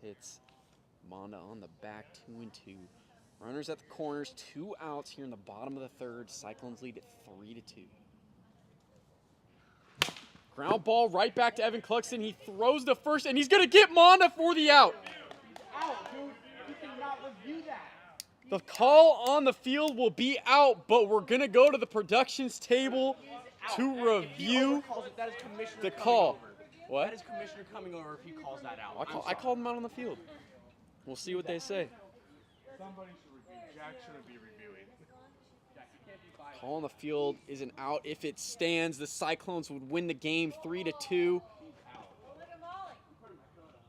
Hits Monda on the back, 2-2. Runners at the corners, 2 outs here in the bottom of the third. Cyclones lead at 3-2. Ground ball right back to Evan Clugston. He throws the first, and he's going to get Monda for the out. Out, dude. You cannot review that. The call on the field will be out, but we're going to go to the productions table to review the call. What? That is commissioner coming over if he calls that out. I called him out on the field. We'll see what they say. Somebody should review. Jack shouldn't be reviewing. Call on the field is an out. If it stands, the Cyclones would win the game 3-2.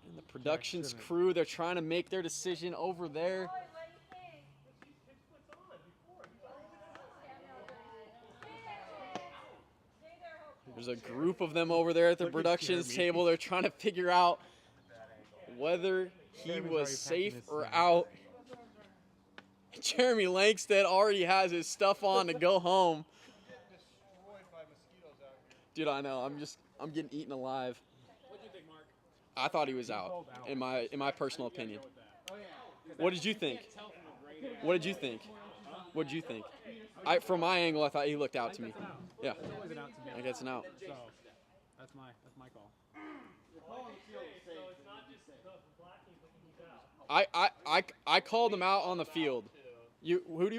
And the productions crew, they're trying to make their decision over there. There's a group of them over there at the productions table. They're trying to figure out whether he was safe or out. Jeremy Langston already has his stuff on to go home. Dude, I know. I'm getting eaten alive. What do you think, Mark? I thought he was out, in my personal opinion. What did you think? What did you think? What did you think? From my angle, I thought he looked out to me. Yeah. I guess an out. So that's my call. I called him out on the field.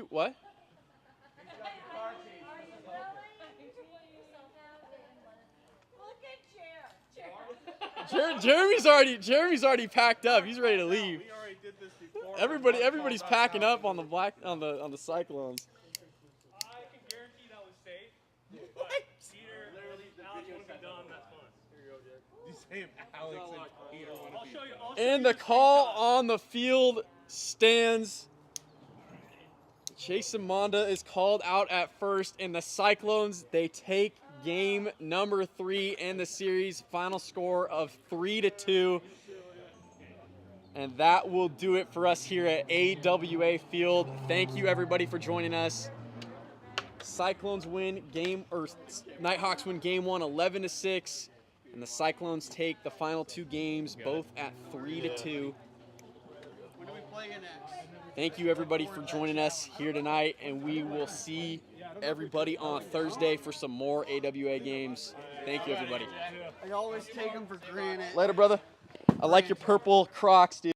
What? Jeremy's already packed up. He's ready to leave. We already did this before. Everybody's packing up on the Cyclones. And the call on the field stands. Jason Monda is called out at first, and the Cyclones, they take game number 3 in the series. Final score of 3-2. And that will do it for us here at AWA Field. Thank you everybody for joining us. Cyclones win Nighthawks win game 1 11-6, and the Cyclones take the final 2 games both at 3-2. When do we play you next? Thank you everybody for joining us here tonight, and we will see everybody on Thursday for some more AWA games. Thank you everybody. I always take them for granted. Later, brother. I like your purple Crocs, dude.